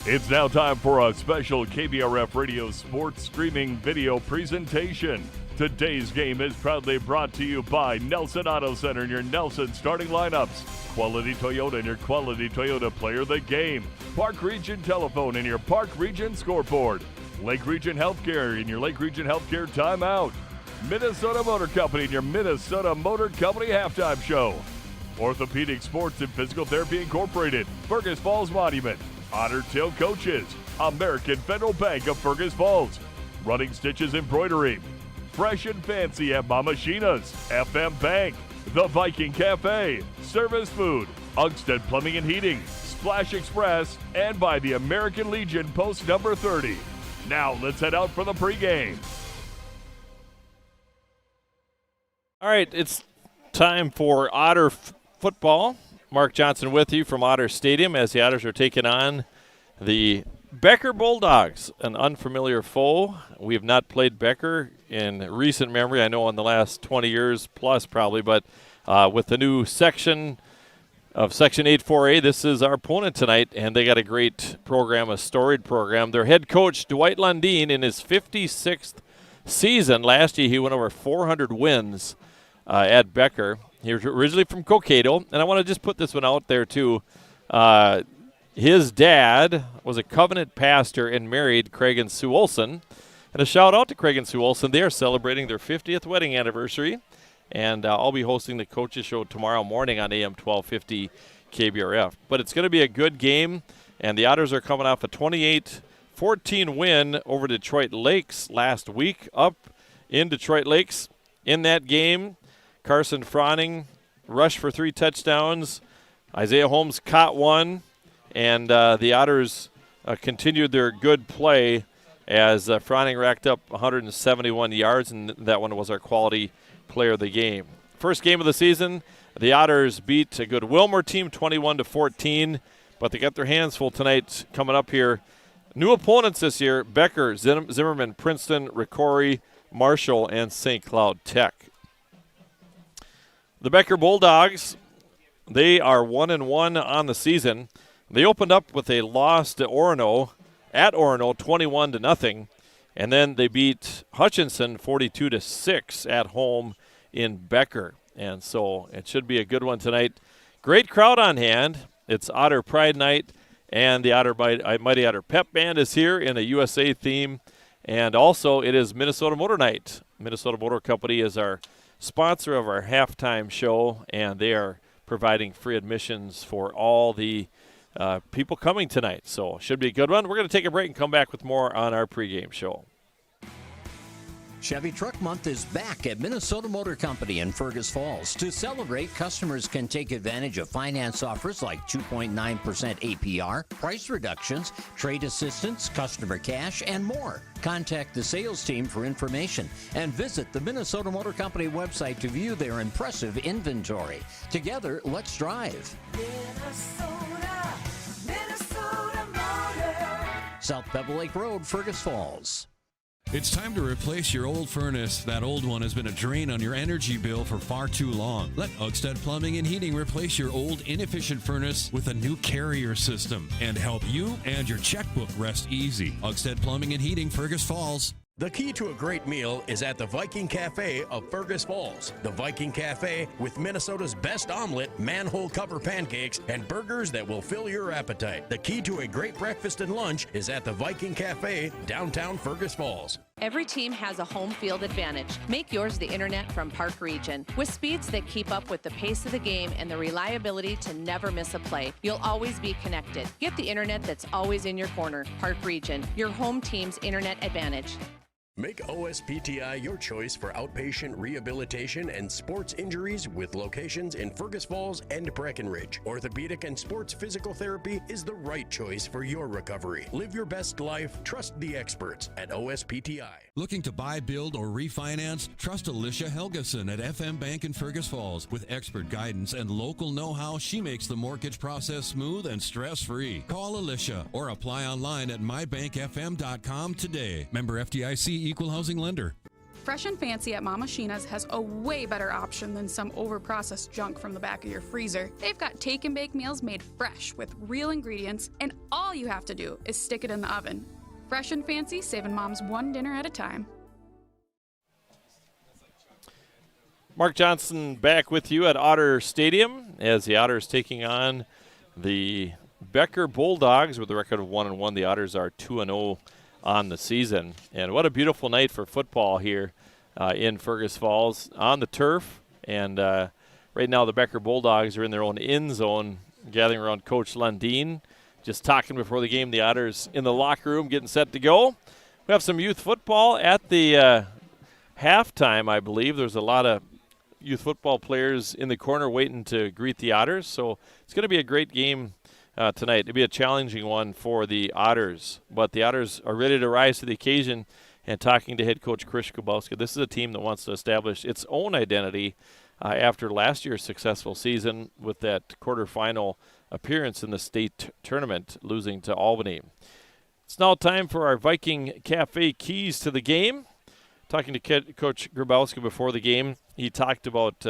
It's now time for a special KBRF Radio Sports streaming video presentation. Today's game is proudly brought to you by Nelson Auto Center and your Nelson starting lineups. Quality Toyota and your Quality Toyota player of the game. Park Region Telephone and your Park Region scoreboard. Lake Region Healthcare and your Lake Region Healthcare timeout. Minnesota Motor Company and your Minnesota Motor Company halftime show. Orthopedic Sports and Physical Therapy Incorporated. Fergus Falls Monument. Otter Tail Coaches, American Federal Bank of Fergus Falls, Running Stitches Embroidery, Fresh and Fancy at Mama Sheena's, FM Bank, The Viking Cafe, Service Food, Ugstead Plumbing and Heating, Splash Express, and by the American Legion Post number 30. Now let's head out for the pregame. All right, it's time for Otter football. Mark Johnson with you from Otter Stadium as the Otters are taking on the Becker Bulldogs, an unfamiliar foe. We have not played Becker in recent memory. I know in the last 20 years plus probably, but with the new section of Section 8-4A, this is our opponent tonight, and they got a great program, a storied program. Their head coach, Dwight Lundeen, in his 56th season. Last year he went over 400 wins at Becker. He was originally from Cokato, and I want to just put this one out there, too. His dad was a Covenant pastor and married Craig and Sue Olson. And a shout-out to Craig and Sue Olson. They are celebrating their 50th wedding anniversary, and I'll be hosting the Coaches Show tomorrow morning on AM 1250 KBRF. But it's going to be a good game, and the Otters are coming off a 28-14 win over Detroit Lakes last week, up in Detroit Lakes. In that game, Carson Froning rushed for 3 touchdowns. Isaiah Holmes caught one. And the Otters continued their good play as Froning racked up 171 yards, and that one was our quality player of the game. First game of the season, the Otters beat a good Wilmer team 21-14, but they got their hands full tonight coming up here. New opponents this year, Becker, Zimmerman, Princeton, Ricori, Marshall, and St. Cloud Tech. The Becker Bulldogs, they are 1-1 on the season. They opened up with a loss to Orono, at Orono, 21-0, and then they beat Hutchinson 42-6 at home in Becker. And so it should be a good one tonight. Great crowd on hand. It's Otter Pride Night, and the Mighty Otter Pep Band is here in a USA theme. And also it is Minnesota Motor Night. Minnesota Motor Company is our sponsor of our halftime show, and they are providing free admissions for all the people coming tonight. So should be a good one. We're going to take a break and come back with more on our pregame show. Chevy Truck Month is back at Minnesota Motor Company in Fergus Falls. To celebrate, customers can take advantage of finance offers like 2.9% APR, price reductions, trade assistance, customer cash, and more. Contact the sales team for information and visit the Minnesota Motor Company website to view their impressive inventory. Together, let's drive. Minnesota Motor. South Pebble Lake Road, Fergus Falls. It's time to replace your old furnace. That old one has been a drain on your energy bill for far too long. Let Ugstead Plumbing and Heating replace your old inefficient furnace with a new carrier system and help you and your checkbook rest easy. Ugstead Plumbing and Heating, Fergus Falls. The key to a great meal is at the Viking Cafe of Fergus Falls. The Viking Cafe with Minnesota's best omelet, manhole cover pancakes, and burgers that will fill your appetite. The key to a great breakfast and lunch is at the Viking Cafe, downtown Fergus Falls. Every team has a home field advantage. Make yours the internet from Park Region. With speeds that keep up with the pace of the game and the reliability to never miss a play, you'll always be connected. Get the internet that's always in your corner. Park Region, your home team's internet advantage. Make OSPTI your choice for outpatient rehabilitation and sports injuries with locations in Fergus Falls and Breckenridge. Orthopedic and sports physical therapy is the right choice for your recovery. Live your best life. Trust the experts at OSPTI. Looking to buy, build, or refinance? Trust Alicia Helgeson at FM Bank in Fergus Falls. With expert guidance and local know-how, she makes the mortgage process smooth and stress-free. Call Alicia or apply online at mybankfm.com today. Member FDIC, Equal Housing Lender. Fresh and Fancy at Mama Sheena's has a way better option than some over-processed junk from the back of your freezer. They've got take and bake meals made fresh with real ingredients, and all you have to do is stick it in the oven. Fresh and Fancy, saving moms one dinner at a time. Mark Johnson back with you at Otter Stadium as the Otters taking on the Becker Bulldogs with a record of 1-1. The Otters are 2-0 on the season. And what a beautiful night for football here in Fergus Falls on the turf. And right now the Becker Bulldogs are in their own end zone, gathering around Coach Lundeen. Just talking before the game, the Otters in the locker room getting set to go. We have some youth football at the halftime, I believe. There's a lot of youth football players in the corner waiting to greet the Otters. So it's going to be a great game tonight. It'll be a challenging one for the Otters. But the Otters are ready to rise to the occasion. And talking to head coach Chris Grabowski, this is a team that wants to establish its own identity after last year's successful season with that quarterfinal appearance in the state tournament, losing to Albany. It's now time for our Viking Cafe keys to the game. Talking to Coach Grabowski before the game, he talked about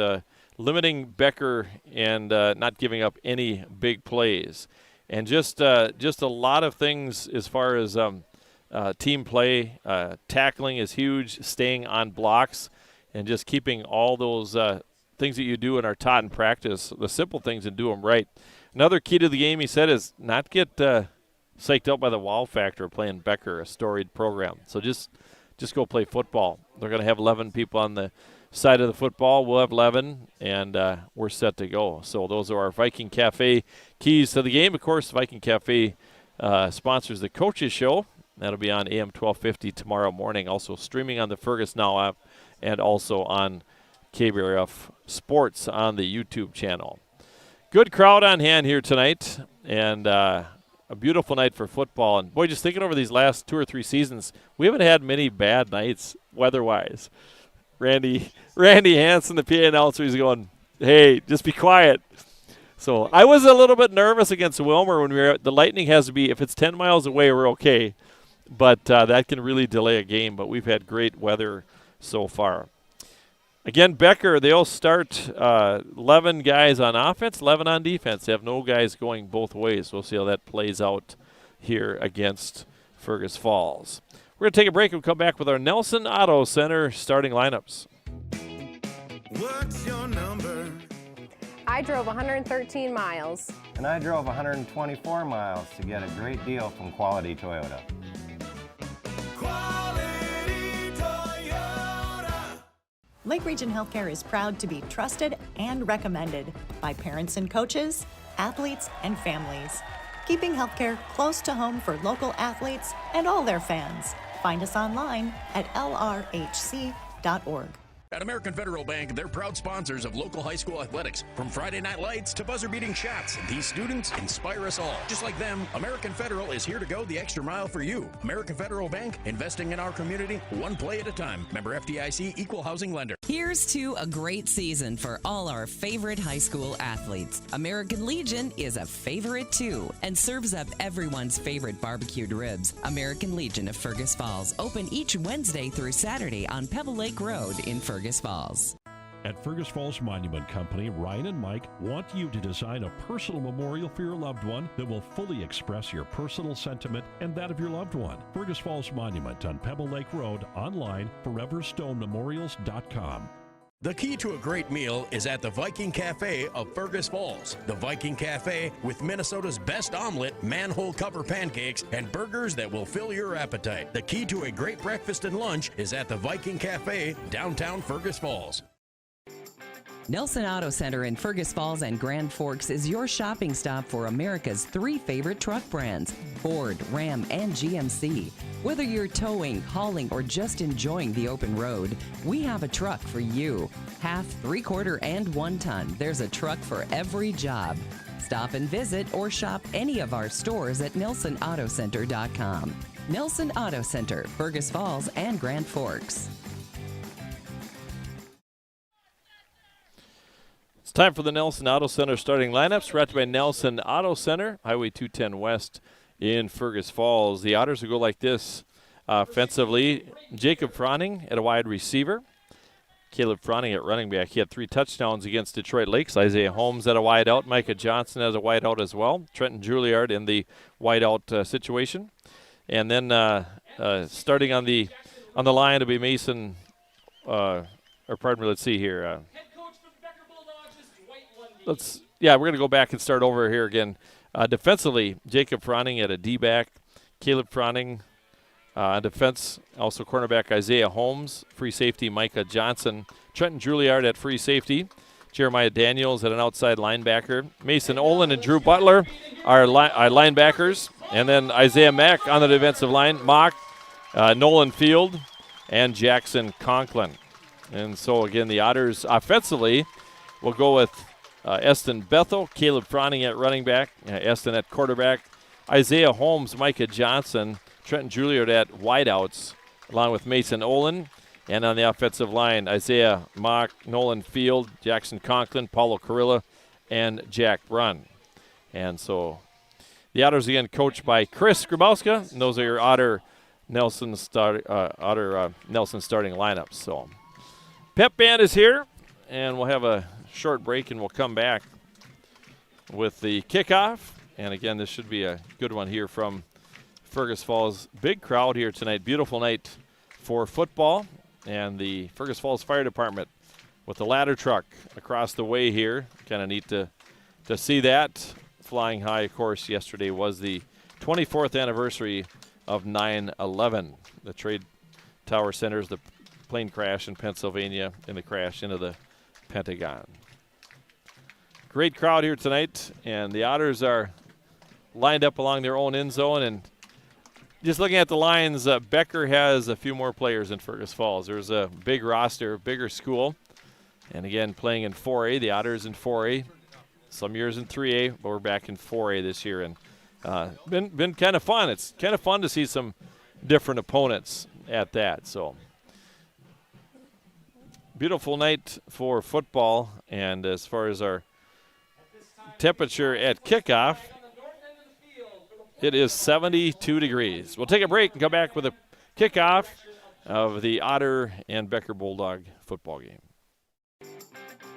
limiting Becker and not giving up any big plays. And just a lot of things as far as team play. Tackling is huge, staying on blocks, and just keeping all those things that you do and are taught in practice, the simple things, and do them right. Another key to the game, he said, is not get psyched out by the wow factor of playing Becker, a storied program. So just go play football. They're going to have 11 people on the side of the football. We'll have 11, and we're set to go. So those are our Viking Cafe keys to the game. Of course, Viking Cafe sponsors the Coaches Show. That'll be on AM 1250 tomorrow morning. Also streaming on the Fergus Now app and also on KBRF Sports on the YouTube channel. Good crowd on hand here tonight, and a beautiful night for football. And, boy, just thinking over these last 2 or 3 seasons, we haven't had many bad nights weather-wise. Randy Hansen, the PA announcer, he's going, hey, just be quiet. So I was a little bit nervous against Wilmer when the Lightning has to be, if it's 10 miles away, we're okay. But that can really delay a game. But we've had great weather so far. Again, Becker, they'll start 11 guys on offense, 11 on defense. They have no guys going both ways. We'll see how that plays out here against Fergus Falls. We're going to take a break and come back with our Nelson Auto Center starting lineups. What's your number? I drove 113 miles. And I drove 124 miles to get a great deal from Quality Toyota. Quality Toyota. Lake Region Healthcare is proud to be trusted and recommended by parents and coaches, athletes, and families. Keeping healthcare close to home for local athletes and all their fans. Find us online at lrhc.org. At American Federal Bank, they're proud sponsors of local high school athletics. From Friday night lights to buzzer-beating shots, these students inspire us all. Just like them, American Federal is here to go the extra mile for you. American Federal Bank, investing in our community, one play at a time. Member FDIC, equal housing lender. Here's to a great season for all our favorite high school athletes. American Legion is a favorite too and serves up everyone's favorite barbecued ribs. American Legion of Fergus Falls, open each Wednesday through Saturday on Pebble Lake Road in Fergus Falls. At Fergus Falls Monument Company, Ryan and Mike want you to design a personal memorial for your loved one that will fully express your personal sentiment and that of your loved one. Fergus Falls Monument on Pebble Lake Road, online, foreverstonememorials.com. The key to a great meal is at the Viking Cafe of Fergus Falls. The Viking Cafe with Minnesota's best omelet, manhole cover pancakes, and burgers that will fill your appetite. The key to a great breakfast and lunch is at the Viking Cafe, downtown Fergus Falls. Nelson Auto Center in Fergus Falls and Grand Forks is your shopping stop for America's 3 favorite truck brands, Ford, Ram, and GMC. Whether you're towing, hauling, or just enjoying the open road, we have a truck for you. Half, 3/4, and 1 ton, there's a truck for every job. Stop and visit or shop any of our stores at NelsonAutoCenter.com. Nelson Auto Center, Fergus Falls and Grand Forks. Time for the Nelson Auto Center starting lineups, brought to you by Nelson Auto Center, Highway 210 West in Fergus Falls. The Otters will go like this Offensively, Jacob Froning at a wide receiver. Caleb Froning at running back. He had 3 touchdowns against Detroit Lakes. Isaiah Holmes at a wide out. Micah Johnson as a wide out as well. Trenton Juilliard in the wide out situation. And then starting on the line to be Mason, let's see here. We're going to go back and start over here again. Defensively, Jacob Froning at a D-back. Caleb Froning on defense, also cornerback Isaiah Holmes. Free safety Micah Johnson. Trenton Juilliard at free safety. Jeremiah Daniels at an outside linebacker. Mason Olin and Drew Butler are linebackers. And then Isaiah Mack on the defensive line. Mock, Nolan Field, and Jackson Conklin. And so, again, the Otters offensively will go with Eston Bethel, Caleb Froning at running back, Eston at quarterback, Isaiah Holmes, Micah Johnson, Trenton Juilliard at wideouts, along with Mason Olin. And on the offensive line, Isaiah Mock, Nolan Field, Jackson Conklin, Paulo Carilla, and Jack Brunn. And so the Otters again coached by Chris Grabowska, and those are your Otter Nelson starting lineups. So Pep Band is here, and we'll have a short break, and we'll come back with the kickoff. And again, this should be a good one here from Fergus Falls. Big crowd here tonight. Beautiful night for football. And the Fergus Falls Fire Department with the ladder truck across the way here. Kind of neat to see that. Flying high, of course, yesterday was the 24th anniversary of 9/11. The Trade Tower Center's the plane crash in Pennsylvania and the crash into the Pentagon. Great crowd here tonight, and the Otters are lined up along their own end zone. And just looking at the lines, Becker has a few more players in Fergus Falls. There's a big roster, bigger school. And again, playing in 4A, the Otters in 4A. Some years in 3A, but we're back in 4A this year. And been kind of fun. It's kind of fun to see some different opponents at that. So beautiful night for football. And as far as our temperature at kickoff, it is 72 degrees. We'll take a break and come back with a kickoff of the Otter and Becker Bulldog football game.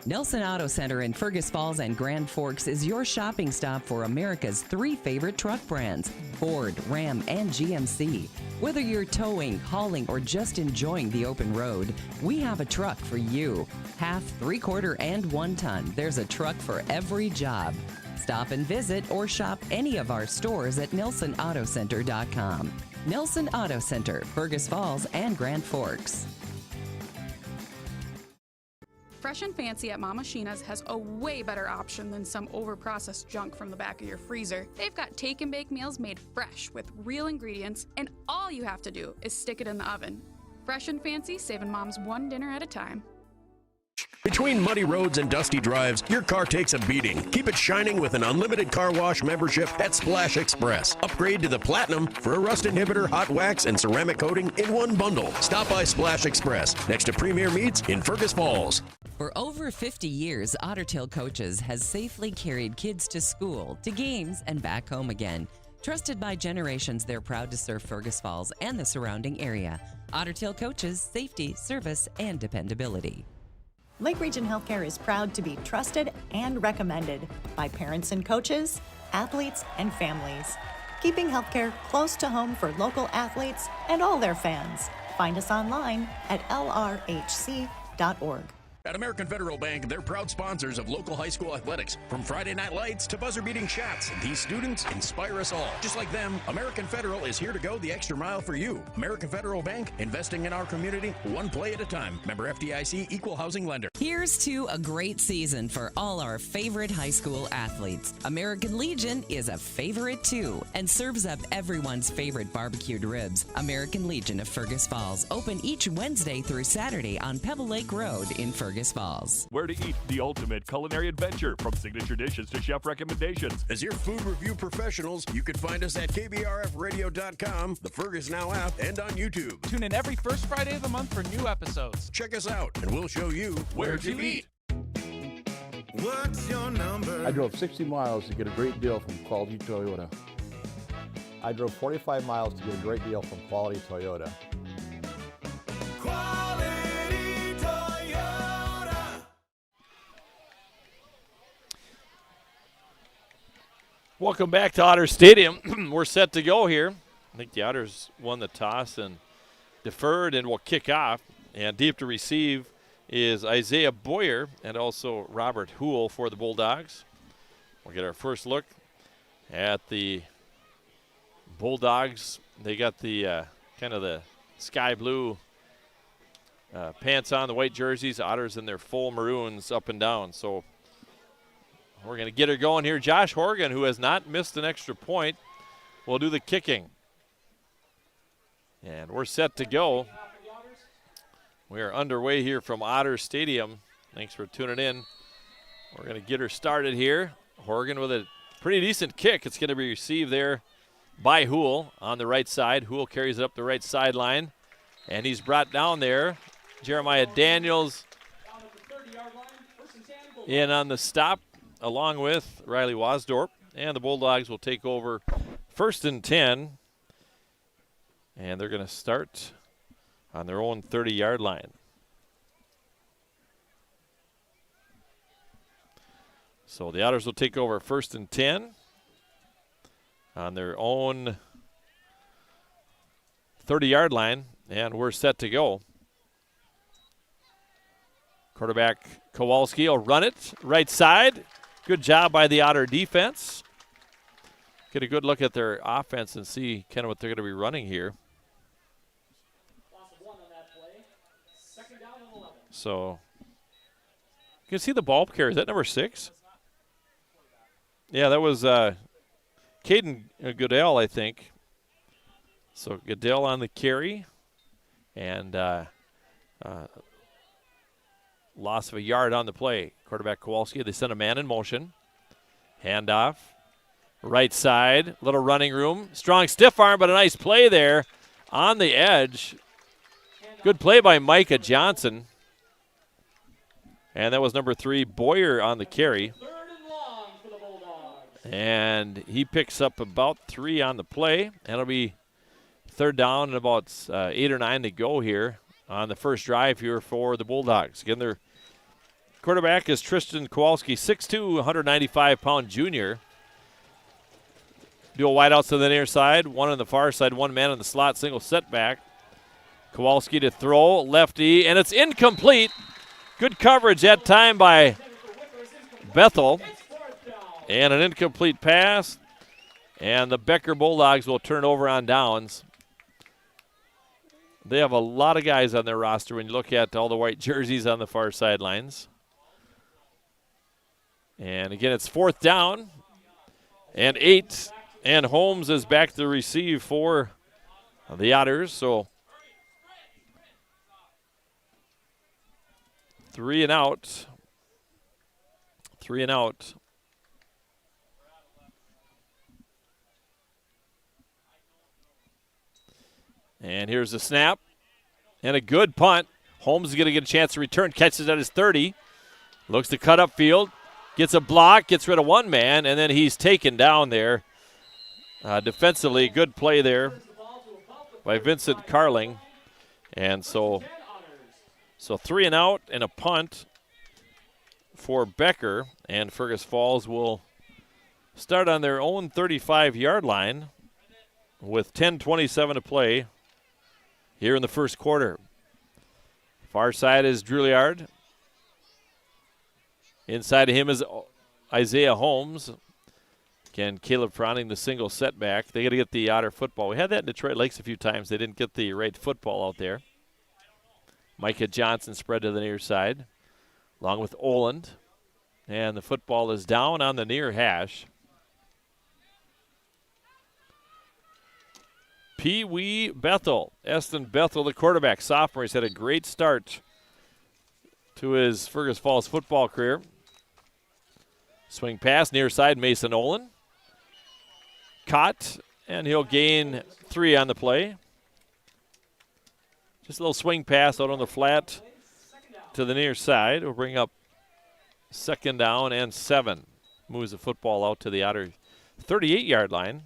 Nelson Auto Center in Fergus Falls and Grand Forks is your shopping stop for America's 3 favorite truck brands, Ford, Ram, and GMC. Whether you're towing, hauling, or just enjoying the open road, we have a truck for you. Half, 3/4, and 1 ton. There's a truck for every job. Stop and visit or shop any of our stores at NelsonAutoCenter.com. Nelson Auto Center, Fergus Falls and Grand Forks. Fresh and Fancy at Mama Sheena's has a way better option than some overprocessed junk from the back of your freezer. They've got take and bake meals made fresh with real ingredients, and all you have to do is stick it in the oven. Fresh and Fancy, saving moms 1 dinner at a time. Between muddy roads and dusty drives, your car takes a beating. Keep it shining with an unlimited car wash membership at Splash Express. Upgrade to the Platinum for a rust inhibitor, hot wax, and ceramic coating in one bundle. Stop by Splash Express next to Premier Meats in Fergus Falls. For over 50 years, Ottertail Coaches has safely carried kids to school, to games, and back home again. Trusted by generations, they're proud to serve Fergus Falls and the surrounding area. Ottertail Coaches, safety, service, and dependability. Lake Region Healthcare is proud to be trusted and recommended by parents and coaches, athletes, and families. Keeping healthcare close to home for local athletes and all their fans. Find us online at lrhc.org. At American Federal Bank, they're proud sponsors of local high school athletics. From Friday night lights to buzzer-beating shots, these students inspire us all. Just like them, American Federal is here to go the extra mile for you. American Federal Bank, investing in our community, one play at a time. Member FDIC, equal housing lender. Here's to a great season for all our favorite high school athletes. American Legion is a favorite too and serves up everyone's favorite barbecued ribs. American Legion of Fergus Falls, open each Wednesday through Saturday on Pebble Lake Road in Fergus Falls. Where to eat the ultimate culinary adventure, from signature dishes to chef recommendations. As your food review professionals, you can find us at KBRFradio.com, the Fergus Now app, and on YouTube. Tune in every first Friday of the month for new episodes. Check us out, and we'll show you where to eat. What's your number? I drove 60 miles to get a great deal from Quality Toyota. I drove 45 miles to get a great deal from Quality Toyota. Quality Toyota. Welcome back to Otter Stadium. We're set to go here. I think the Otters won the toss and deferred and will kick off. And deep to receive is Isaiah Boyer and also Robert Houle for the Bulldogs. We'll get our first look at the Bulldogs. They got the kind of the sky blue pants on, the white jerseys. Otters in their full maroons up and down. So we're going to get her going here. Josh Horgan, who has not missed an extra point, will do the kicking. And we're set to go. We are underway here from Otter Stadium. Thanks for tuning in. We're going to get her started here. Horgan with a pretty decent kick. It's going to be received there by Houle on the right side. Houle carries it up the right sideline, and he's brought down there. Jeremiah Daniels in on the stop, along with Riley Wasdorp, and the Bulldogs will take over 1st and 10, and they're going to start on their own 30-yard line. So the Otters will take over 1st and 10 on their own 30-yard line, and we're set to go. Quarterback Kowalski will run it right side. Good job by the Otter defense. Get a good look at their offense and see kind of what they're going to be running here. So you can see the ball carrier. Is that number 6? Yeah, that was Caden Goodell, I think. So Goodell on the carry, and loss of a yard on the play. Quarterback Kowalski, they send a man in motion. Handoff. Right side, little running room. Strong stiff arm, but a nice play there on the edge. Good play by Micah Johnson. And that was number 3, Boyer, on the carry. And he picks up about 3 on the play. And it'll be 3rd down and about 8 or 9 to go here on the first drive here for the Bulldogs. Again, their quarterback is Tristan Kowalski, 6'2", 195-pound junior. Dual wideouts to the near side, one on the far side, one man on the slot, single setback. Kowalski to throw, lefty, and it's incomplete. Good coverage that time by Bethel. And an incomplete pass. And the Becker Bulldogs will turn over on downs. They have a lot of guys on their roster when you look at all the white jerseys on the far sidelines. And again, it's 4th down and 8. And Holmes is back to receive for the Otters. So 3 and out. 3 and out. And here's the snap. And a good punt. Holmes is going to get a chance to return. Catches at his 30. Looks to cut upfield. Gets a block. Gets rid of one man. And then he's taken down there. Defensively, good play there by Vincent Carling. And so 3 and out and a punt for Becker. And Fergus Falls will start on their own 35-yard line with 10:27 to play here in the first quarter. Far side is Drouillard. Inside of him is Isaiah Holmes. Again, Caleb Froning, the single setback. They got to get the Otter football. We had that in Detroit Lakes a few times. They didn't get the right football out there. Micah Johnson spread to the near side, along with Oland. And the football is down on the near hash. Pee Wee Bethel, Eston Bethel, the quarterback, sophomore. He's had a great start to his Fergus Falls football career. Swing pass, near side, Mason Olin. Caught, and he'll gain 3 on the play. Just a little swing pass out on the flat to the near side. Will bring up 2nd down and 7. Moves the football out to the Otter 38-yard line.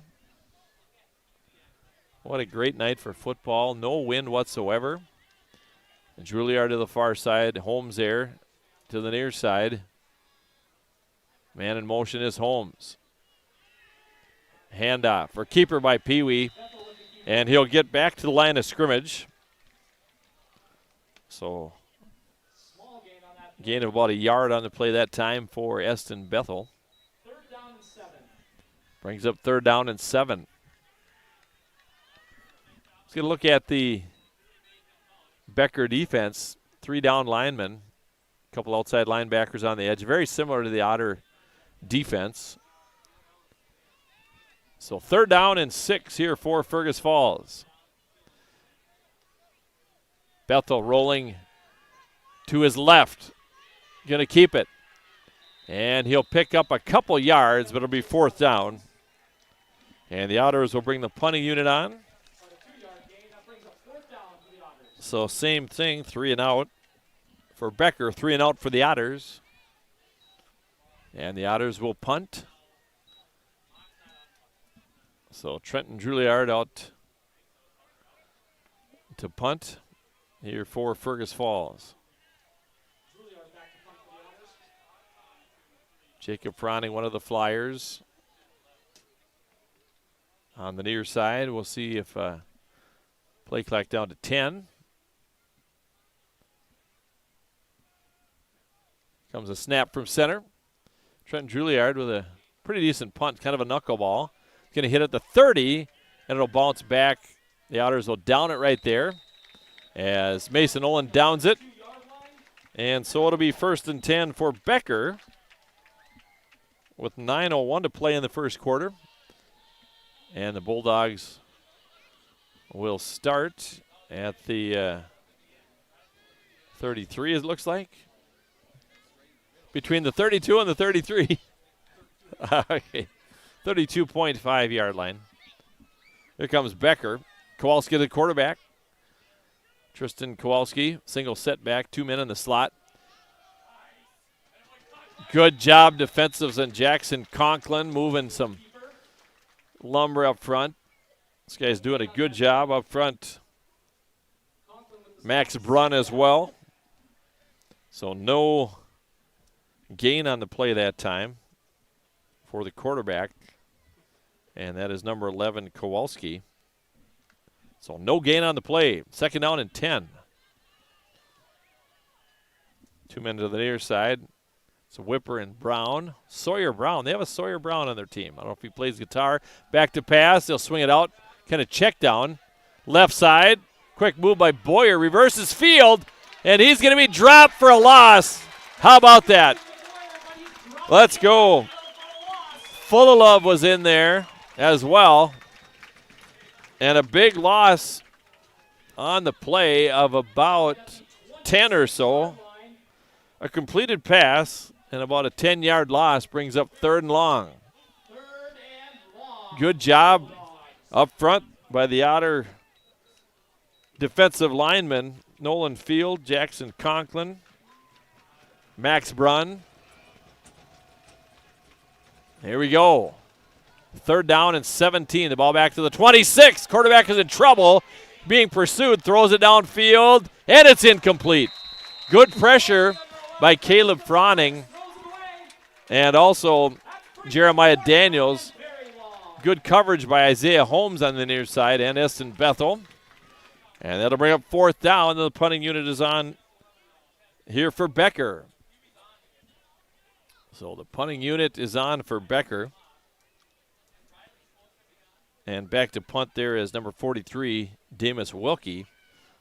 What a great night for football. No wind whatsoever. And Juilliard to the far side. Holmes there to the near side. Man in motion is Holmes. Handoff for keeper by Pee Wee. And he'll get back to the line of scrimmage. So gain of about a yard on the play that time for Eston Bethel. Brings up 3rd down and 7. Let's get a look at the Becker defense. 3 down linemen, a couple outside linebackers on the edge. Very similar to the Otter defense. So 3rd down and 6 here for Fergus Falls. Bethel rolling to his left. Going to keep it. And he'll pick up a couple yards, but it'll be 4th down. And the Otters will bring the punting unit on. So same thing, 3 and out for Becker, 3 and out for the Otters. And the Otters will punt. So Trenton Juilliard out to punt here for Fergus Falls. Jacob Froning, one of the Flyers. On the near side, we'll see if play clock down to 10. Comes a snap from center. Trenton Juilliard with a pretty decent punt, kind of a knuckleball. Going to hit at the 30, and it'll bounce back. The Otters will down it right there as Mason Olin downs it. And so it'll be 1st and 10 for Becker with 9:01 to play in the first quarter. And the Bulldogs will start at the 33, it looks like. Between the 32 and the 33. Okay. 32.5-yard line. Here comes Becker. Kowalski the quarterback. Tristan Kowalski, single setback, 2 men in the slot. Good job, defensives, and Jackson Conklin moving some lumber up front. This guy's doing a good job up front. Max Brunn as well. So no gain on the play that time for the quarterback. And that is number 11, Kowalski. So no gain on the play. 2nd down and 10. 2 men to the near side. So Whipper and Brown. Sawyer Brown. They have a Sawyer Brown on their team. I don't know if he plays guitar. Back to pass. They'll swing it out. Kind of check down. Left side. Quick move by Boyer. Reverses field. And he's going to be dropped for a loss. How about that? Let's go. Full of Love was in there as well. And a big loss on the play of about 10 or so. A completed pass and about a 10-yard loss brings up 3rd and long. Good job up front by the Otter defensive linemen, Nolan Field, Jackson Conklin, Max Brunn. Here we go. 3rd down and 17. The ball back to the 26. Quarterback is in trouble. Being pursued. Throws it downfield. And it's incomplete. Good pressure by Caleb Froning. And also Jeremiah Daniels. Good coverage by Isaiah Holmes on the near side and Eston Bethel. And that'll bring up 4th down. The punting unit is on here for Becker. So the punting unit is on for Becker. And back to punt there is number 43, Damus Wilkie.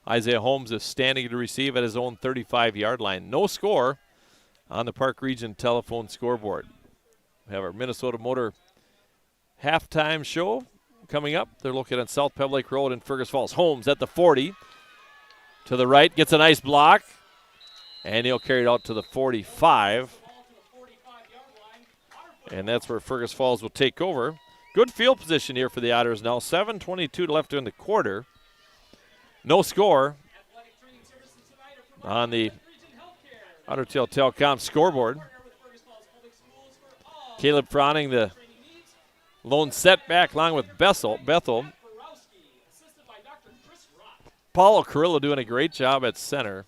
Isaiah Holmes is standing to receive at his own 35-yard line. No score on the Park Region telephone scoreboard. We have our Minnesota Motor halftime show coming up. They're located on South Peb Lake Road in Fergus Falls. Holmes at the 40. To the right, gets a nice block. And he'll carry it out to the 45. And that's where Fergus Falls will take over. Good field position here for the Otters now. 7:22 left in the quarter. No score on the Ottertail Telecom scoreboard. Caleb Froning, the lone setback, along with Bethel. Paulo Carrillo doing a great job at center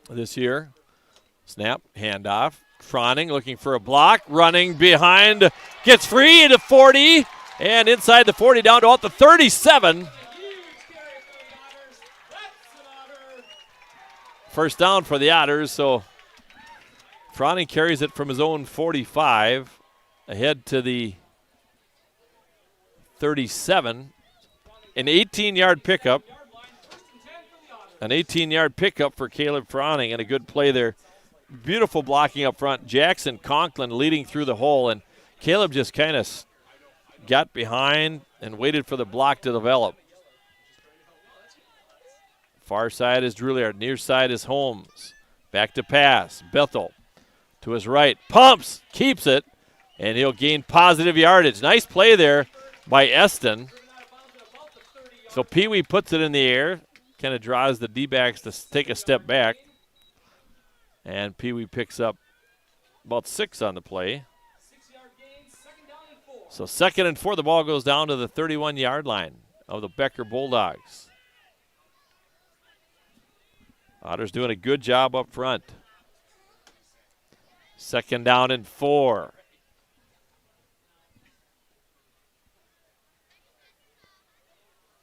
this year. Snap, handoff. Froning looking for a block, running behind, gets free to 40, and inside the 40 down to about the 37. First down for the Otters, so Froning carries it from his own 45 ahead to the 37. An 18-yard pickup. An 18-yard pickup for Caleb Froning, and a good play there. Beautiful blocking up front. Jackson Conklin leading through the hole, and Caleb just kind of got behind and waited for the block to develop. Far side is Drouillard. Near side is Holmes. Back to pass. Bethel to his right. Pumps. Keeps it. And he'll gain positive yardage. Nice play there by Eston. So Pee Wee puts it in the air. Kind of draws the D-backs to take a step back. And Pee Wee picks up about 6 on the play. So 2nd and 4. The ball goes down to the 31-yard line of the Becker Bulldogs. Otters doing a good job up front. 2nd down and 4.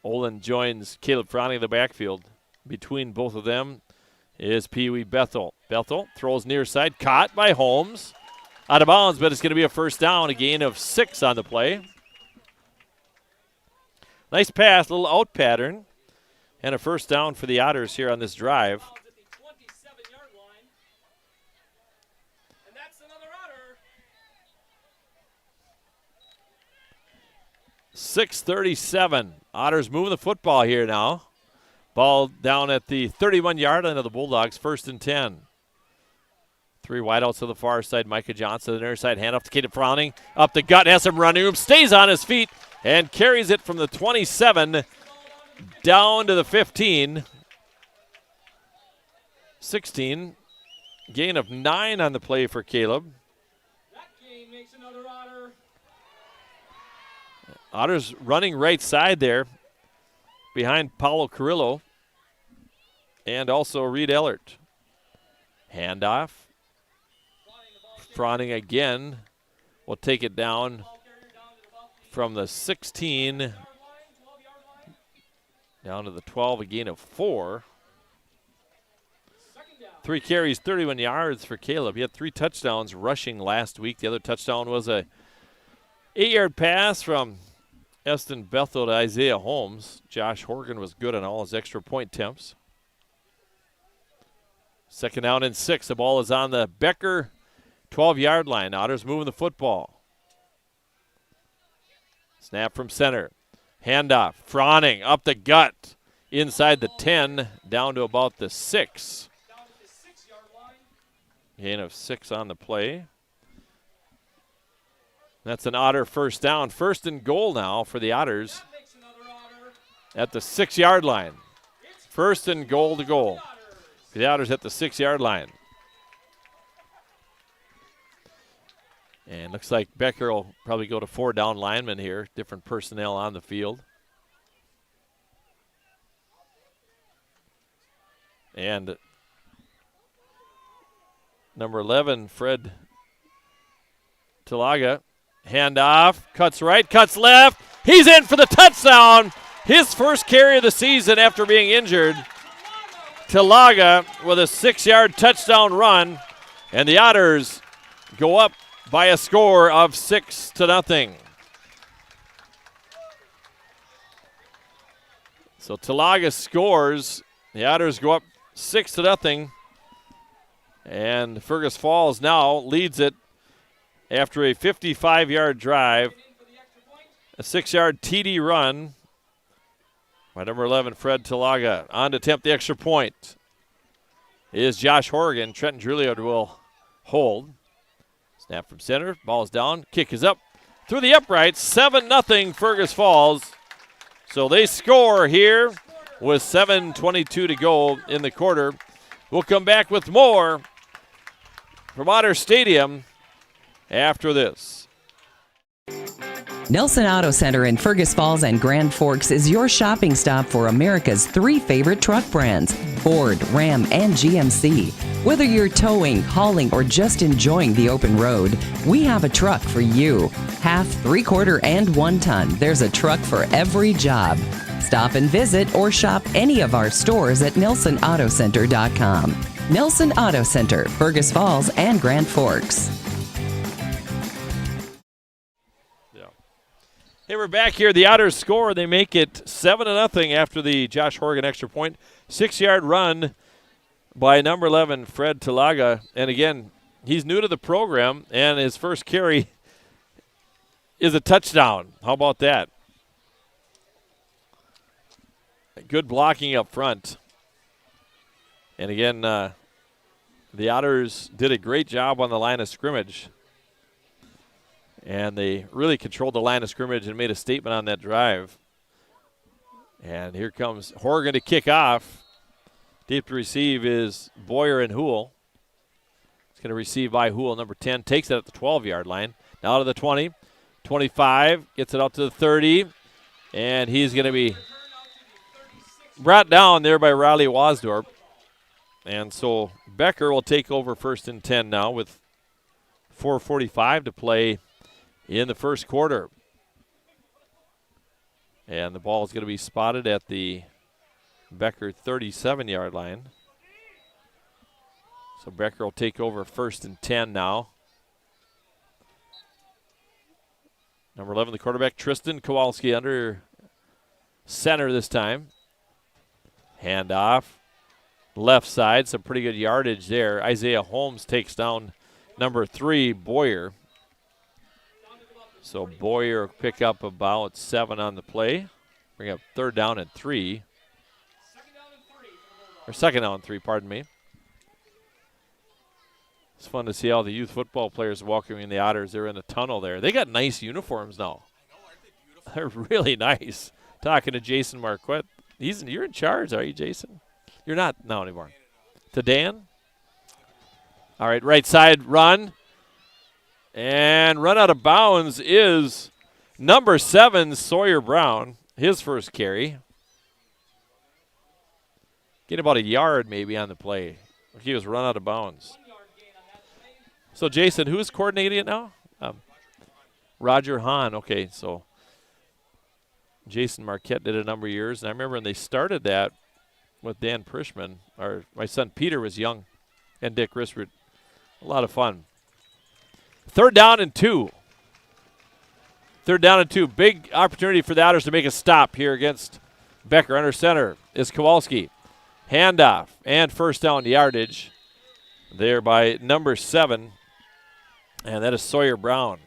Olin joins Caleb Froning in the backfield. Between both of them is Pee Wee Bethel. Bethel throws near side, caught by Holmes. Out of bounds, but it's going to be a first down, a gain of 6 on the play. Nice pass, little out pattern. And a first down for the Otters here on this drive. 6:37. Otters moving the football here now. Ball down at the 31-yard line of the Bulldogs, 1st and 10. 3 wideouts to the far side. Micah Johnson, the near side, handoff to Caleb Froning. Up the gut, has some running room, stays on his feet, and carries it from the 27 down to the 15. 16. Gain of 9 on the play for Caleb. Otters running right side there behind Paulo Carrillo and also Reed Ellert. Handoff. Froning again will take it down from the 16 down to the 12, a gain of 4. 3 carries, 31 yards for Caleb. He had 3 touchdowns rushing last week. The other touchdown was a 8-yard pass from Eston Bethel to Isaiah Holmes. Josh Horgan was good on all his extra point attempts. 2nd down and 6. The ball is on the Becker 12-yard line. Otters moving the football. Snap from center. Handoff. Froning up the gut. Inside the 10, down to about the 6. Gain of 6 on the play. That's an Otter first down. 1st and goal now for the Otters at the 6-yard line. 1st and goal to goal. The Otters at the 6-yard line. And looks like Becker will probably go to 4 down linemen here. Different personnel on the field. And number 11, Fred Talaga. Handoff, cuts right, cuts left. He's in for the touchdown. His first carry of the season after being injured. Talaga with a 6-yard touchdown run. And the Otters go up by a score of 6-0. So Talaga scores. The Otters go up 6-0. And Fergus Falls now leads it after a 55-yard drive. A 6-yard TD run by number 11, Fred Talaga. On to attempt the extra point is Josh Horgan. Trenton Drouillard will hold. Snap from center. Ball's down. Kick is up. Through the uprights. 7-0 Fergus Falls. So they score here with 7:22 to go in the quarter. We'll come back with more from Otter Stadium after this. Nelson Auto Center in Fergus Falls and Grand Forks is your shopping stop for America's 3 favorite truck brands, Ford, Ram, and GMC. Whether you're towing, hauling, or just enjoying the open road, we have a truck for you. Half, 3/4, and 1 ton, there's a truck for every job. Stop and visit or shop any of our stores at NelsonAutoCenter.com. Nelson Auto Center, Fergus Falls and Grand Forks. Hey, we're back here. The Otters score. They make it 7-0 after the Josh Horgan extra point. 6-yard run by number 11, Fred Talaga. And again, he's new to the program, and his first carry is a touchdown. How about that? Good blocking up front. And again, the Otters did a great job on the line of scrimmage. And they really controlled the line of scrimmage and made a statement on that drive. And here comes Horgan to kick off. Deep to receive is Boyer and Hool. It's going to receive by Hool, number 10. Takes it at the 12-yard line. Now to the 20, 25. Gets it up to the 30. And he's going to be brought down there by Riley Wasdorp. And so Becker will take over 1st and 10 now with 4:45 to play in the first quarter. And the ball is going to be spotted at the Becker 37-yard line. So Becker will take over 1st and 10 now. Number 11, the quarterback, Tristan Kowalski, under center this time. Handoff. Left side, some pretty good yardage there. Isaiah Holmes takes down number 3, Boyer. So Boyer will pick up about 7 on the play. Bring up 3rd down and 3. Or 2nd down and 3, pardon me. It's fun to see all the youth football players welcoming the Otters. They're in the tunnel there. They got nice uniforms now. They're really nice. Talking to Jason Marquette. You're in charge, are you, Jason? You're not now anymore. To Dan. All right, right side run. And run out of bounds is number 7, Sawyer Brown, his first carry. Get about a yard maybe on the play. He was run out of bounds. So, Jason, who's coordinating it now? Roger Hahn. Okay, so Jason Marquette did a number of years. And I remember when they started that with Dan Prishman, my son Peter was young, and Dick Risrud. A lot of fun. 3rd down and 2. 3rd down and 2. Big opportunity for the Otters to make a stop here against Becker. Under center is Kowalski. Handoff and 1st down yardage there by number 7. And that is Sawyer Brown.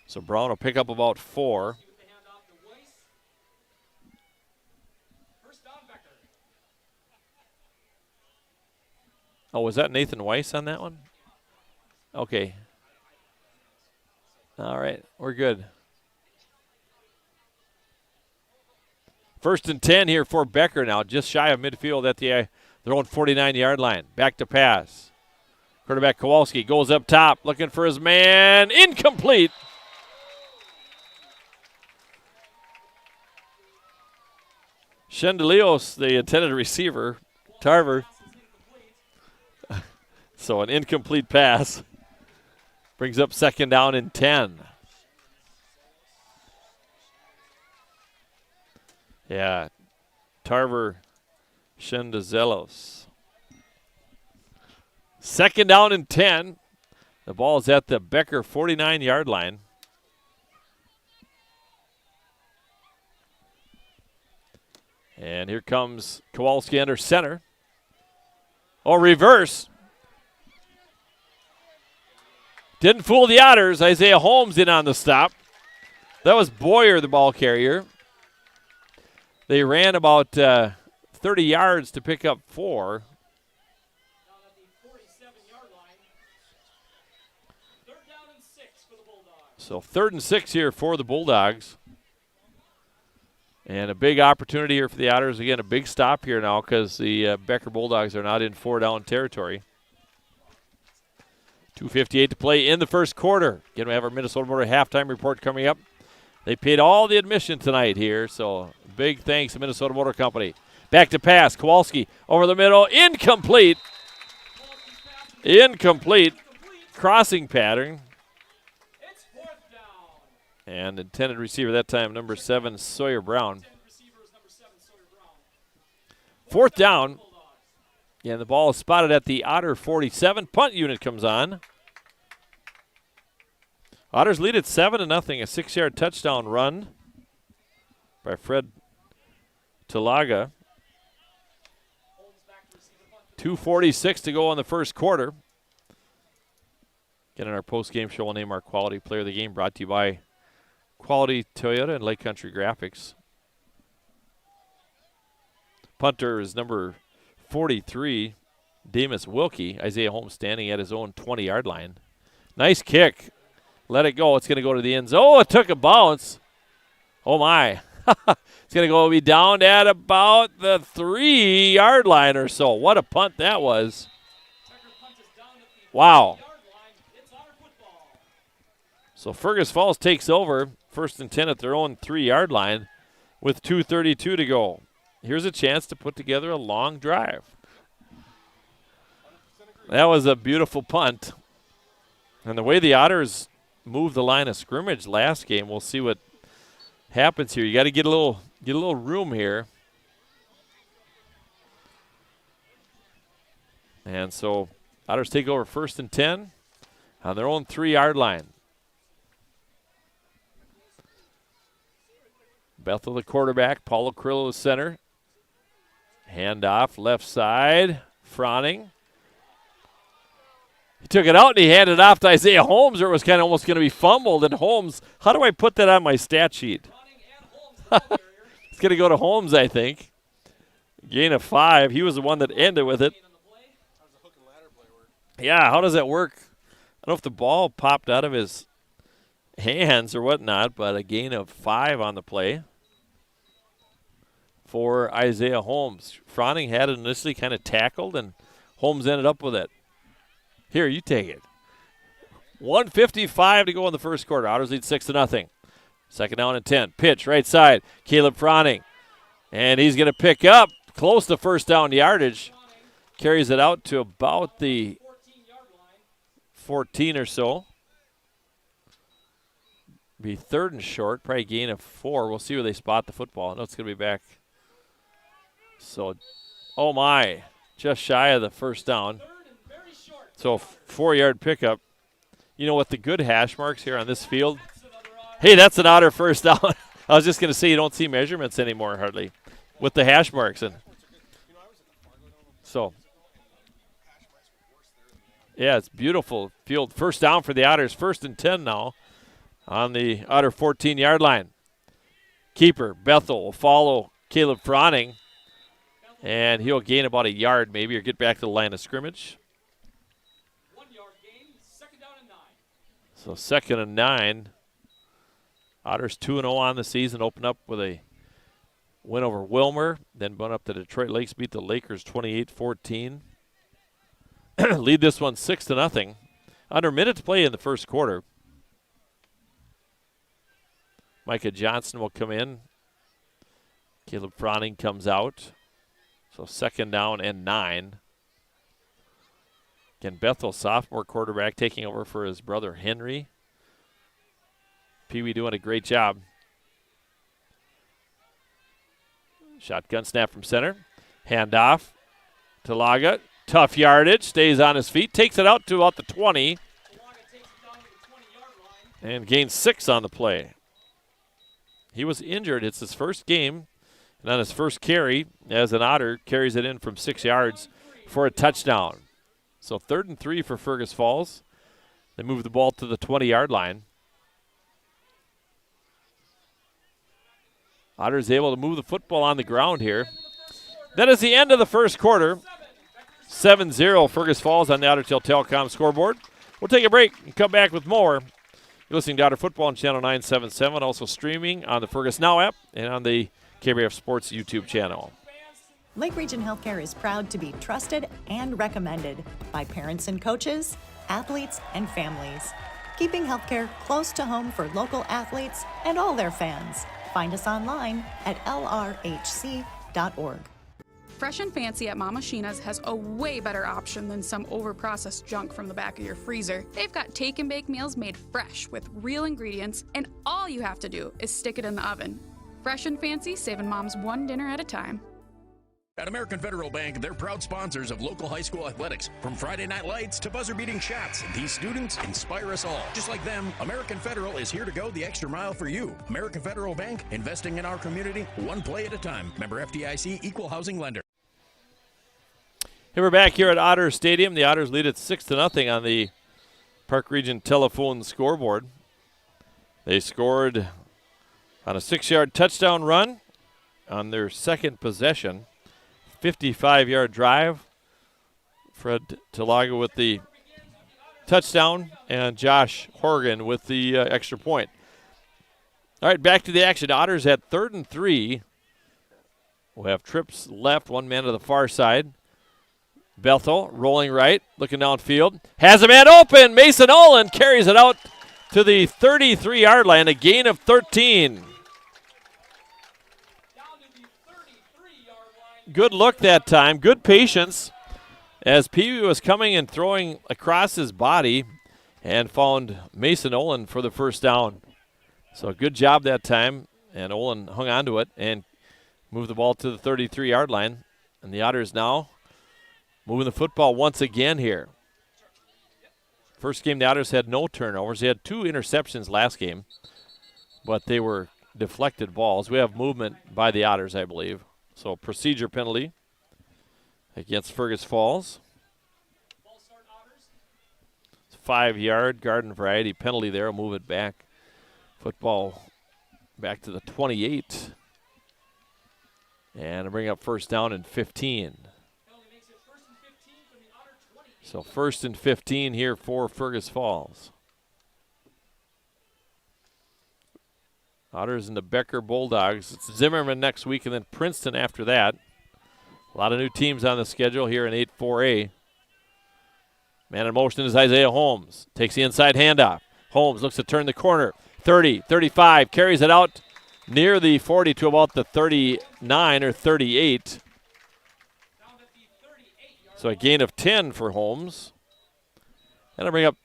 So Brown will pick up about 4. Oh, was that Nathan Weiss on that one? Okay. All right, we're good. 1st and 10 here for Becker now, just shy of midfield at their own 49-yard line. Back to pass. Quarterback Kowalski goes up top, looking for his man. Incomplete. Chandelios, the intended receiver. Tarver. So an incomplete pass. Brings up 2nd down and 10. Yeah, Tarver Shendezelos. 2nd down and 10. The ball is at the Becker 49-yard line. And here comes Kowalski under center. Oh, reverse. Didn't fool the Otters. Isaiah Holmes in on the stop. That was Boyer, the ball carrier. They ran about 30 yards to pick up 4. So 3rd and 6 here for the Bulldogs. And a big opportunity here for the Otters. Again, a big stop here now because the Becker Bulldogs are not in 4-down territory. 2:58 to play in the first quarter. Again, we have our Minnesota Motor halftime report coming up. They paid all the admission tonight here, so big thanks to Minnesota Motor Company. Back to pass. Kowalski over the middle. Incomplete. Incomplete. Crossing pattern. And intended receiver that time, number 7, Sawyer Brown. 4th down. And the ball is spotted at the Otter 47. Punt unit comes on. Otters lead at 7-0. A 6-yard touchdown run by Fred Talaga. 2:46 to go in the first quarter. Again, in our post-game show, we'll name our quality player of the game, brought to you by Quality Toyota and Lake Country Graphics. Punter is number 43, Damus Wilkie. Isaiah Holmes standing at his own 20-yard line. Nice kick. Let it go. It's going to go to the end zone. Oh, it took a bounce. Oh, my. It's going to be down at about the 3-yard line or so. What a punt that was. Wow. So Fergus Falls takes over, 1st and 10 at their own 3-yard line with 2:32 to go. Here's a chance to put together a long drive. That was a beautiful punt. And the way the Otters moved the line of scrimmage last game, we'll see what happens here. You got to get a little room here. And so Otters take over 1st and 10 on their own 3-yard line. Bethel the quarterback, Paulo Crillo the center. Handoff left side, Froning. He took it out and he handed it off to Isaiah Holmes, or it was kind of almost going to be fumbled. And Holmes, how do I put that on my stat sheet? It's going to go to Holmes, I think. Gain of 5. He was the one that ended with it. Yeah, how does that work? I don't know if the ball popped out of his hands or whatnot, but a gain of 5 on the play for Isaiah Holmes. Froning had it initially kind of tackled, and Holmes ended up with it. Here, you take it. 1:55 to go in the first quarter. Otters lead 6-0. 2nd down and 10. Pitch right side. Caleb Froning. And he's going to pick up close to 1st down yardage. Carries it out to about the 14 or so. Be 3rd and short. Probably gain of 4. We'll see where they spot the football. I know it's going to be back. So, oh my. Just shy of the 1st down. So 4-yard pickup. You know what the good hash marks here on this field? Hey, that's an Otter 1st down. I was just going to say you don't see measurements anymore hardly with the hash marks. And so, yeah, it's beautiful field. 1st down for the Otters. 1st and 10 now on the Otter 14-yard line. Keeper Bethel will follow Caleb Froning, and he'll gain about a yard maybe or get back to the line of scrimmage. So 2nd and 9. Otters 2-0 on the season. Open up with a win over Wilmer. Then went up to Detroit Lakes, beat the Lakers 28-14. Lead this one 6-0. Under a minute to play in the first quarter. Micah Johnson will come in. Caleb Froning comes out. So 2nd down and 9. Again, Bethel, sophomore quarterback, taking over for his brother Henry. Pee-wee doing a great job. Shotgun snap from center. Handoff. Talaga. Tough yardage. Stays on his feet. Takes it out to about the 20. And gains 6 on the play. He was injured. It's his first game. And on his first carry, as an Otter, carries it in from 6 yards for a touchdown. So 3rd and 3 for Fergus Falls. They move the ball to the 20-yard line. Otters able to move the football on the ground here. That is the end of the first quarter. 7-0 Fergus Falls on the Ottertail Telecom scoreboard. We'll take a break and come back with more. You're listening to Otter Football on Channel 977, also streaming on the Fergus Now app and on the KBRF Sports YouTube channel. Lake Region Healthcare is proud to be trusted and recommended by parents and coaches, athletes, and families. keeping healthcare close to home for local athletes and all their fans. Find us online at lrhc.org. Fresh and Fancy at Mama Sheena's has a way better option than some overprocessed junk from the back of your freezer. They've got take and bake meals made fresh with real ingredients, and all you have to do is stick it in the oven. Fresh and Fancy, saving moms one dinner at a time. At American Federal Bank, they're proud sponsors of local high school athletics. From Friday night lights to buzzer-beating shots, these students inspire us all. Just like them, American Federal is here to go the extra mile for you. American Federal Bank, investing in our community, one play at a time. Member FDIC, equal housing lender. Hey, we're back here at Otter Stadium. The Otters lead it 6-0 on the Park Region telephone scoreboard. They scored on a 6-yard touchdown run on their second possession. 55-yard drive. Fred Talaga with the touchdown and Josh Horgan with the extra point. All right, back to the action. Otters at 3rd and 3. We'll have trips left, one man to the far side. Bethel rolling right, looking downfield. Has a man open. Mason Olin carries it out to the 33-yard line, a gain of 13. Good look that time, good patience as Pee Wee was coming and throwing across his body and found Mason Olin for the first down. So good job that time, and Olin hung on to it and moved the ball to the 33-yard line. And the Otters now moving the football once again here. First game, the Otters had no turnovers. They had 2 interceptions last game, but they were deflected balls. We have movement by the Otters, I believe. So procedure penalty against Fergus Falls. It's a 5-yard garden variety penalty there. We'll move it back. Football back to the 28. And bring up first down and 15. So 1st and 15 here for Fergus Falls. Otters and the Becker Bulldogs. It's Zimmerman next week and then Princeton after that. A lot of new teams on the schedule here in 8-4A. Man in motion is Isaiah Holmes. Takes the inside handoff. Holmes looks to turn the corner. 30, 35, carries it out near the 40 to about the 39 or 38. So a gain of 10 for Holmes. And I'll bring up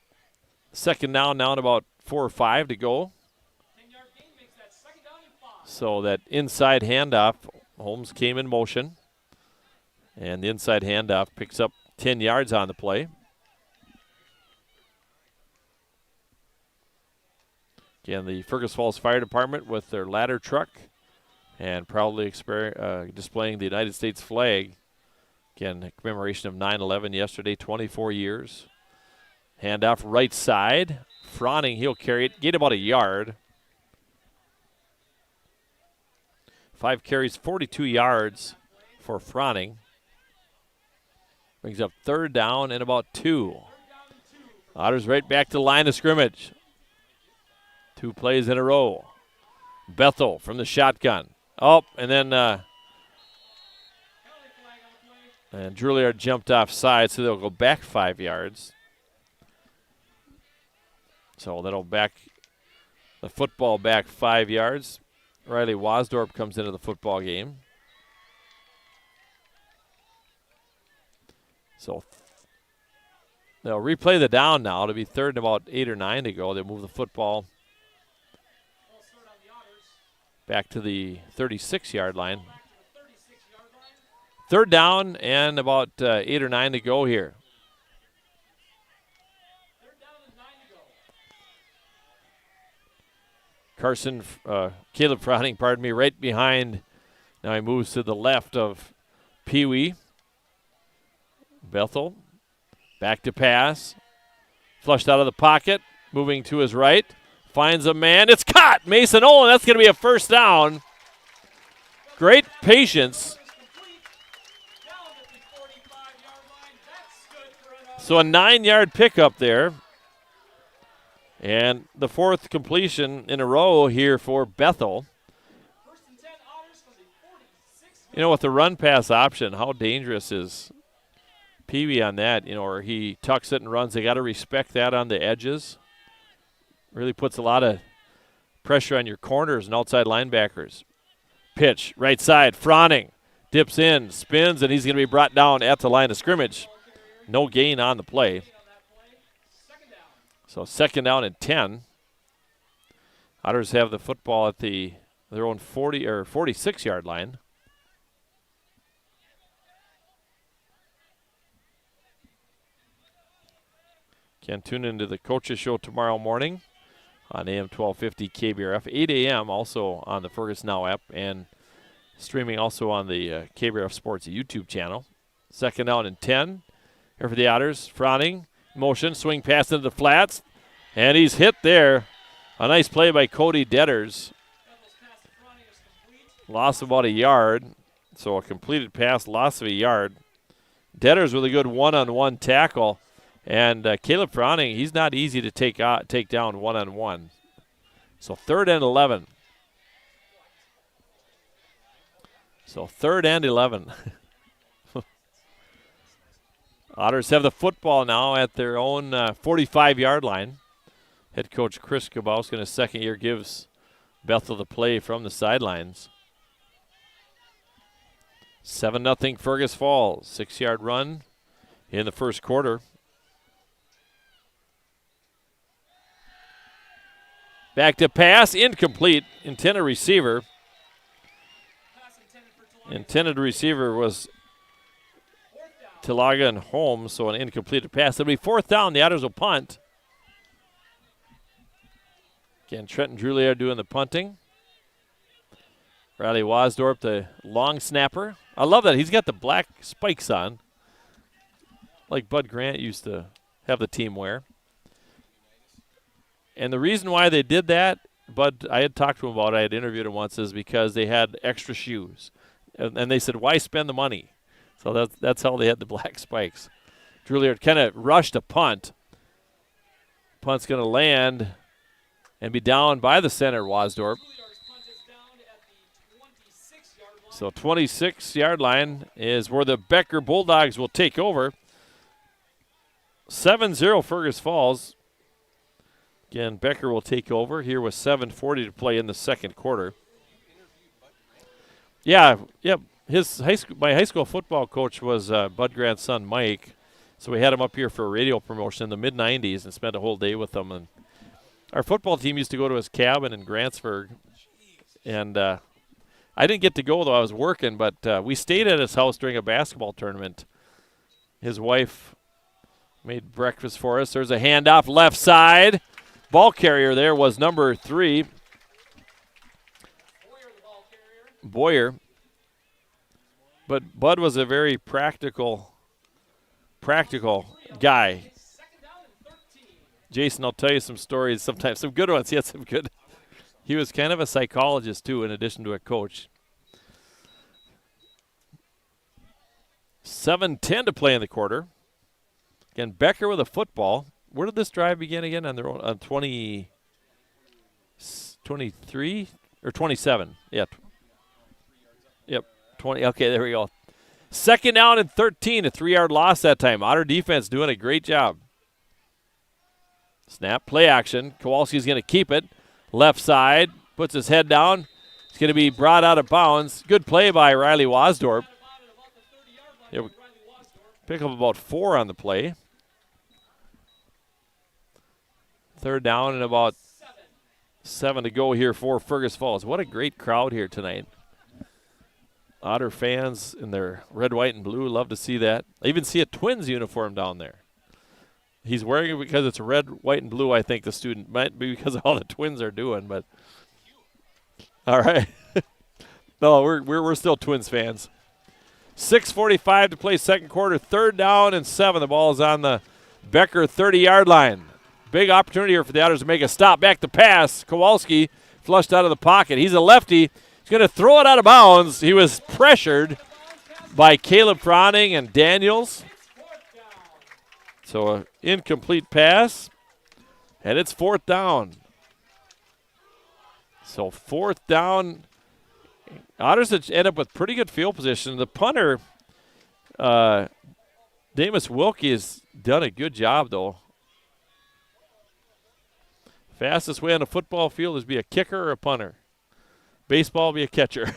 second down now at about 4 or 5 to go. So that inside handoff, Holmes came in motion. And the inside handoff picks up 10 yards on the play. Again, the Fergus Falls Fire Department with their ladder truck and proudly displaying the United States flag. Again, a commemoration of 9/11 yesterday, 24 years. Handoff right side. Fronning, he'll carry it, get about a yard. 5 carries, 42 yards for Fronning. Brings up 3rd down and about 2. Otters right back to the line of scrimmage. 2 plays in a row. Bethel from the shotgun. Oh, and then and Juilliard jumped offside, so they'll go back 5 yards. So that'll back the football back 5 yards. Riley Wasdorp comes into the football game. So they'll replay the down now. It'll be 3rd and about 8 or 9 to go. They'll move the football back to the 36-yard line. 3rd down and about 8 or 9 to go here. Caleb Fronning, right behind. Now he moves to the left of Pee Wee. Bethel, back to pass. Flushed out of the pocket, moving to his right. Finds a man, it's caught! Mason Olin, that's going to be a first down. Great patience. So a 9-yard pickup there. And the 4th completion in a row here for Bethel. You know, with the run pass option, how dangerous is Pee Wee on that? You know, or he tucks it and runs. They got to respect that on the edges. Really puts a lot of pressure on your corners and outside linebackers. Pitch, right side, Froning. Dips in, spins, and he's going to be brought down at the line of scrimmage. No gain on the play. So 2nd down and 10. Otters have the football at their own 40 or 46-yard line. Can tune into the Coaches Show tomorrow morning on AM 1250 KBRF, 8 a.m. also on the Fergus Now app and streaming also on the KBRF Sports YouTube channel. 2nd down and 10. Here for the Otters. Froning, motion, swing pass into the flats, and he's hit there. A nice play by Cody Detters. Loss of about a yard, so a completed pass, loss of a yard. Detters with a good one-on-one tackle, and Caleb Froning, he's not easy to take down one-on-one. So 3rd and 11. So 3rd and 11. Otters have the football now at their own 45-yard line. Head coach Chris Kabowski in his 2nd year gives Bethel the play from the sidelines. 7-0 Fergus Falls. 6-yard run in the 1st quarter. Back to pass, incomplete. Intended receiver. Intended receiver was Tilaga and Holmes, so an incomplete pass. It'll be 4th down. The Otters will punt. Again, Trenton Drulier doing the punting. Riley Wasdorp, the long snapper. I love that. He's got the black spikes on, like Bud Grant used to have the team wear. And the reason why they did that, Bud, I had talked to him about it, I had interviewed him once, is because they had extra shoes. And they said, why spend the money? So that's how they had the black spikes. Drulier kind of rushed a punt. Punt's going to land and be down by the center, Wasdorp. So 26-yard line is where the Becker Bulldogs will take over. 7-0 Fergus Falls. Again, Becker will take over here with 7:40 to play in the 2nd quarter. Yeah, yep. My high school football coach was Bud Grant's son, Mike. So we had him up here for a radio promotion in the mid-'90s and spent a whole day with him. And our football team used to go to his cabin in Grantsburg. And I didn't get to go, though I was working, but we stayed at his house during a basketball tournament. His wife made breakfast for us. There's a handoff left side. Ball carrier there was number 3, Boyer. But Bud was a very practical guy. Jason, I'll tell you some stories sometimes, some good ones. He had some good. He was kind of a psychologist, too, in addition to a coach. 7:10 to play in the quarter. Again, Becker with a football. Where did this drive begin again? On their own, on 23 or 27? Yeah. Yep, 20. Okay, there we go. 2nd down and 13, a 3-yard loss that time. Otter defense doing a great job. Snap, play action. Kowalski's going to keep it. Left side, puts his head down. It's going to be brought out of bounds. Good play by Riley Wasdorp. Pick up about 4 on the play. 3rd down and about 7 to go here for Fergus Falls. What a great crowd here tonight. Otter fans in their red, white, and blue. Love to see that. I even see a Twins uniform down there. He's wearing it because it's red, white, and blue, I think the student. Might be because of all the Twins are doing, but all right. No, we're still Twins fans. 6:45 to play 2nd quarter. 3rd down and 7. The ball is on the Becker 30-yard line. Big opportunity here for the Otters to make a stop. Back to pass. Kowalski flushed out of the pocket. He's a lefty. He's going to throw it out of bounds. He was pressured by Caleb Froning and Daniels. So an incomplete pass, and it's 4th down. So 4th down. Otters end up with pretty good field position. The punter, Damus Wilkie, has done a good job, though. Fastest way on a football field is be a kicker or a punter. Baseball, be a catcher.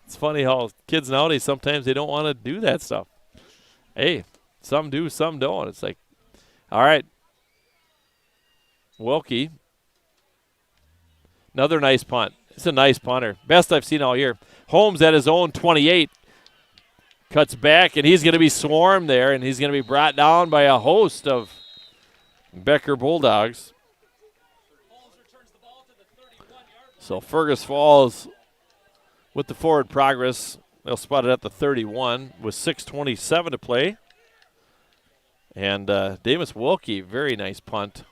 It's funny how kids nowadays, sometimes they don't want to do that stuff. Hey, some do, some don't. It's like, all right. Wilkie. Another nice punt. It's a nice punter. Best I've seen all year. Holmes at his own 28. Cuts back, and he's going to be swarmed there, and he's going to be brought down by a host of Becker Bulldogs. So Fergus Falls with the forward progress. They'll spot it at the 31 with 6:27 to play. And Davis Wilkie, very nice punt.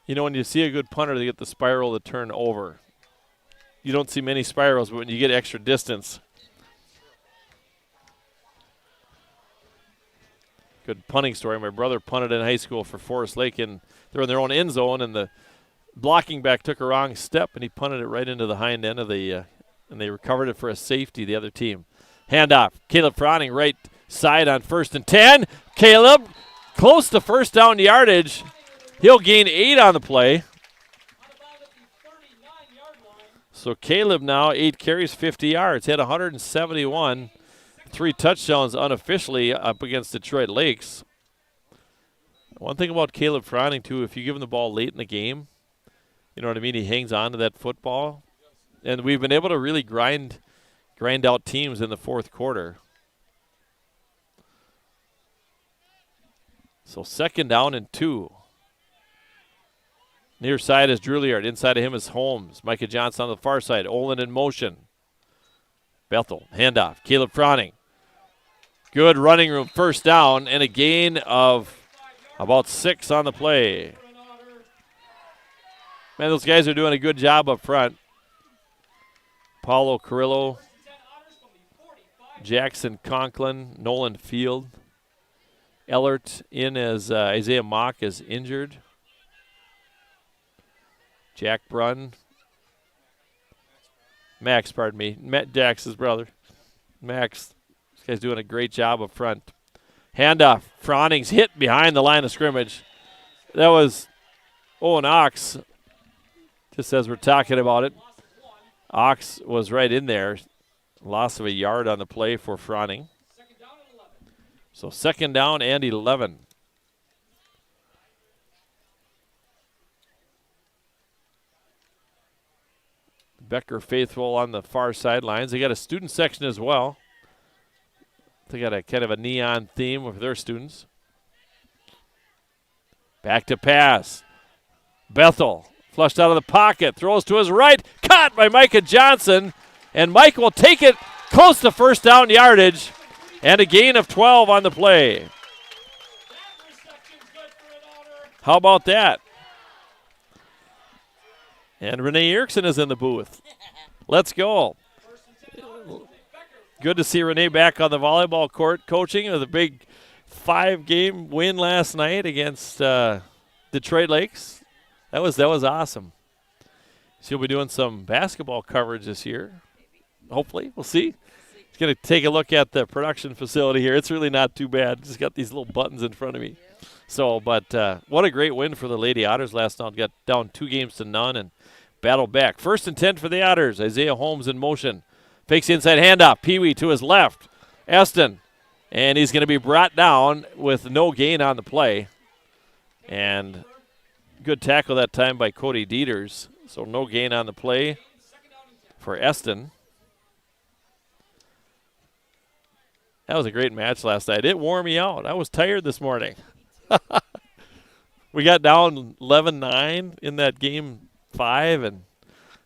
You know, when you see a good punter, they get the spiral to turn over. You don't see many spirals, but when you get extra distance. Good punting story. My brother punted in high school for Forest Lake, and they're in their own end zone, and the blocking back took a wrong step, and he punted it right into the hind end of the, and they recovered it for a safety, the other team. Handoff. Caleb Froning right side on 1st and 10. Caleb close to first down yardage. He'll gain 8 on the play. So Caleb now 8 carries, 50 yards. Had 171. 3 touchdowns unofficially up against Detroit Lakes. One thing about Caleb Froning, too, if you give him the ball late in the game, you know what I mean, he hangs on to that football. And we've been able to really grind out teams in the fourth quarter. So 2nd down and 2. Near side is Druliard. Inside of him is Holmes. Micah Johnson on the far side. Olin in motion. Bethel, handoff. Caleb Froning. Good running room, 1st down, and a gain of about 6 on the play. Man, those guys are doing a good job up front. Paulo Carrillo, Jackson Conklin, Nolan Field. Ellert in as Isaiah Mock is injured. Jack Brunn. Max, pardon me. Jack's brother. Max. This guy's doing a great job up front. Handoff. Froning's hit behind the line of scrimmage. That was Owen Ox, just as we're talking about it. Ox was right in there. Loss of a yard on the play for Froning. So 2nd down and 11. Becker faithful on the far sidelines. They got a student section as well. They got a kind of a neon theme with their students. Back to pass. Bethel flushed out of the pocket. Throws to his right. Caught by Micah Johnson. And Mike will take it close to first down yardage. And a gain of 12 on the play. How about that? And Renee Erickson is in the booth. Let's go. Good to see Renee back on the volleyball court coaching with a big 5-game win last night against Detroit Lakes. That was awesome. She'll be doing some basketball coverage this year. Hopefully, we'll see. She's going to take a look at the production facility here. It's really not too bad. Just got these little buttons in front of me. So, but what a great win for the Lady Otters last night. Got down 2-0 and battled back. 1st and 10 for the Otters. Isaiah Holmes in motion. Fakes the inside handoff. Pee-wee to his left. Eston. And he's going to be brought down with no gain on the play. And good tackle that time by Cody Dieters. So no gain on the play for Eston. That was a great match last night. It wore me out. I was tired this morning. We got down 11-9 in that game 5 and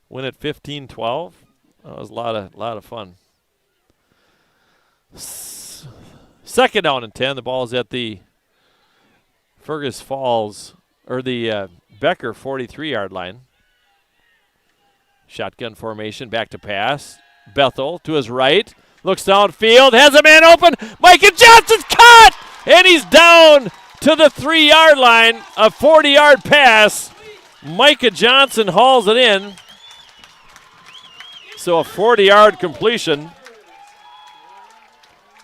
win at 15-12. That was a lot of fun. 2nd down and 10. The ball is at the Fergus Falls, or the Becker 43-yard line. Shotgun formation, back to pass. Bethel to his right. Looks downfield, has a man open. Micah Johnson's caught, and he's down to the 3-yard line. A 40-yard pass. Micah Johnson hauls it in. So a 40-yard completion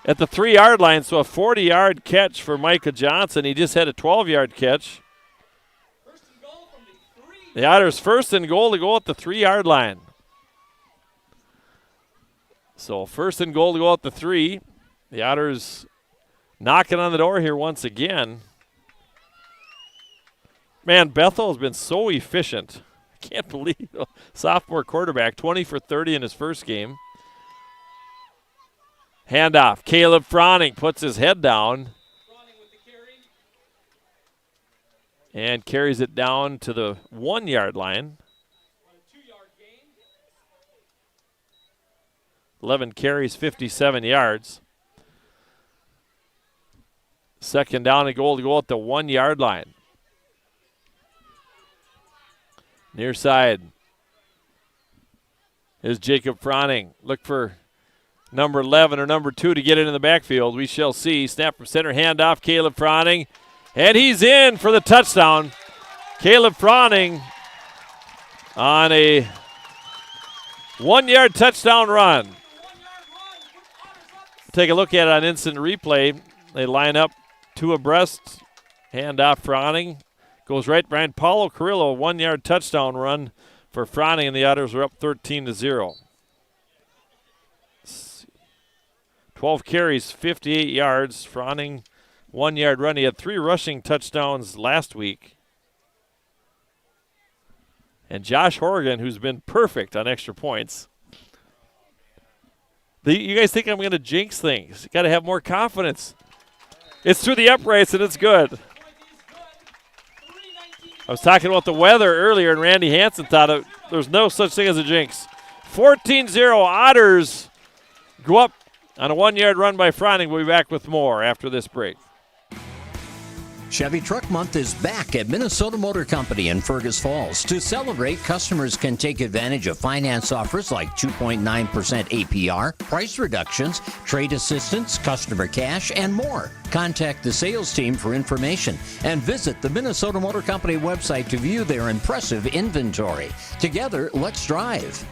at the 3-yard line. So a 40-yard catch for Micah Johnson. He just had a 12-yard catch. The Otters first and goal to go at the 3-yard line. So first and goal to go at the 3. The Otters knocking on the door here once again. Man, Bethel has been so efficient. I can't believe sophomore quarterback, 20 for 30 in his first game. Handoff. Caleb Froning puts his head down and carries it down to the 1-yard line. 11 carries, 57 yards. Second down and goal to go at the 1-yard line. Near side is Jacob Froning. Look for number 11 or number 2 to get it in the backfield. We shall see. Snap from center, handoff, Caleb Froning. And he's in for the touchdown. Caleb Froning on a 1-yard touchdown run. Take a look at it on instant replay. They line up 2 abreast. Handoff Froning. Goes right behind Paulo Carrillo, 1-yard touchdown run for Froning, and the Otters are up 13-0. 12 carries, 58 yards. Froning, 1-yard run. He had 3 rushing touchdowns last week. And Josh Horgan, who's been perfect on extra points. You guys think I'm going to jinx things. You got to have more confidence. It's through the uprights, and it's good. I was talking about the weather earlier, and Randy Hansen thought there's no such thing as a jinx. 14-0 Otters go up on a 1-yard run by Froning. We'll be back with more after this break. Chevy Truck Month is back at Minnesota Motor Company in Fergus Falls. To celebrate, customers can take advantage of finance offers like 2.9% APR, price reductions, trade assistance, customer cash, and more. Contact the sales team for information and visit the Minnesota Motor Company website to view their impressive inventory. Together, let's drive.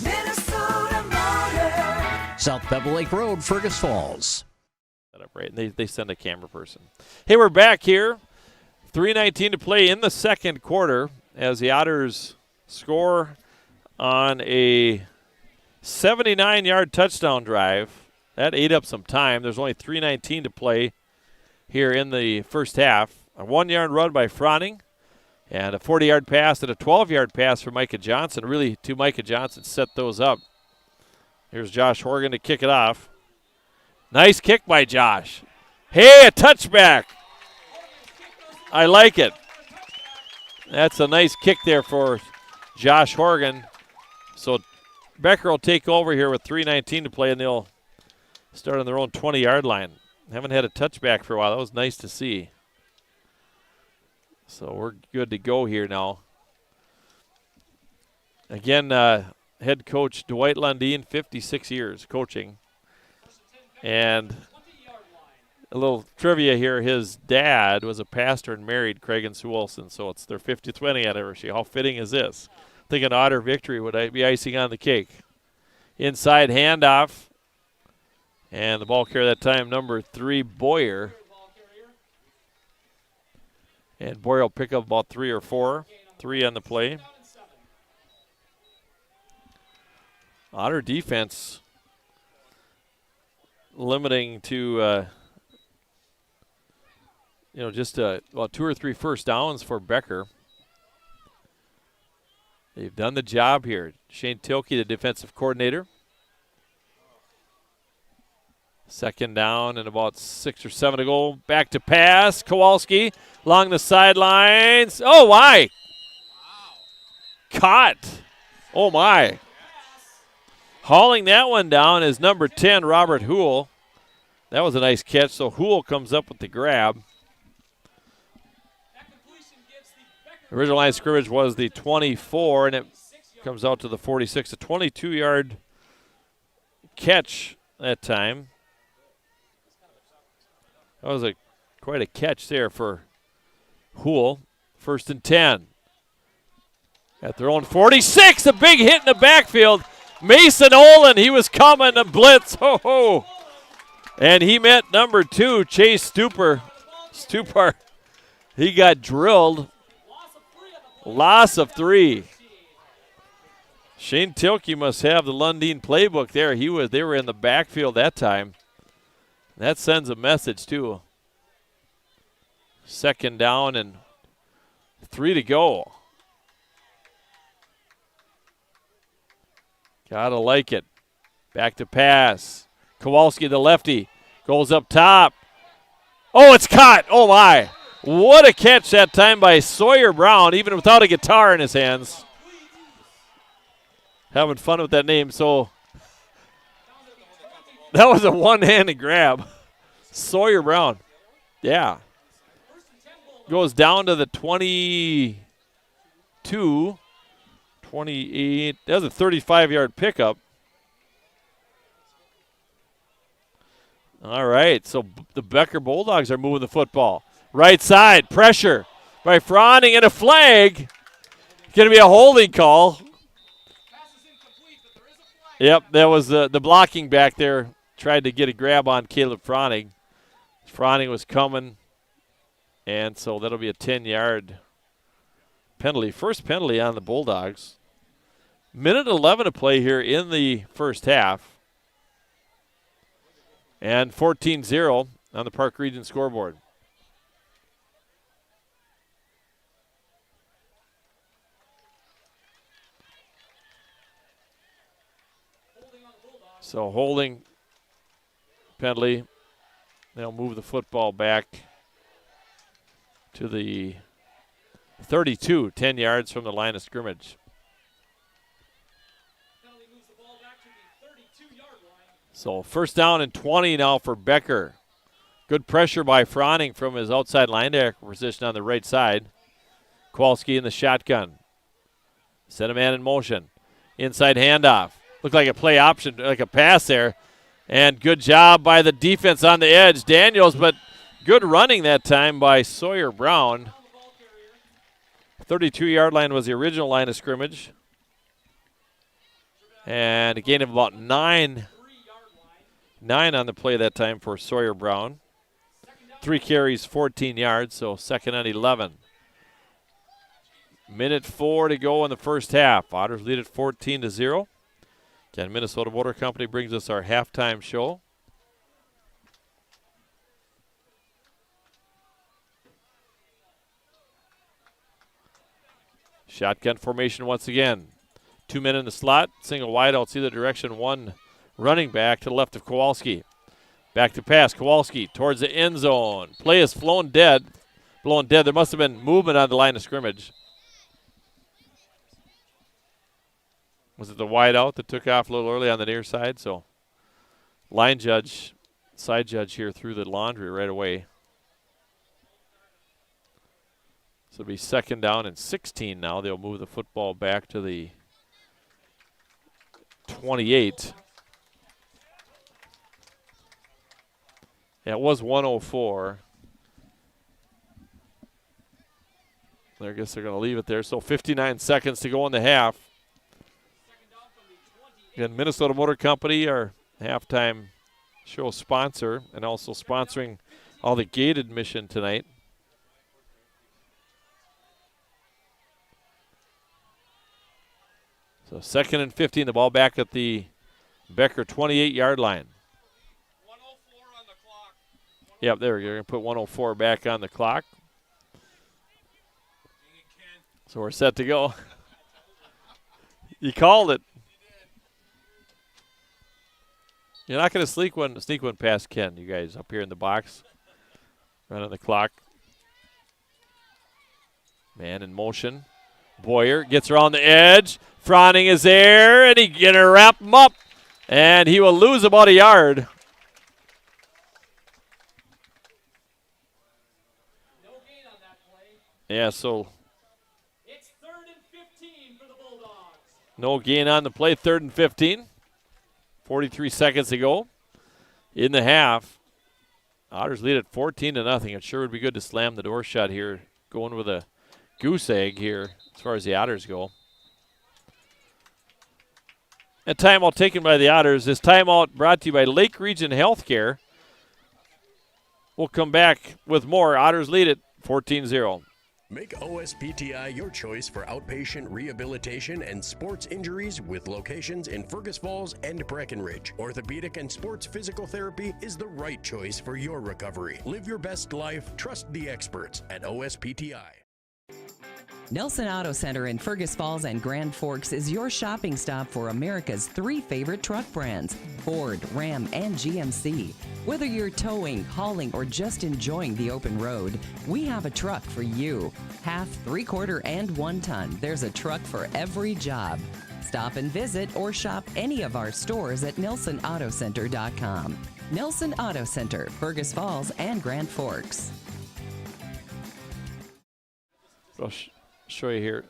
Minnesota Motor. South Pebble Lake Road, Fergus Falls. Up right, and they send a camera person. Hey, we're back here. 3:19 to play in the second quarter as the Otters score on a 79-yard touchdown drive. That ate up some time. There's only 3:19 to play here in the first half. A 1-yard run by Froning and a 40-yard pass and a 12-yard pass for Micah Johnson. Really, 2 Micah Johnson set those up. Here's Josh Horgan to kick it off. Nice kick by Josh. Hey, a touchback. I like it. That's a nice kick there for Josh Horgan. So Becker will take over here with 3:19 to play, and they'll start on their own 20-yard line. Haven't had a touchback for a while. That was nice to see. So we're good to go here now. Again, head coach Dwight Lundeen, 56 years coaching. And a little trivia here, his dad was a pastor and married Craig and Sue Olson, so it's their 50th wedding anniversary. How fitting is this? I think an Otter victory would be icing on the cake. Inside handoff. And the ball carrier that time, number 3, Boyer. And Boyer will pick up about 3 or 4. 3 on the play. Otter defense limiting to, just about 2 or 3 first downs for Becker. They've done the job here. Shane Tilke, the defensive coordinator. Second down and about 6 or 7 to go. Back to pass. Kowalski along the sidelines. Oh, my. Caught. Oh, my. Hauling that one down is number 10, Robert Houle. That was a nice catch, so Houle comes up with the grab. The original line of scrimmage was the 24, and it comes out to the 46. A 22-yard catch that time. That was quite a catch there for Houle. 1st and 10. At their own 46, a big hit in the backfield. Mason Olin, he was coming to blitz. Ho-ho. And he met number 2, Chase Stupar. He got drilled. Loss of 3. Shane Tilke must have the Lundin playbook there. They were in the backfield that time. That sends a message too. 2nd down and 3 to go. Gotta like it. Back to pass. Kowalski, the lefty, goes up top. Oh, it's caught. Oh, my. What a catch that time by Sawyer Brown, even without a guitar in his hands. Having fun with that name. So that was a one-handed grab. Sawyer Brown. Yeah. Goes down to the 22, 28. That was a 35-yard pickup. All right, so the Becker Bulldogs are moving the football. Right side, pressure by Froning, and a flag. Going to be a holding call. Yep, that was the blocking back there. Tried to get a grab on Caleb Froning. Froning was coming, and so that'll be a 10-yard penalty. First penalty on the Bulldogs. Minute 11 to play here in the first half. And 14-0 on the Park Region scoreboard. So holding penalty. They'll move the football back to the 32, 10 yards from the line of scrimmage. So 1st down and 20 now for Becker. Good pressure by Froning from his outside linebacker position on the right side. Kowalski in the shotgun. Set a man in motion. Inside handoff. Looked like a play option, like a pass there. And good job by the defense on the edge, Daniels, but good running that time by Sawyer Brown. 32-yard line was the original line of scrimmage. And a gain of about 9 on the play that time for Sawyer Brown. 3 carries, 14 yards, so 2nd and 11. Minute 4 to go in the first half. Otters lead at 14-0. Again, Minnesota Motor Company brings us our halftime show. Shotgun formation once again. 2 men in the slot, single wide out, either direction, 1 running back to the left of Kowalski. Back to pass, Kowalski towards the end zone. Play is blown dead. There must have been movement on the line of scrimmage. Was it the wide out that took off a little early on the near side? So line judge, side judge here threw the laundry right away. So it'll be 2nd down and 16 now. They'll move the football back to the 28. Yeah, it was 104. I guess they're going to leave it there. So 59 seconds to go in the half. And Minnesota Motor Company, our halftime show sponsor, and also sponsoring all the gate admission tonight. So 2nd and 15, the ball back at the Becker 28-yard line. 104 on the clock. Yep, there we go. You're going to put 104 back on the clock. So we're set to go. You called it. You're not going to sneak one past Ken, you guys, up here in the box. Right on the clock. Man in motion. Boyer gets around the edge. Froning is there, and he's going to wrap him up. And he will lose about a yard. No gain on that play. Yeah, so It's 3rd and 15 for the Bulldogs. no gain on the play, 3rd and 15. 43 seconds to go in the half. Otters lead at 14-0. It sure would be good to slam the door shut here, going with a goose egg here as far as the Otters go. A timeout taken by the Otters. This timeout brought to you by Lake Region Healthcare. We'll come back with more. Otters lead at 14-0. Make OSPTI your choice for outpatient rehabilitation and sports injuries with locations in Fergus Falls and Breckenridge. Orthopedic and sports physical therapy is the right choice for your recovery. Live your best life. Trust the experts at OSPTI. Nelson Auto Center in Fergus Falls and Grand Forks is your shopping stop for America's 3 favorite truck brands, Ford, Ram, and GMC. Whether you're towing, hauling, or just enjoying the open road, we have a truck for you. Half, 3/4, and 1 ton. There's a truck for every job. Stop and visit or shop any of our stores at NelsonAutoCenter.com. Nelson Auto Center, Fergus Falls and Grand Forks. Show you here.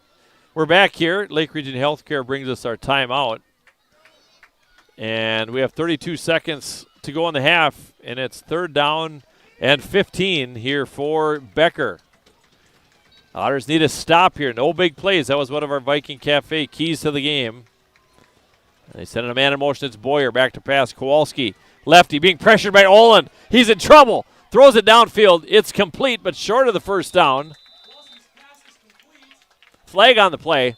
We're back here. Lake Region Healthcare brings us our timeout. And we have 32 seconds to go in the half, and it's 3rd down and 15 here for Becker. Otters need a stop here. No big plays. That was one of our Viking Cafe keys to the game. They send a man in motion. It's Boyer. Back to pass. Kowalski. Lefty being pressured by Olin. He's in trouble. Throws it downfield. It's complete, but short of the first down. Flag on the play.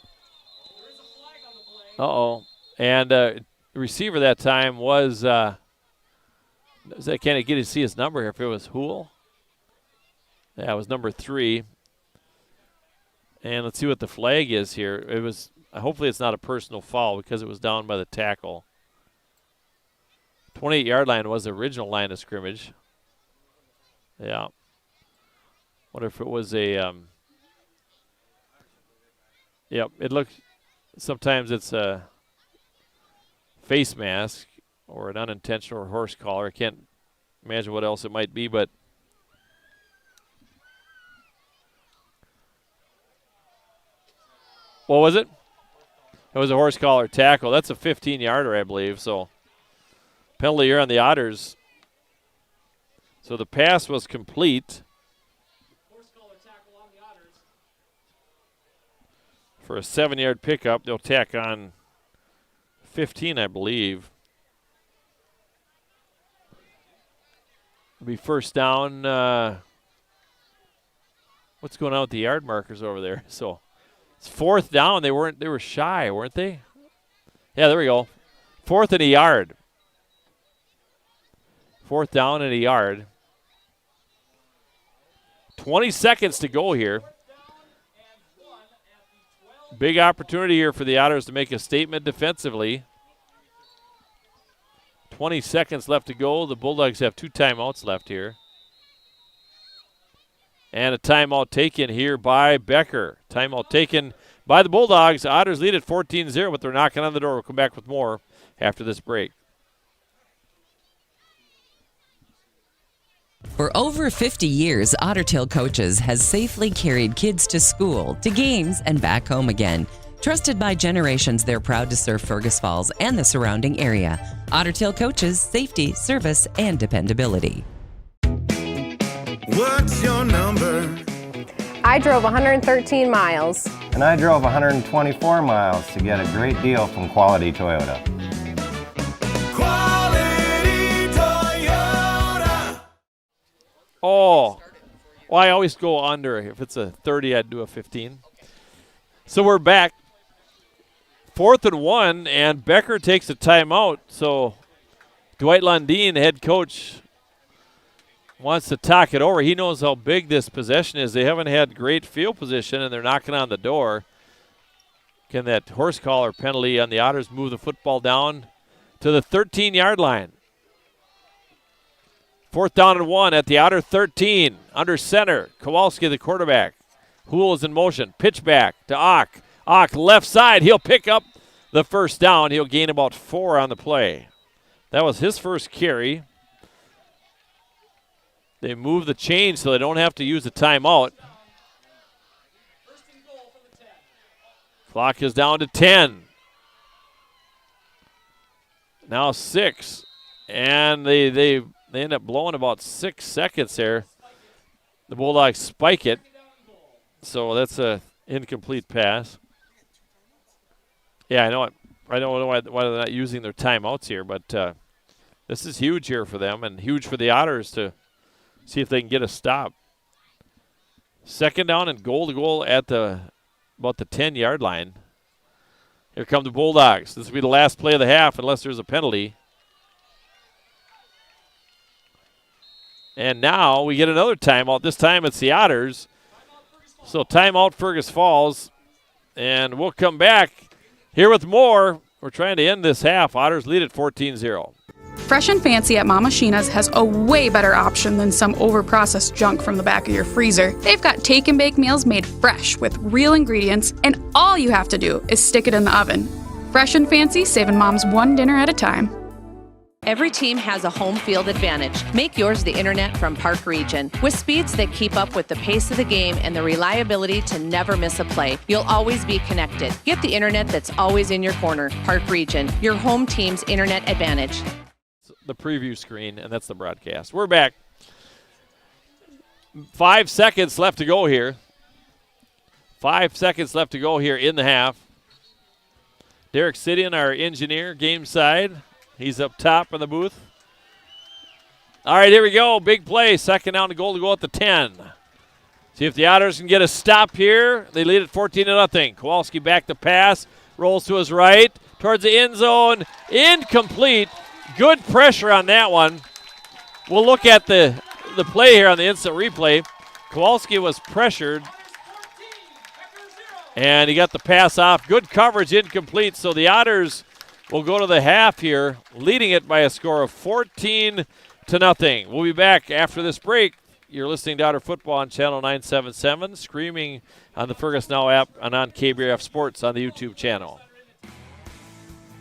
Uh-oh. And the receiver that time was, can't get to see his number here if it was Hool. Yeah, it was number 3. And let's see what the flag is here. It was, hopefully it's not a personal foul because it was down by the tackle. 28-yard line was the original line of scrimmage. Yeah. Wonder if it was a, yep, it looks, sometimes it's a face mask or an unintentional horse collar. I can't imagine what else it might be, but what was it? It was a horse collar tackle. That's a 15-yarder, I believe, so penalty here on the Otters. So the pass was complete. For a 7-yard pickup, they'll tack on 15, I believe. It'll be first down. What's going on with the yard markers over there? So it's 4th down. They were shy, weren't they? Yeah, there we go. 4th and a yard. 4th down and a yard. 20 seconds to go here. Big opportunity here for the Otters to make a statement defensively. 20 seconds left to go. The Bulldogs have 2 timeouts left here. And a timeout taken here by Becker. Timeout taken by the Bulldogs. Otters lead at 14-0, but they're knocking on the door. We'll come back with more after this break. For over 50 years, Ottertail Coaches has safely carried kids to school, to games, and back home again. Trusted by generations, they're proud to serve Fergus Falls and the surrounding area. Ottertail Coaches, safety, service, and dependability. What's your number? I drove 113 miles. And I drove 124 miles to get a great deal from Quality Toyota. Oh, well, I always go under. If it's a 30, I'd do a 15. So we're back. 4th and 1, and Becker takes a timeout. So Dwight Lundeen, head coach, wants to talk it over. He knows how big this possession is. They haven't had great field position, and they're knocking on the door. Can that horse collar penalty on the Otters move the football down to the 13-yard line? 4th down and 1 at the Otter 13. Under center, Kowalski, the quarterback. Hool is in motion. Pitch back to Ock. Ock left side. He'll pick up the first down. He'll gain about 4 on the play. That was his first carry. They move the chain so they don't have to use the timeout. Clock is down to 10. Now 6. And they end up blowing about 6 seconds there. The Bulldogs spike it. So that's a incomplete pass. Yeah, I know it. I don't know why they're not using their timeouts here, but this is huge here for them and huge for the Otters to see if they can get a stop. Second down and goal to goal at about the 10-yard line. Here come the Bulldogs. This will be the last play of the half unless there's a penalty. And now we get another timeout. This time it's the Otters. So timeout Fergus Falls. And we'll come back here with more. We're trying to end this half. Otters lead at 14-0. Fresh and Fancy at Mama Sheena's has a way better option than some overprocessed junk from the back of your freezer. They've got take and bake meals made fresh with real ingredients, and all you have to do is stick it in the oven. Fresh and Fancy, saving moms one dinner at a time. Every team has a home field advantage. Make yours the internet from Park Region. With speeds that keep up with the pace of the game and the reliability to never miss a play, you'll always be connected. Get the internet that's always in your corner. Park Region, your home team's internet advantage. The preview screen, and that's the broadcast. We're back. 5 seconds left to go here. 5 seconds left to go here in the half. Derek Sidian, our engineer, game side. He's up top in the booth. All right, here we go. Big play. Second down and goal to go at the 10. See if the Otters can get a stop here. They lead at 14-0. Kowalski back to pass. Rolls to his right. Towards the end zone. Incomplete. Good pressure on that one. We'll look at the play here on the instant replay. Kowalski was pressured. And he got the pass off. Good coverage, incomplete. So the Otters will go to the half here, leading it by a score of 14-0. We'll be back after this break. You're listening to Otter Football on Channel 977, streaming on the Fergus Now app and on KBRF Sports on the YouTube channel.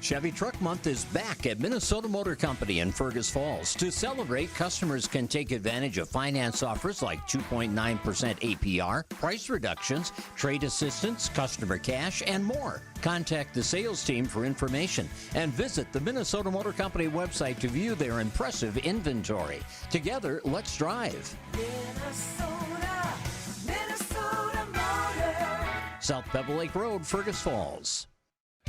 Chevy Truck Month is back at Minnesota Motor Company in Fergus Falls. To celebrate, customers can take advantage of finance offers like 2.9% APR, price reductions, trade assistance, customer cash, and more. Contact the sales team for information and visit the Minnesota Motor Company website to view their impressive inventory. Together, let's drive. Minnesota Motor. South Pebble Lake Road, Fergus Falls.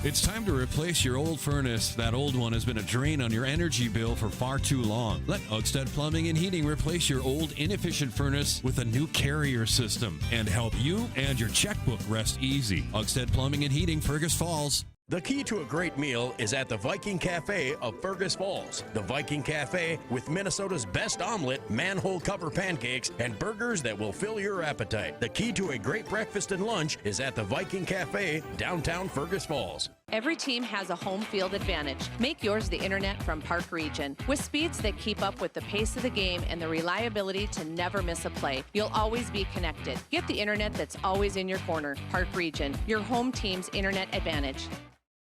It's time to replace your old furnace. That old one has been a drain on your energy bill for far too long. Let Otters Plumbing and Heating replace your old inefficient furnace with a new carrier system and help you and your checkbook rest easy. Otters Plumbing and Heating, Fergus Falls. The key to a great meal is at the Viking Cafe of Fergus Falls. The Viking Cafe with Minnesota's best omelet, manhole cover pancakes, and burgers that will fill your appetite. The key to a great breakfast and lunch is at the Viking Cafe, downtown Fergus Falls. Every team has a home field advantage. Make yours the internet from Park Region. With speeds that keep up with the pace of the game and the reliability to never miss a play, you'll always be connected. Get the internet that's always in your corner. Park Region, your home team's internet advantage.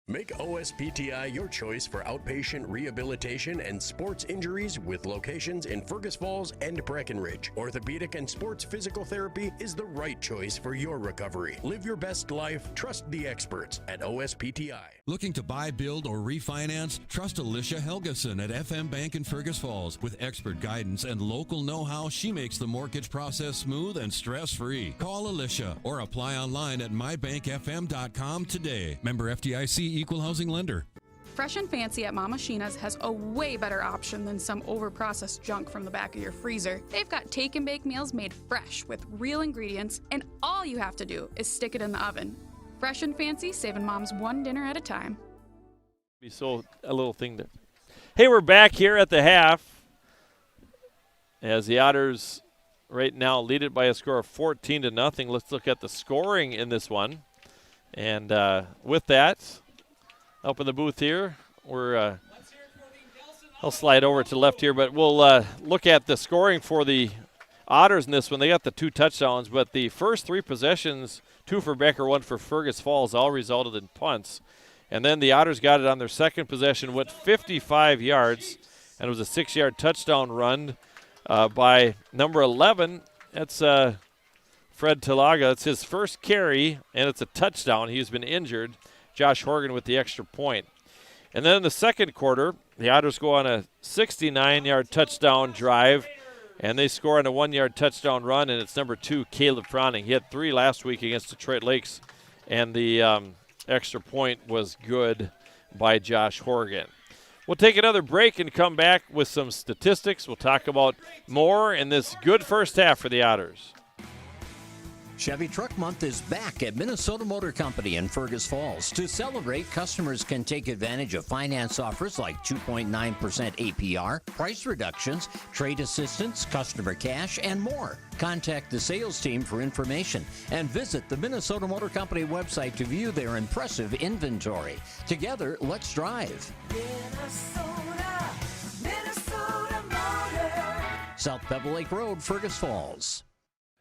Make OSPTI your choice for outpatient rehabilitation and sports injuries with locations in Fergus Falls and Breckenridge. Orthopedic and sports physical therapy is the right choice for your recovery. Live your best life. Trust the experts at OSPTI. Looking to buy, build, or refinance? Trust Alicia Helgeson at FM Bank in Fergus Falls. With expert guidance and local know-how, she makes the mortgage process smooth and stress-free. Call Alicia or apply online at mybankfm.com today. Member FDIC, Equal Housing Lender. Fresh and Fancy at Mama Sheena's has a way better option than some overprocessed junk from the back of your freezer. They've got take and bake meals made fresh with real ingredients, and all you have to do is stick it in the oven. Fresh and Fancy, saving moms one dinner at a time. Be so a little thing there. Hey, we're back here at the half as the Otters right now lead it by a score of 14-0. Let's look at the scoring in this one. And with that, up in the booth here, we're I'll slide over to left here, but we'll look at the scoring for the Otters in this one. They got the 2 touchdowns, but the first 3 possessions, 2 for Becker, 1 for Fergus Falls, all resulted in punts. And then the Otters got it on their second possession, went 55 yards, and it was a 6-yard touchdown run by number 11. That's Fred Talaga. It's his first carry, and it's a touchdown. He's been injured. Josh Horgan with the extra point. And then in the second quarter, the Otters go on a 69-yard touchdown drive, and they score on a 1-yard touchdown run, and it's number 2, Caleb Froning. He had 3 last week against Detroit Lakes, and the extra point was good by Josh Horgan. We'll take another break and come back with some statistics. We'll talk about more in this good first half for the Otters. Chevy Truck Month is back at Minnesota Motor Company in Fergus Falls. To celebrate, customers can take advantage of finance offers like 2.9% APR, price reductions, trade assistance, customer cash, and more. Contact the sales team for information and visit the Minnesota Motor Company website to view their impressive inventory. Together, let's drive. Minnesota Motor. South Pebble Lake Road, Fergus Falls.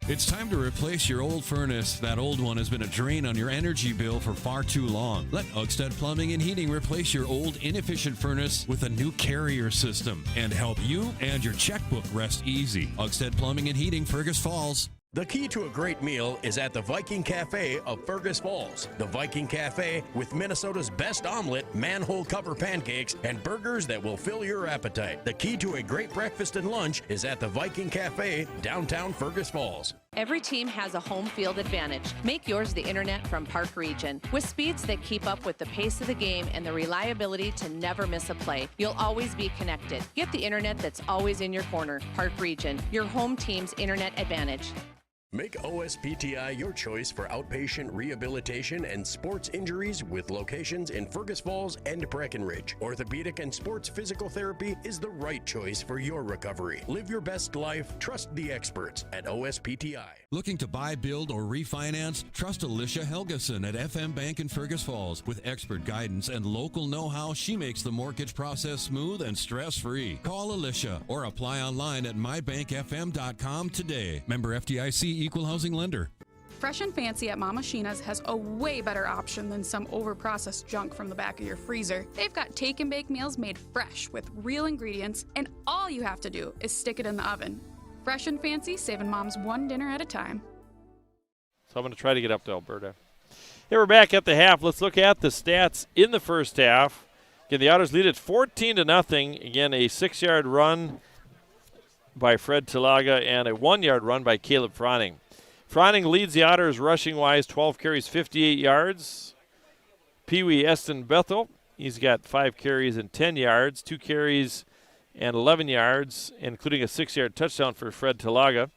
It's time to replace your old furnace. That old one has been a drain on your energy bill for far too long. Let Otters Plumbing and Heating replace your old inefficient furnace with a new carrier system and help you and your checkbook rest easy. Otters Plumbing and Heating, Fergus Falls. The key to a great meal is at the Viking Cafe of Fergus Falls. The Viking Cafe with Minnesota's best omelet, manhole cover pancakes, and burgers that will fill your appetite. The key to a great breakfast and lunch is at the Viking Cafe, downtown Fergus Falls. Every team has a home field advantage. Make yours the internet from Park Region. With speeds that keep up with the pace of the game and the reliability to never miss a play, you'll always be connected. Get the internet that's always in your corner. Park Region, your home team's internet advantage. Make OSPTI your choice for outpatient rehabilitation and sports injuries with locations in Fergus Falls and Breckenridge. Orthopedic and sports physical therapy is the right choice for your recovery. Live your best life. Trust the experts at OSPTI. Looking to buy, build, or refinance? Trust Alicia Helgeson at FM Bank in Fergus Falls. With expert guidance and local know-how, she makes the mortgage process smooth and stress-free. Call Alicia or apply online at mybankfm.com today. Member FDIC, Equal Housing Lender. Fresh and Fancy at Mama Sheena's has a way better option than some overprocessed junk from the back of your freezer. They've got take and bake meals made fresh with real ingredients, and all you have to do is stick it in the oven. Fresh and Fancy, saving moms one dinner at a time. So I'm going to try to get up to Alberta. Hey, we're back at the half. Let's look at the stats in the first half. Again, the Otters lead at 14-0. Again, a 6-yard run by Fred Talaga and a 1-yard run by Caleb Froning. Froning leads the Otters rushing-wise, 12 carries, 58 yards. Pee-wee Eston Bethel, he's got 5 carries and 10 yards, 2 carries and 11 yards, including a 6-yard touchdown for Fred Talaga.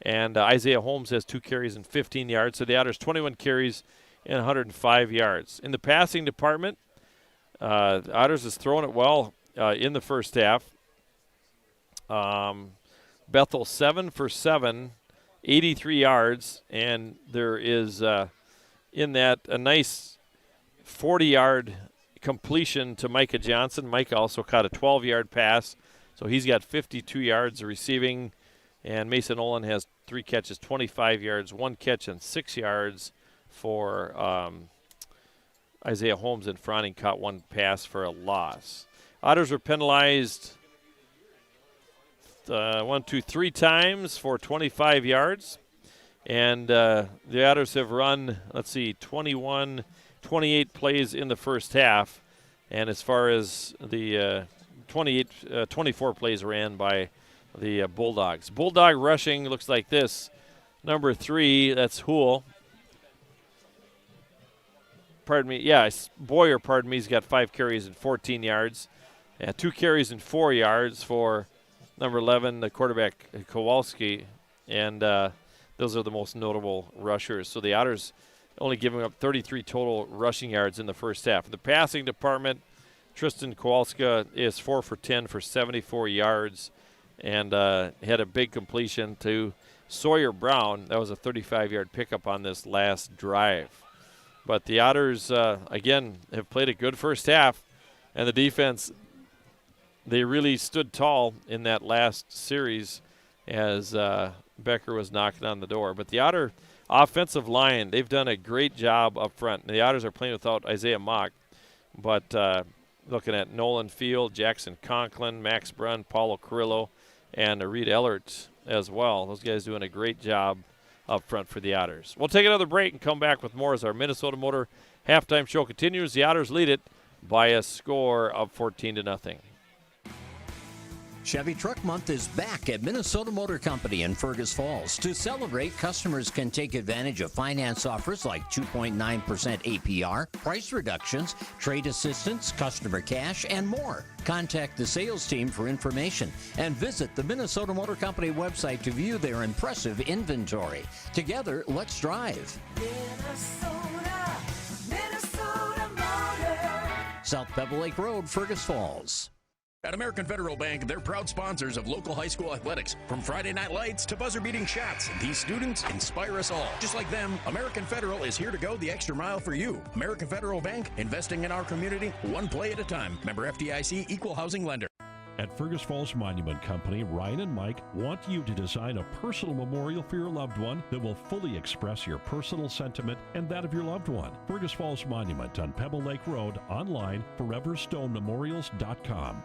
And Isaiah Holmes has 2 carries and 15 yards. So the Otters 21 carries and 105 yards. In the passing department, the Otters has thrown it well in the first half. Bethel 7 for 7, 83 yards, and there is in that a nice 40-yard completion to Micah Johnson. Micah also caught a 12-yard pass, so he's got 52 yards receiving, and Mason Olin has 3 catches, 25 yards, 1 catch and 6 yards for Isaiah Holmes, and Froning caught 1 pass for a loss. Otters were penalized 3 times for 25 yards. And the Otters have run, 28 plays in the first half. And as far as the 24 plays ran by the Bulldogs. Bulldog rushing looks like this. Number 3, that's Hool. Boyer, he's got 5 carries and 14 yards. 2 carries and 4 yards for number 11, the quarterback, Kowalski, and those are the most notable rushers. So the Otters only giving up 33 total rushing yards in the first half. In the passing department, Tristan Kowalski is 4 for 10 for 74 yards and had a big completion to Sawyer Brown. That was a 35-yard pickup on this last drive. But the Otters, again, have played a good first half, and the defense, they really stood tall in that last series as Becker was knocking on the door. But the Otter offensive line, they've done a great job up front. The Otters are playing without Isaiah Mock, but looking at Nolan Field, Jackson Conklin, Max Brunn, Paulo Carrillo, and Reed Ellert as well. Those guys doing a great job up front for the Otters. We'll take another break and come back with more as our Minnesota Motor halftime show continues. The Otters lead it by a score of 14-0. Chevy Truck Month is back at Minnesota Motor Company in Fergus Falls. To celebrate, customers can take advantage of finance offers like 2.9% APR, price reductions, trade assistance, customer cash, and more. Contact the sales team for information and visit the Minnesota Motor Company website to view their impressive inventory. Together, let's drive. Minnesota Motor. South Pebble Lake Road, Fergus Falls. At American Federal Bank, they're proud sponsors of local high school athletics. From Friday night lights to buzzer-beating shots, these students inspire us all. Just like them, American Federal is here to go the extra mile for you. American Federal Bank, investing in our community, one play at a time. Member FDIC, equal housing lender. At Fergus Falls Monument Company, Ryan and Mike want you to design a personal memorial for your loved one that will fully express your personal sentiment and that of your loved one. Fergus Falls Monument on Pebble Lake Road, online, foreverstonememorials.com.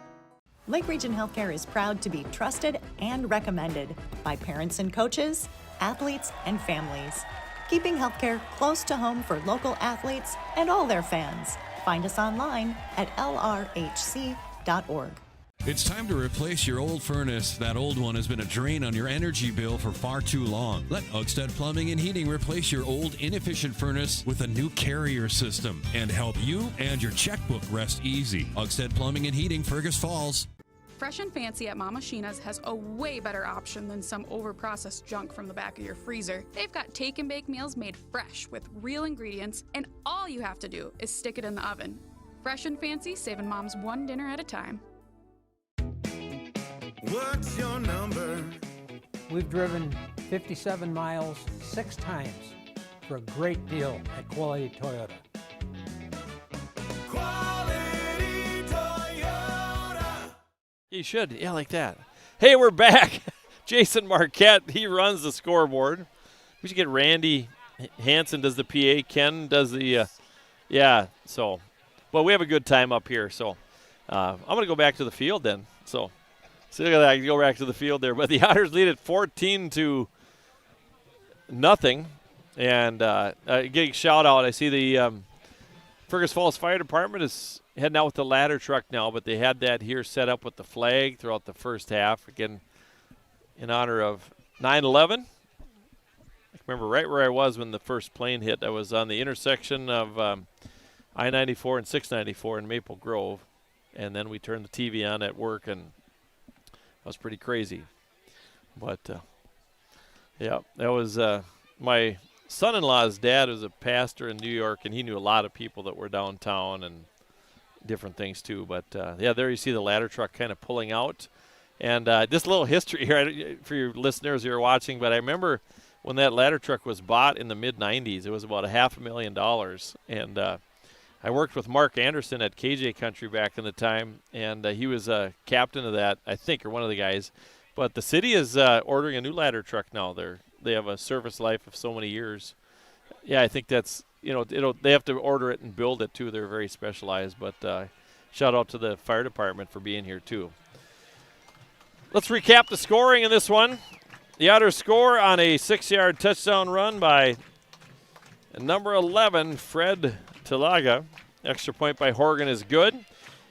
Lake Region Healthcare is proud to be trusted and recommended by parents and coaches, athletes, and families. Keeping healthcare close to home for local athletes and all their fans. Find us online at lrhc.org. It's time to replace your old furnace. That old one has been a drain on your energy bill for far too long. Let Otters Plumbing and Heating replace your old inefficient furnace with a new carrier system and help you and your checkbook rest easy. Otters Plumbing and Heating, Fergus Falls. Fresh and Fancy at Mama Sheena's has a way better option than some overprocessed junk from the back of your freezer. They've got take and bake meals made fresh with real ingredients, and all you have to do is stick it in the oven. Fresh and Fancy, saving moms one dinner at a time. What's your number? We've driven 57 miles 6 times for a great deal at Quality Toyota. Quality Toyota. You should, yeah, like that. Hey, we're back. Jason Marquette, he runs the scoreboard. We should get Randy Hansen does the PA. Ken does the, so. But we have a good time up here, so I'm going to go back to the field then. So look at that, I can go back to the field there. But the Otters lead it 14-0. And getting shout out, I see the Fergus Falls Fire Department is heading out with the ladder truck now, but they had that here set up with the flag throughout the first half, again, in honor of 9/11. I remember right where I was when the first plane hit. I was on the intersection of I-94 and 694 in Maple Grove, and then we turned the TV on at work, and that was pretty crazy. But, yeah, that was my son-in-law's dad was a pastor in New York, and he knew a lot of people that were downtown and different things too. But, yeah, there you see the ladder truck kind of pulling out. And just a little history here for your listeners who are watching, but I remember when that ladder truck was bought in the mid-'90s, it was about $500,000. And I worked with Mark Anderson at KJ Country back in the time, and he was a captain of that, I think, or one of the guys. But the city is ordering a new ladder truck now. They have a service life of so many years. Yeah, I think that's, they have to order it and build it too. They're very specialized. But shout out to the fire department for being here too. Let's recap the scoring in this one. The Otters score on a 6-yard touchdown run by number 11, Fred Talaga. Extra point by Horgan is good.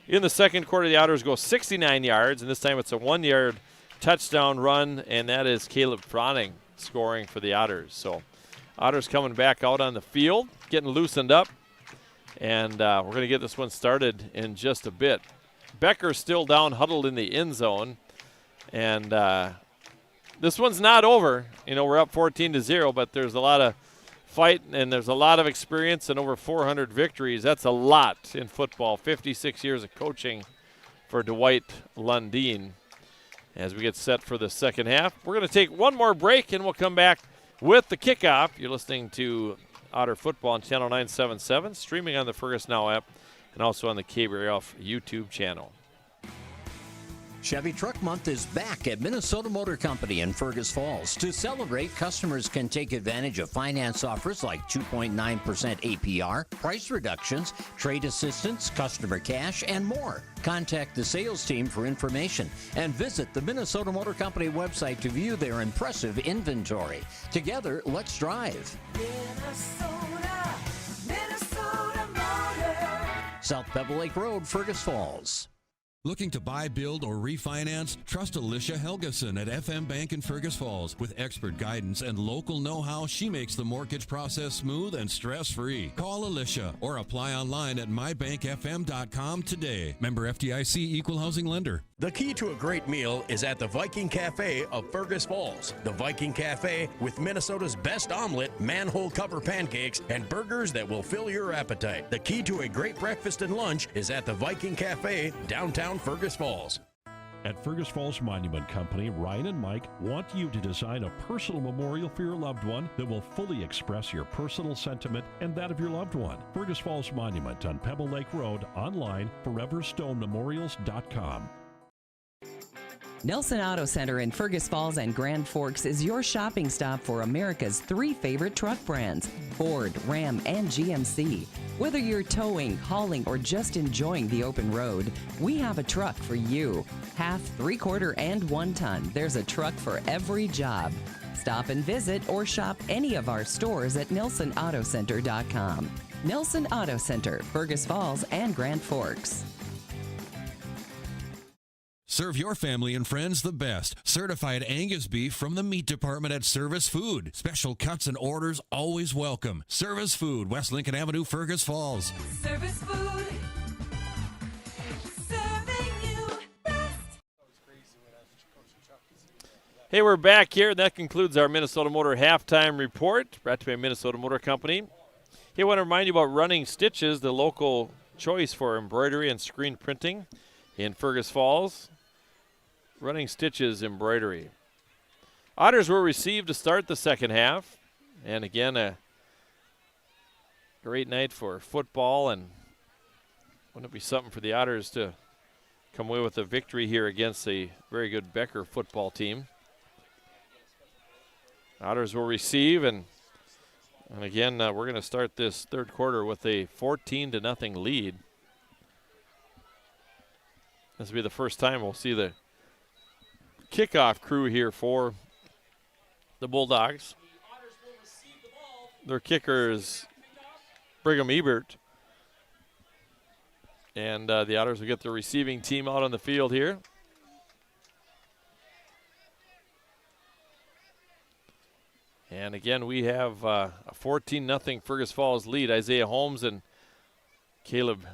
In the second quarter, the Otters go 69 yards, and this time it's a 1-yard touchdown run, and that is Caleb Froning scoring for the Otters. So Otters coming back out on the field, getting loosened up, and we're going to get this one started in just a bit. Becker's still down, huddled in the end zone, and this one's not over. We're up 14-0, but there's a lot of fight, and there's a lot of experience and over 400 victories. That's a lot in football. 56 years of coaching for Dwight Lundeen. As we get set for the second half, we're going to take one more break, and we'll come back with the kickoff. You're listening to Otter Football on Channel 977, streaming on the Fergus Now app, and also on the KBRF YouTube channel. Chevy Truck Month is back at Minnesota Motor Company in Fergus Falls. To celebrate, customers can take advantage of finance offers like 2.9% APR, price reductions, trade assistance, customer cash, and more. Contact the sales team for information and visit the Minnesota Motor Company website to view their impressive inventory. Together, let's drive. Minnesota Motor. South Pebble Lake Road, Fergus Falls. Looking to buy, build, or refinance? Trust Alicia Helgeson at FM Bank in Fergus Falls. With expert guidance and local know-how, she makes the mortgage process smooth and stress-free. Call Alicia or apply online at mybankfm.com today. Member FDIC Equal Housing Lender. The key to a great meal is at the Viking Cafe of Fergus Falls. The Viking Cafe with Minnesota's best omelet, manhole cover pancakes, and burgers that will fill your appetite. The key to a great breakfast and lunch is at the Viking Cafe, downtown Fergus Falls. At Fergus Falls Monument Company, Ryan and Mike want you to design a personal memorial for your loved one that will fully express your personal sentiment and that of your loved one. Fergus Falls Monument on Pebble Lake Road, online, foreverstonememorials.com. Nelson Auto Center in Fergus Falls and Grand Forks is your shopping stop for America's 3 favorite truck brands, Ford, Ram, and GMC. Whether you're towing, hauling, or just enjoying the open road, we have a truck for you. Half, 3/4, and 1 ton. There's a truck for every job. Stop and visit or shop any of our stores at NelsonAutoCenter.com. Nelson Auto Center, Fergus Falls and Grand Forks. Serve your family and friends the best. Certified Angus beef from the meat department at Service Food. Special cuts and orders always welcome. Service Food, West Lincoln Avenue, Fergus Falls. Service Food. Serving you best. Hey, we're back here. That concludes our Minnesota Motor halftime report, brought to you by Minnesota Motor Company. Hey, I want to remind you about Running Stitches, the local choice for embroidery and screen printing in Fergus Falls. Running Stitches Embroidery. Otters will receive to start the second half. And again, a great night for football. And wouldn't it be something for the Otters to come away with a victory here against a very good Becker football team. Otters will receive. And again, we're going to start this third quarter with a 14-0 lead. This will be the first time we'll see the kickoff crew here for the Bulldogs. Their kicker is Pregame Ebert. And the Otters will get the receiving team out on the field here. And again, we have a 14-0 Fergus Falls lead. Isaiah Holmes and Caleb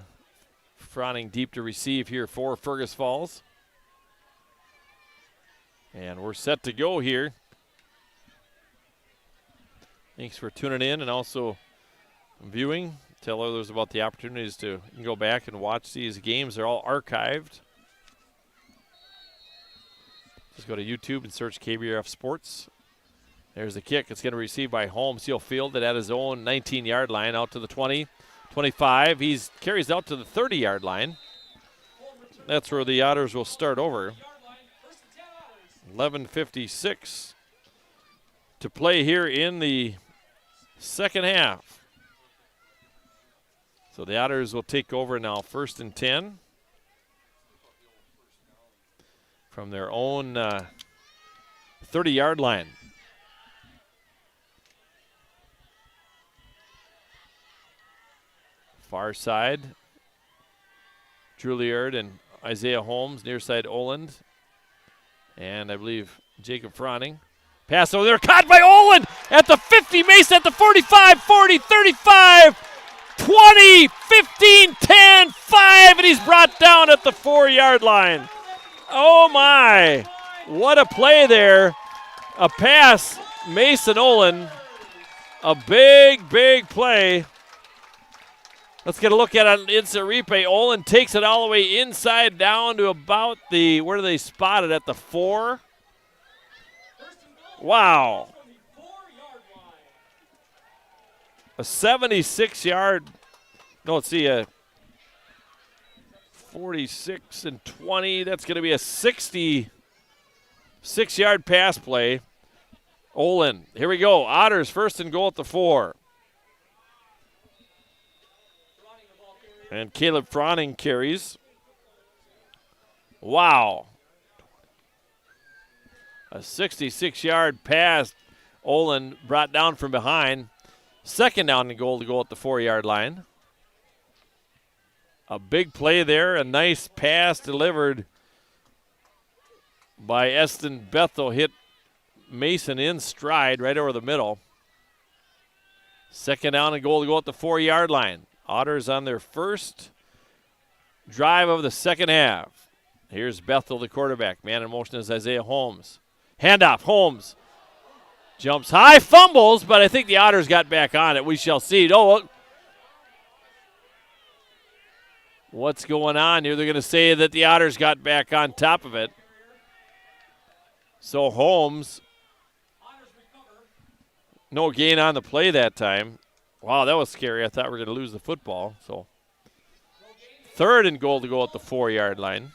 Fronning deep to receive here for Fergus Falls. And we're set to go here. Thanks for tuning in and also viewing. Tell others about the opportunities to you can go back and watch these games. They're all archived. Just go to YouTube and search KBRF Sports. There's the kick. It's going to be received by Holmes. He'll field it at his own 19-yard line out to the 20, 25. He carries out to the 30-yard line. That's where the Otters will start over. 11:56 to play here in the second half. So the Otters will take over now, 1st and 10 from their own 30-yard line. Far side, Juilliard and Isaiah Holmes, near side Oland. And I believe Jacob Fronning. Pass over there, caught by Oland at the 50, Mason at the 45, 40, 35, 20, 15, 10, 5, and he's brought down at the 4-yard line. Oh my, what a play there. A pass, Mason Oland, a big, big play. Let's get a look at an instant replay. Oland takes it all the way inside down to about the, where do they spot it, at the 4? Wow. A 76-yard, no, let's see, a 46 and 20. That's going to be a 66-yard pass play. Oland, here we go. Otters 1st and goal at the 4. And Caleb Fronning carries. Wow. A 66-yard pass. Oland brought down from behind. 2nd down and goal to go at the 4-yard line. A big play there, a nice pass delivered by Eston Bethel, hit Mason in stride right over the middle. Second down and goal to go at the 4-yard line. Otters on their first drive of the second half. Here's Bethel, the quarterback. Man in motion is Isaiah Holmes. Handoff, Holmes jumps high, fumbles, but I think the Otters got back on it. We shall see. Oh, what's going on here? They're going to say that the Otters got back on top of it. So Holmes, no gain on the play that time. Wow, that was scary. I thought we were going to lose the football. So third and goal to go at the 4-yard line.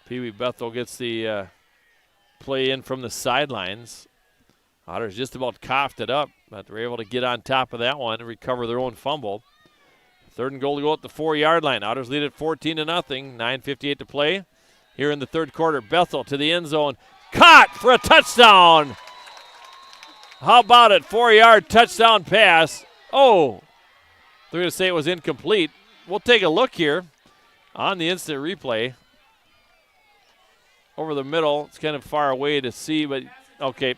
Pee Wee Bethel gets the play in from the sidelines. Otters just about coughed it up, but they were able to get on top of that one and recover their own fumble. Third and goal to go at the 4-yard line. Otters lead at 14-0. 9:58 to play here in the third quarter. Bethel to the end zone. Caught for a touchdown. How about it? 4-yard touchdown pass. Oh, they're going to say it was incomplete. We'll take a look here on the instant replay. Over the middle. It's kind of far away to see, but okay.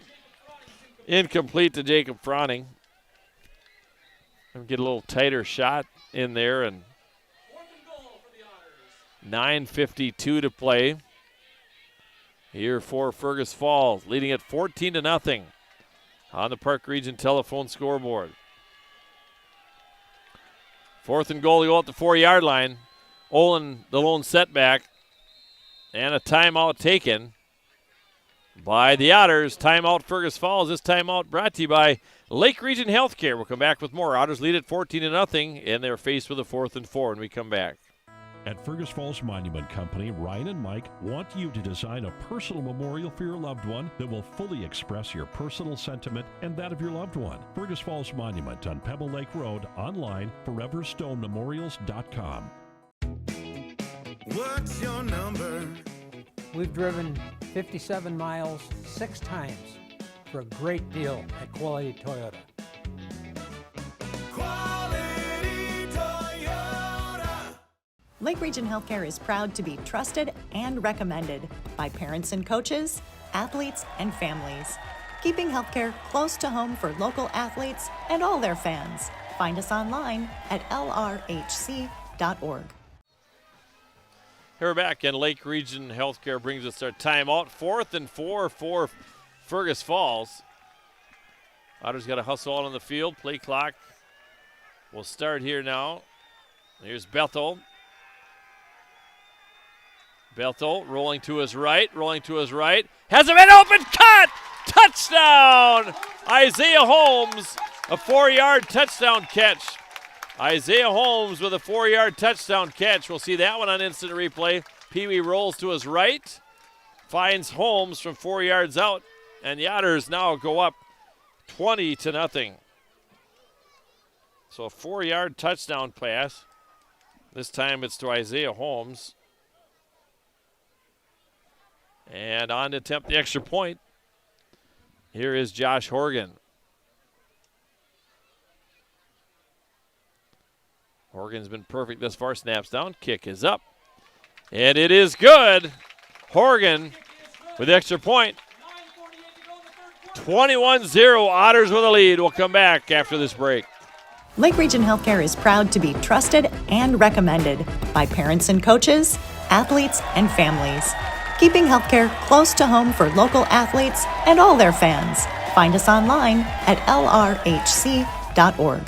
Incomplete to Jacob Froning. Get a little tighter shot in there, and 9:52 to play here for Fergus Falls, leading at 14-0 on the Park Region telephone scoreboard. Fourth and goal to go at the 4-yard line. Olin, the lone setback, and a timeout taken by the Otters. Timeout Fergus Falls. This timeout brought to you by Lake Region Healthcare. We'll come back with more. Otters lead at 14-0, and they're faced with a 4th and 4 when we come back. At Fergus Falls Monument Company, Ryan and Mike want you to design a personal memorial for your loved one that will fully express your personal sentiment and that of your loved one. Fergus Falls Monument on Pebble Lake Road, online, foreverstonememorials.com. What's your number? We've driven 57 miles 6 times for a great deal at Quality Toyota. Quality Toyota. Lake Region Healthcare is proud to be trusted and recommended by parents and coaches, athletes, and families. Keeping healthcare close to home for local athletes and all their fans. Find us online at lrhc.org. Here we're back, and Lake Region Healthcare brings us our timeout. 4th and 4 for Fergus Falls. Otters got to hustle out on the field. Play clock will start here now. Here's Bethel. Bethel rolling to his right. Has a man open, cut! Touchdown! Isaiah Holmes, a 4-yard touchdown catch. Isaiah Holmes with a 4-yard touchdown catch. We'll see that one on instant replay. Pee Wee rolls to his right, finds Holmes from 4 yards out, and the Otters now go up 20-0. So a 4-yard touchdown pass. This time it's to Isaiah Holmes. And on to attempt the extra point. Here is Josh Horgan. Horgan's been perfect thus far. Snaps down. Kick is up. And it is good. Horgan with the extra point. 21-0. Otters with a lead. We'll come back after this break. Lake Region Healthcare is proud to be trusted and recommended by parents and coaches, athletes, and families. Keeping healthcare close to home for local athletes and all their fans. Find us online at lrhc.org.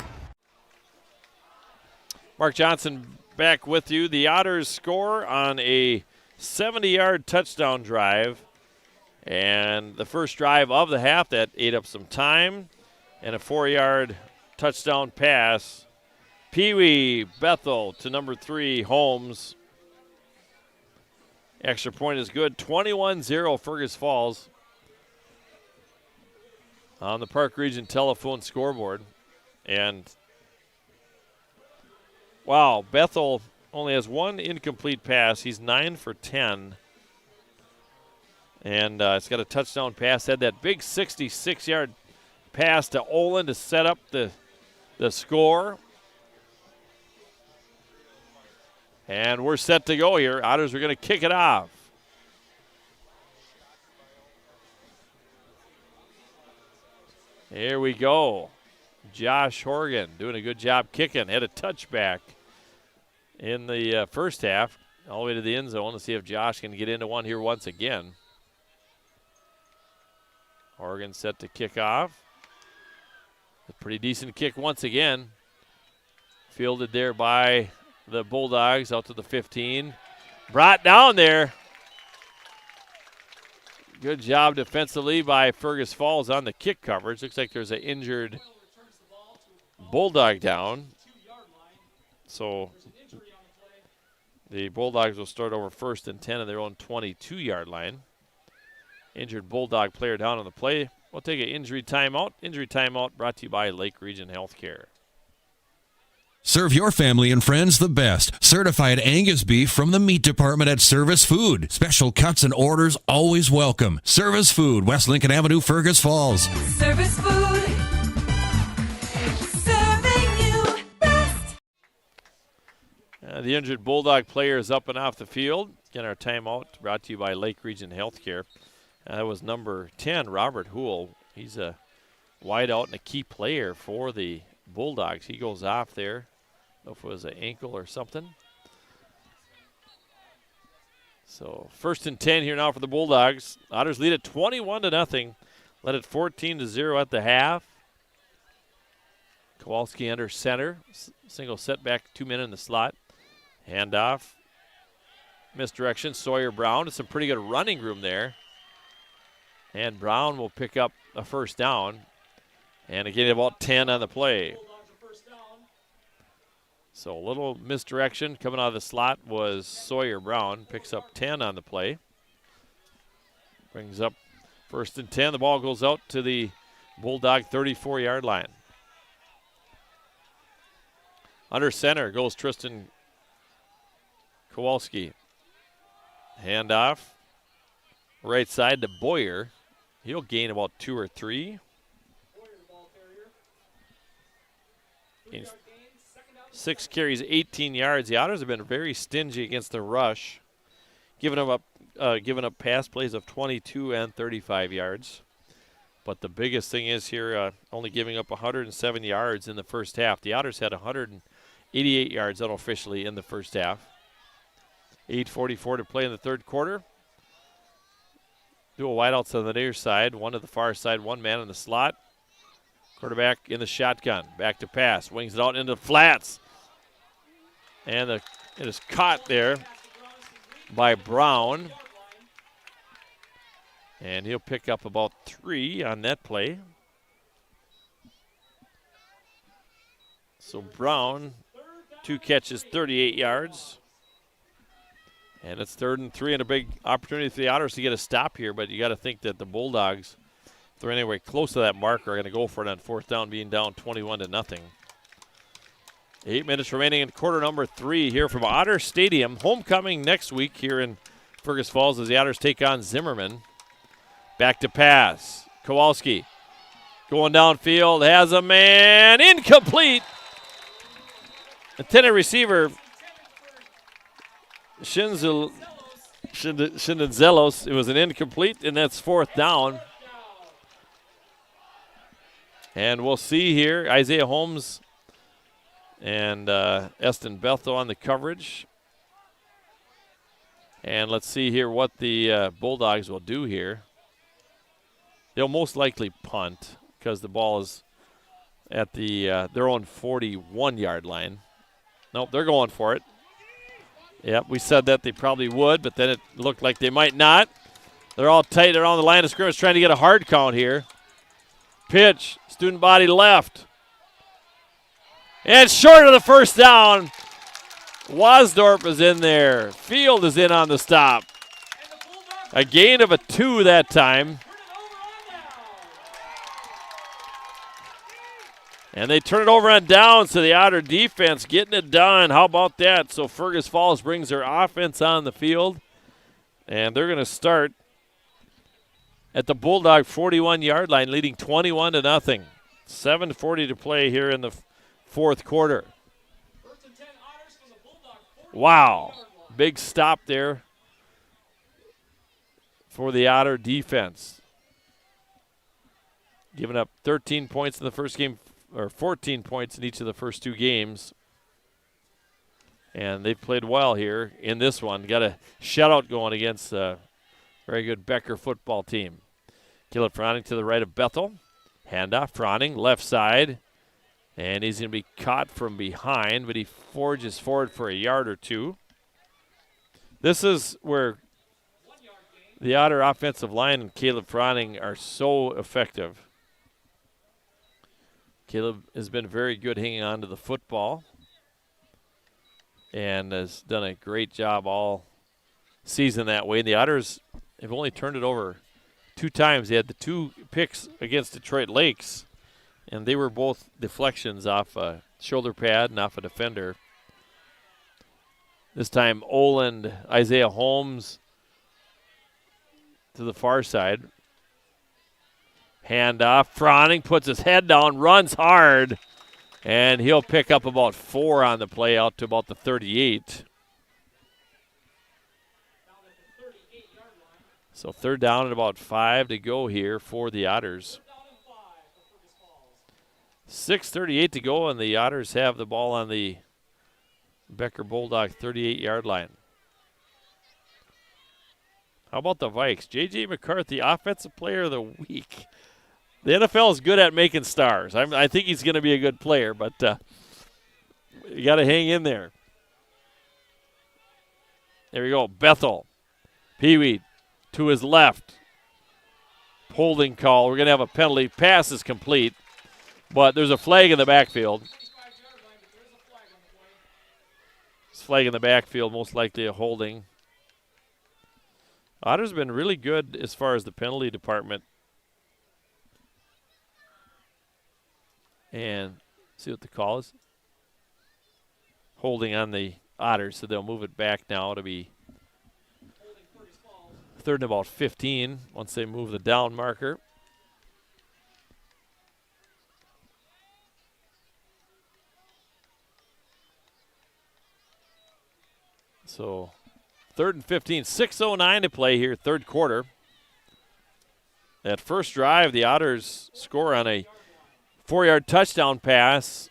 Mark Johnson back with you. The Otters score on a 70-yard touchdown drive. And the first drive of the half that ate up some time. And a 4-yard touchdown pass. Pee Wee Bethel to number 3, Holmes. Extra point is good. 21-0 Fergus Falls on the Park Region telephone scoreboard. And wow, Bethel only has one incomplete pass. He's 9 for 10. And it's got a touchdown pass. Had that big 66-yard pass to Olin to set up the score. And we're set to go here. Otters are going to kick it off. Here we go. Josh Horgan doing a good job kicking. Had a touchback in the first half, all the way to the end zone. Let's see if Josh can get into one here once again. Horgan set to kick off. A pretty decent kick once again. Fielded there by the Bulldogs out to the 15. Brought down there. Good job defensively by Fergus Falls on the kick coverage. Looks like there's an injured Bulldog down. So the Bulldogs will start over 1st and 10 on their own 22-yard line. Injured Bulldog player down on the play. We'll take an injury timeout. Injury timeout brought to you by Lake Region Healthcare. Serve your family and friends the best. Certified Angus beef from the meat department at Service Food. Special cuts and orders always welcome. Service Food, West Lincoln Avenue, Fergus Falls. Service Food. Serving you best. The injured Bulldog player is up and off the field. Again, our timeout brought to you by Lake Region Healthcare. That was number 10, Robert Houle. He's a wideout and a key player for the Bulldogs. He goes off there. I don't know if it was an ankle or something. So 1st and 10 here now for the Bulldogs. Otters lead at 21-0. Led at 14-0 at the half. Kowalski under center. Single setback, 2 men in the slot. Handoff. Misdirection. Sawyer Brown. It's some pretty good running room there. And Brown will pick up a first down. And again, about 10 on the play. So a little misdirection coming out of the slot was Sawyer Brown. Picks up 10 on the play. Brings up 1st and 10. The ball goes out to the Bulldog 34-yard line. Under center goes Tristan Kowalski. Handoff. Right side to Boyer. He'll gain about 2 or 3. 6 carries, 18 yards. The Otters have been very stingy against the rush, giving up pass plays of 22 and 35 yards. But the biggest thing is here, only giving up 107 yards in the first half. The Otters had 188 yards unofficially in the first half. 8:44 to play in the third quarter. Dual wideouts on the near side, one to the far side, one man in the slot. Quarterback in the shotgun, back to pass, wings it out into the flats. And it is caught there by Brown. And he'll pick up about 3 on that play. So Brown, 2 catches, 38 yards. And it's 3rd and 3 and a big opportunity for the Otters to get a stop here, but you got to think that the Bulldogs, if they're anywhere close to that mark, are going to go for it on 4th down, being down 21-0. 8 minutes remaining in quarter number 3 here from Otter Stadium. Homecoming next week here in Fergus Falls as the Otters take on Zimmerman. Back to pass. Kowalski going downfield, has a man, incomplete. Intended receiver, Shindenzelos. It was an incomplete, and that's 4th down. And we'll see here, Isaiah Holmes and Eston Bethel on the coverage. And let's see here what the Bulldogs will do here. They'll most likely punt because the ball is at the their own 41-yard line. Nope, they're going for it. Yep, we said that they probably would, but then it looked like they might not. They're all tight. They're on the line of scrimmage trying to get a hard count here. Pitch, student body left. And short of the first down. Wasdorp is in there. Field is in on the stop. A gain of a 2 that time. And they turn it over on downs to the Otter defense, getting it done. How about that? So Fergus Falls brings their offense on the field. And they're going to start at the Bulldog 41-yard line, leading 21-0. 7:40 to play here in the fourth quarter. Wow. Big stop there for the Otter defense. Giving up 13 points in the first game, or 14 points in each of the first two games. And they've played well here in this one. Got a shutout going against a very good Becker football team. Caleb Froning to the right of Bethel. Handoff, Froning, left side. And he's going to be caught from behind, but he forges forward for a yard or two. This is where the Otter offensive line and Caleb Froning are so effective. Caleb has been very good hanging on to the football and has done a great job all season that way. And the Otters have only turned it over 2 times. They had the 2 picks against Detroit Lakes, and they were both deflections off a shoulder pad and off a defender. This time, Oland, Isaiah Holmes to the far side. Hand off. Froning puts his head down, runs hard, and he'll pick up about 4 on the play out to about the 38. So 3rd down and about 5 to go here for the Otters. 6:38 to go, and the Otters have the ball on the Becker Bulldog 38-yard line. How about the Vikes? J.J. McCarthy, Offensive Player of the Week. The NFL is good at making stars. I think he's going to be a good player, but you got to hang in there. There we go. Bethel. Pee-wee to his left. Holding call. We're going to have a penalty. Pass is complete, but there's a flag in the backfield. It's flag in the backfield, most likely a holding. Otter's been really good as far as the penalty department. And see what the call is. Holding on the Otters, so they'll move it back now to be 3rd and about 15 once they move the down marker. So 3rd and 15, 6:09 to play here, 3rd quarter. That first drive, the Otters score on a 4-yard touchdown pass,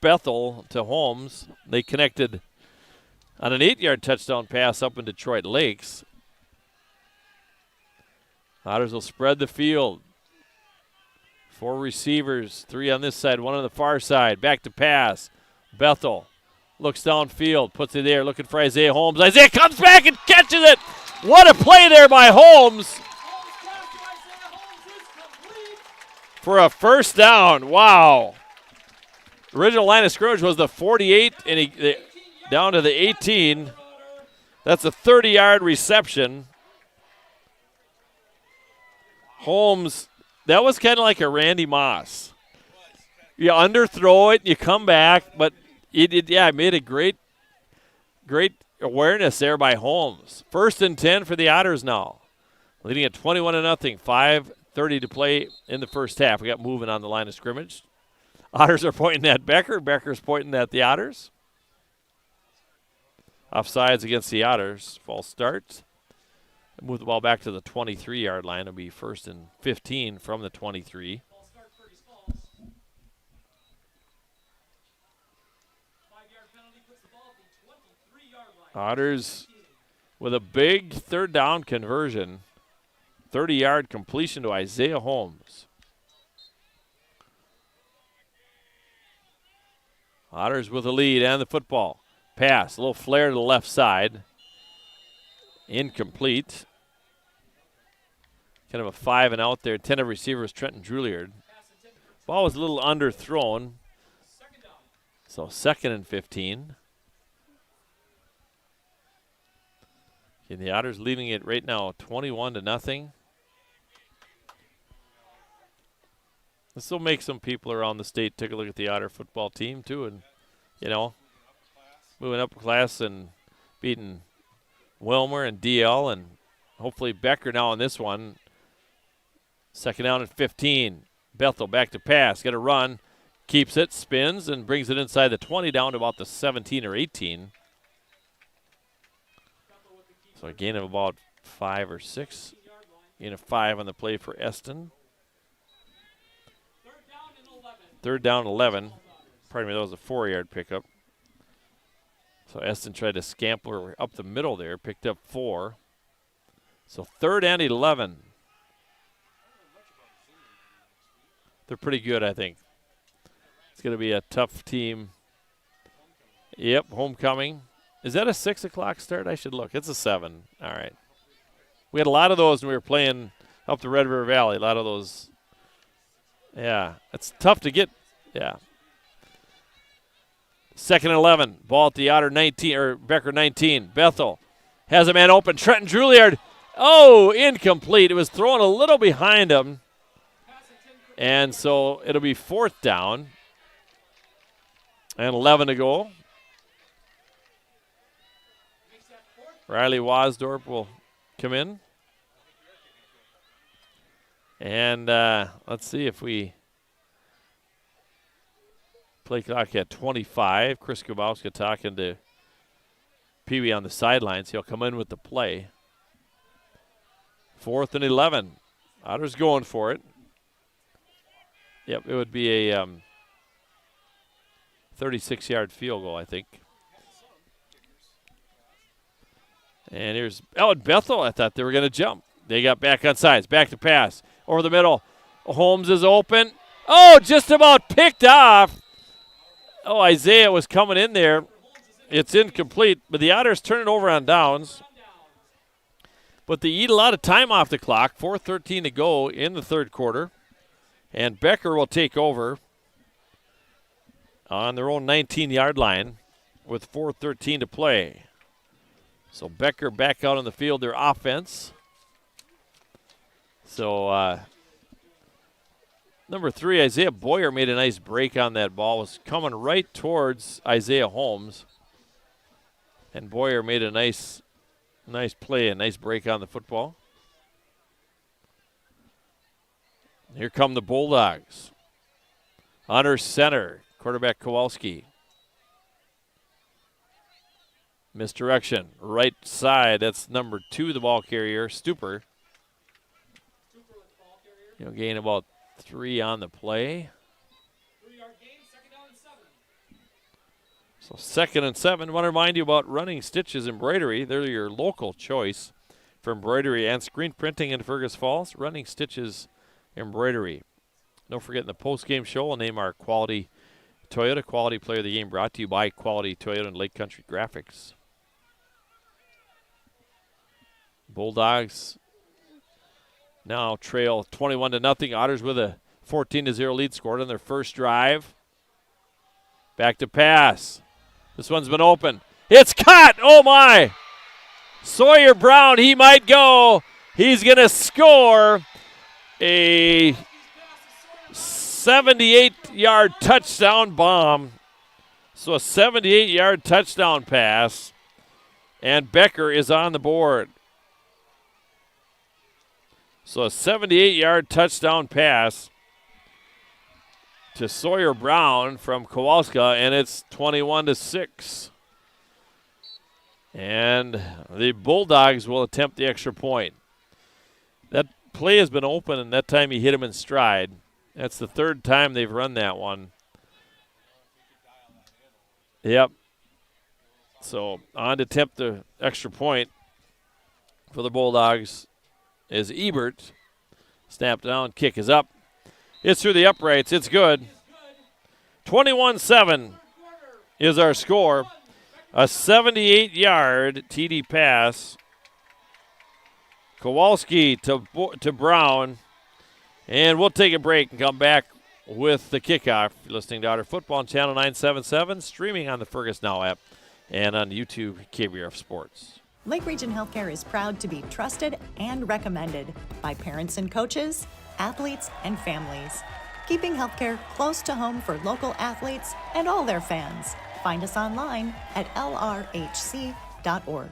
Bethel to Holmes. They connected on an 8-yard touchdown pass up in Detroit Lakes. Otters will spread the field. 4 receivers, 3 on this side, 1 on the far side. Back to pass. Bethel looks downfield, puts it there, looking for Isaiah Holmes. Isaiah comes back and catches it. What a play there by Holmes for a first down. Wow. Original line of scrimmage was the 48, and he down to the 18. That's a 30-yard reception. Holmes, that was kind of like a Randy Moss. You underthrow it, you come back, but it made a great awareness there by Holmes. 1st and 10 for the Otters now. Leading at 21-0, 5:30 to play in the first half. We got moving on the line of scrimmage. Otters are pointing at Becker. Becker's pointing at the Otters. Offsides against the Otters. False start. Move the ball back to the 23-yard line. It'll be 1st and 15 from the 23. Otters with a big 3rd down conversion. 30-yard completion to Isaiah Holmes. Otters with the lead and the football. Pass, a little flare to the left side. Incomplete. Kind of a 5 and out there. 10 of receivers, Trenton Juilliard. Ball was a little underthrown. So 2nd and 15. And the Otters leading it right now 21-0. This will make some people around the state take a look at the Otter football team too, and moving up a class and beating Wilmer and DL and hopefully Becker now on this one. 2nd down and 15. Bethel back to pass, got a run, keeps it, spins and brings it inside the 20 down to about the 17 or 18. So a gain of about 5 or 6. Gain of 5 on the play for Eston. Third down 11. Pardon me, that was a 4-yard pickup. So Eston tried to scamper up the middle there, picked up 4. So 3rd and 11. They're pretty good, I think. It's going to be a tough team. Yep, homecoming. Is that a 6 o'clock start? I should look. It's a 7. All right. We had a lot of those when we were playing up the Red River Valley. A lot of those. Yeah, it's tough to get. Yeah. 2nd and 11. Ball at the Otter 19, or Becker 19. Bethel has a man open. Trenton Juilliard. Oh, incomplete. It was thrown a little behind him. And so it'll be 4th down. And 11 to go. Riley Wasdorp will come in. And let's see if we play clock at 25. Chris Kubowska talking to Pee Wee on the sidelines. He'll come in with the play. 4th and 11. Otters going for it. Yep, it would be a 36-yard field goal, I think. And here's Bethel. I thought they were going to jump. They got back on sides. Back to pass. Over the middle. Holmes is open. Oh, just about picked off. Oh, Isaiah was coming in there. It's incomplete, but the Otters turn it over on downs. But they eat a lot of time off the clock. 4:13 to go in the 3rd quarter. And Becker will take over on their own 19-yard line with 4:13 to play. So Becker back out on the field, their offense. So number 3, Isaiah Boyer made a nice break on that ball. Was coming right towards Isaiah Holmes. And Boyer made a nice play, a nice break on the football. Here come the Bulldogs. Under center, quarterback Kowalski. Misdirection, right side. That's number 2, the ball carrier, Stuper. He'll gain about 3 on the play. 3-yard gain, 2nd down and 7. So 2nd and 7. I want to remind you about Running Stitches Embroidery. They're your local choice for embroidery and screen printing in Fergus Falls. Running Stitches Embroidery. Don't forget in the post-game show, we'll name our Quality Toyota Quality Player of the Game, brought to you by Quality Toyota and Lake Country Graphics. Bulldogs now trail 21-0. Otters with a 14-0 lead, scored on their first drive. Back to pass. This one's been open. It's caught. Oh, my. Sawyer Brown, he might go. He's going to score a 78-yard touchdown bomb. So a 78-yard touchdown pass. And Becker is on the board. So a 78-yard touchdown pass to Sawyer Brown from Kowalska, and it's 21-6. And the Bulldogs will attempt the extra point. That play has been open, and that time he hit him in stride. That's the 3rd time they've run that one. Yep. So on to attempt the extra point for the Bulldogs is Ebert. Snap down, kick is up. It's through the uprights. It's good. 21-7 is our score. A 78-yard TD pass. Kowalski to Brown. And we'll take a break and come back with the kickoff. You're listening to Otter Football on Channel 977, streaming on the Fergus Now app and on YouTube, KBRF Sports. Lake Region Healthcare is proud to be trusted and recommended by parents and coaches, athletes, and families. Keeping healthcare close to home for local athletes and all their fans. Find us online at lrhc.org.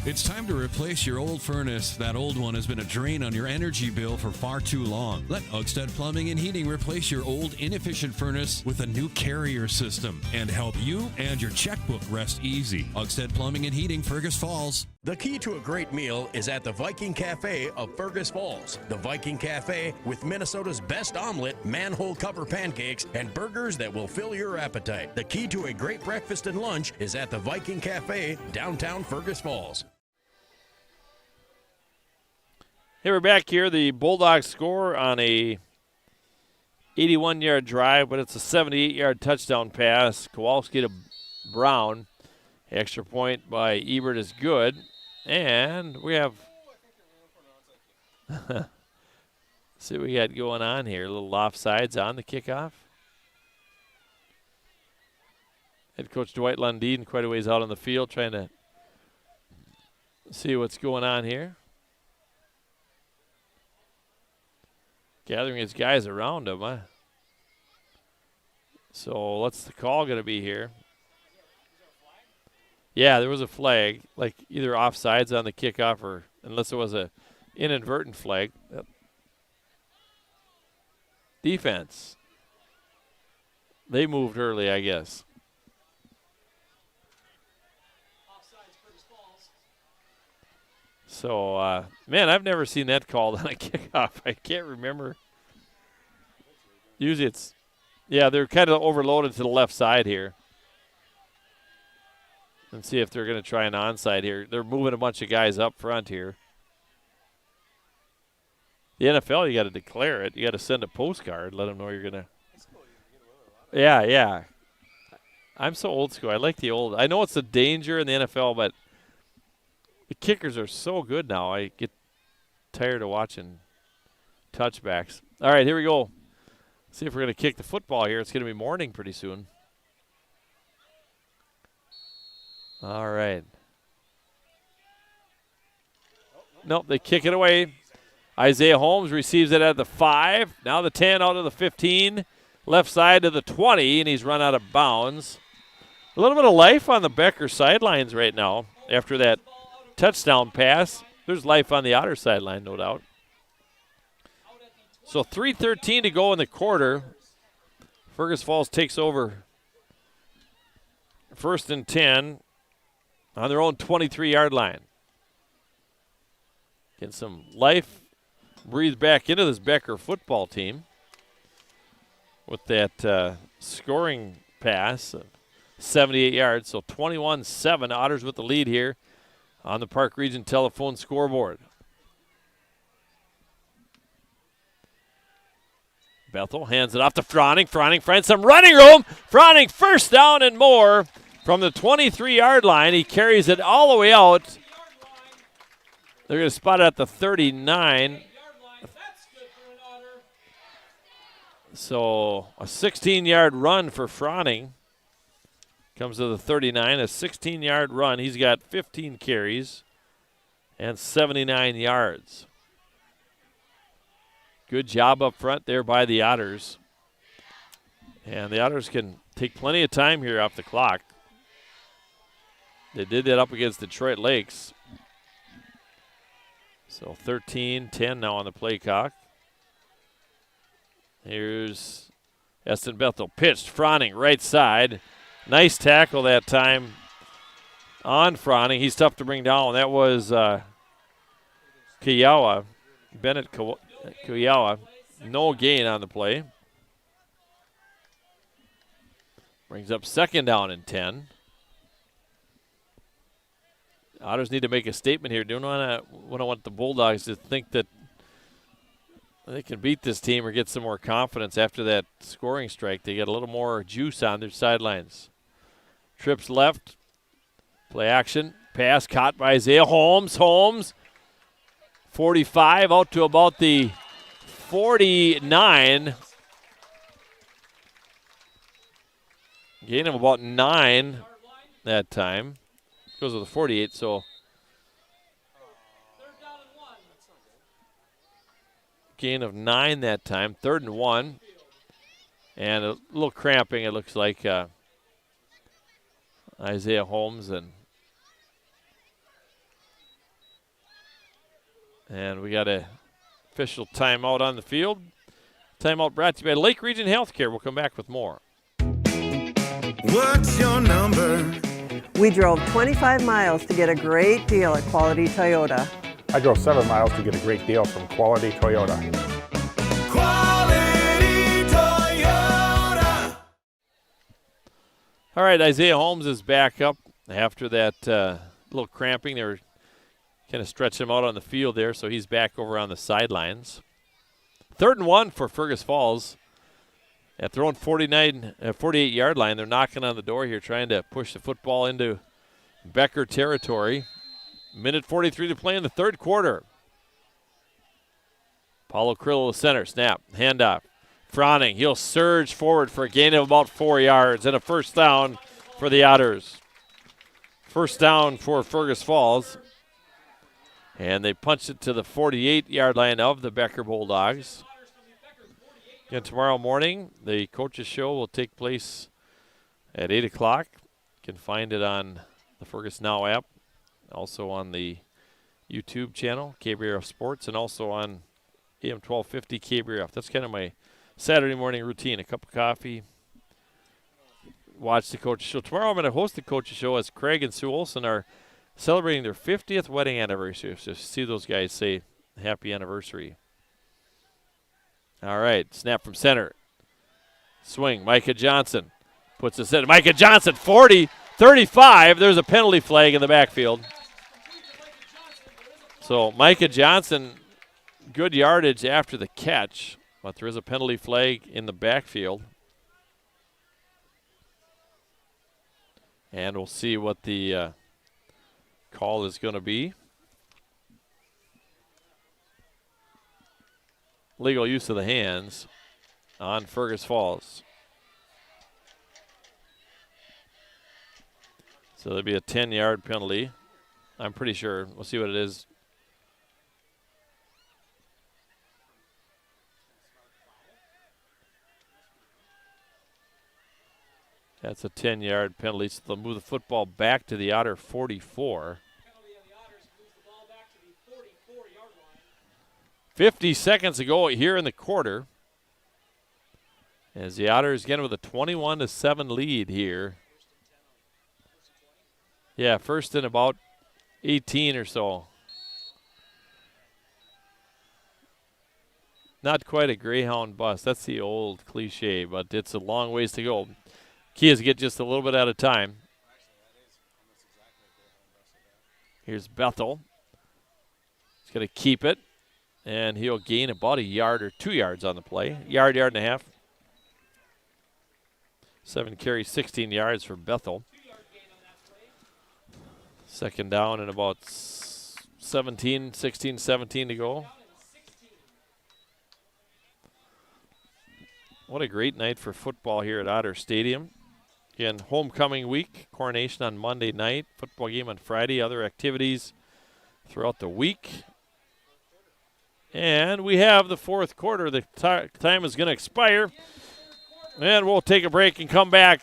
It's time to replace your old furnace. That old one has been a drain on your energy bill for far too long. Let Otters Plumbing and Heating replace your old inefficient furnace with a new carrier system and help you and your checkbook rest easy. Otters Plumbing and Heating, Fergus Falls. The key to a great meal is at the Viking Cafe of Fergus Falls. The Viking Cafe with Minnesota's best omelet, manhole cover pancakes, and burgers that will fill your appetite. The key to a great breakfast and lunch is at the Viking Cafe, downtown Fergus Falls. Hey, we're back here. The Bulldogs score on a 81-yard drive, but it's a 78-yard touchdown pass. Kowalski to Brown. Extra point by Ebert is good. And we have see what we got going on here. A little offsides on the kickoff. Head coach Dwight Lundeen quite a ways out on the field trying to see what's going on here. Gathering his guys around him, huh? So what's the call going to be here? Yeah, there was a flag, like either offsides on the kickoff or unless it was a inadvertent flag. Yep. Defense. They moved early, I guess. So, man, I've never seen that called on a kickoff. I can't remember. Usually it's, yeah, they're kind of overloaded to the left side here. And see if they're going to try an onside here. They're moving a bunch of guys up front here. The NFL, you got to declare it. You got to send a postcard, let them know you're going to. Yeah, yeah. I'm so old school. I like the old. I know it's a danger in the NFL, but the kickers are so good now. I get tired of watching touchbacks. All right, here we go. See if we're going to kick the football here. It's going to be morning pretty soon. All right. Nope, they kick it away. Isaiah Holmes receives it at the 5. Now the 10 out of the 15. Left side to the 20, and he's run out of bounds. A little bit of life on the Becker sidelines right now after that touchdown pass. There's life on the Otter sideline, no doubt. So 3:13 to go in the quarter. Fergus Falls takes over 1st and 10 on their own 23-yard line. Getting some life breathed back into this Becker football team with that scoring pass of 78 yards. So 21-7, Otters with the lead here on the Park Region telephone scoreboard. Bethel hands it off to Froning. Froning finds some running room. Froning first down and more from the 23-yard line. He carries it all the way out. They're going to spot it at the 39. So a 16-yard run for Froning. Comes to the 39, a 16-yard run. He's got 15 carries and 79 yards. Good job up front there by the Otters. And the Otters can take plenty of time here off the clock. They did that up against Detroit Lakes. So 13-10 now on the play clock. Here's Eston Bethel pitched. Froning right side. Nice tackle that time on Froning. He's tough to bring down. That was Kiyawa, Bennett Kiyawa. No gain on the play. Brings up 2nd down and 10. Otters need to make a statement here. Don't want the Bulldogs to think that they can beat this team or get some more confidence after that scoring strike. They get a little more juice on their sidelines. Trips left. Play action. Pass caught by Isaiah Holmes. Holmes, 45 out to about the 49. Gain of about 9 that time. Goes to the 48, so gain of 9 that time. 3rd and 1. And a little cramping, it looks like, Isaiah Holmes. And And we got a official timeout on the field. Timeout brought to you by Lake Region Healthcare. We'll come back with more. What's your number? We drove 25 miles to get a great deal at Quality Toyota. I drove 7 miles to get a great deal from Quality Toyota. Quality Toyota. All right, Isaiah Holmes is back up after that little cramping. They were kind of stretching him out on the field there, so he's back over on the sidelines. 3rd and 1 for Fergus Falls. At their own 48-yard line, they're knocking on the door here, trying to push the football into Becker territory. Minute 43 to play in the 3rd quarter. Paulo Crillo, center, snap, handoff. Froning, he'll surge forward for a gain of about 4 yards and a first down for the Otters. First down for Fergus Falls. And they punched it to the 48-yard line of the Becker Bulldogs. Again, tomorrow morning, the coaches' show will take place at 8 o'clock. You can find it on the Fergus Now app, also on the YouTube channel, KBRF Sports, and also on AM 1250 KBRF. That's kind of my Saturday morning routine. A cup of coffee, watch the coaches' show. Tomorrow I'm going to host the coaches' show as Craig and Sue Olson are celebrating their 50th wedding anniversary. So see those guys say happy anniversary. All right, snap from center. Swing, Micah Johnson puts it in. Micah Johnson, 40, 35. There's a penalty flag in the backfield. So Micah Johnson, good yardage after the catch, but there is a penalty flag in the backfield. And we'll see what the call is going to be. Legal use of the hands on Fergus Falls. So there'll be a 10-yard penalty. I'm pretty sure. We'll see what it is. That's a 10-yard penalty. So they'll move the football back to the Otter 44. 50 seconds to go here in the quarter. As the Otters again with a 21-7 lead here. Yeah, first and about 18 or so. Not quite a Greyhound bus. That's the old cliche, but it's a long ways to go. Key is to get just a little bit at a time. Here's Bethel. He's going to keep it. And he'll gain about a yard or 2 yards on the play. Yard and a half. 7 carries, 16 yards for Bethel. Second down and about 16, 17 to go. What a great night for football here at Otter Stadium. Again, homecoming week, coronation on Monday night, football game on Friday, other activities throughout the week. And we have the 4th quarter. The time is going to expire. And we'll take a break and come back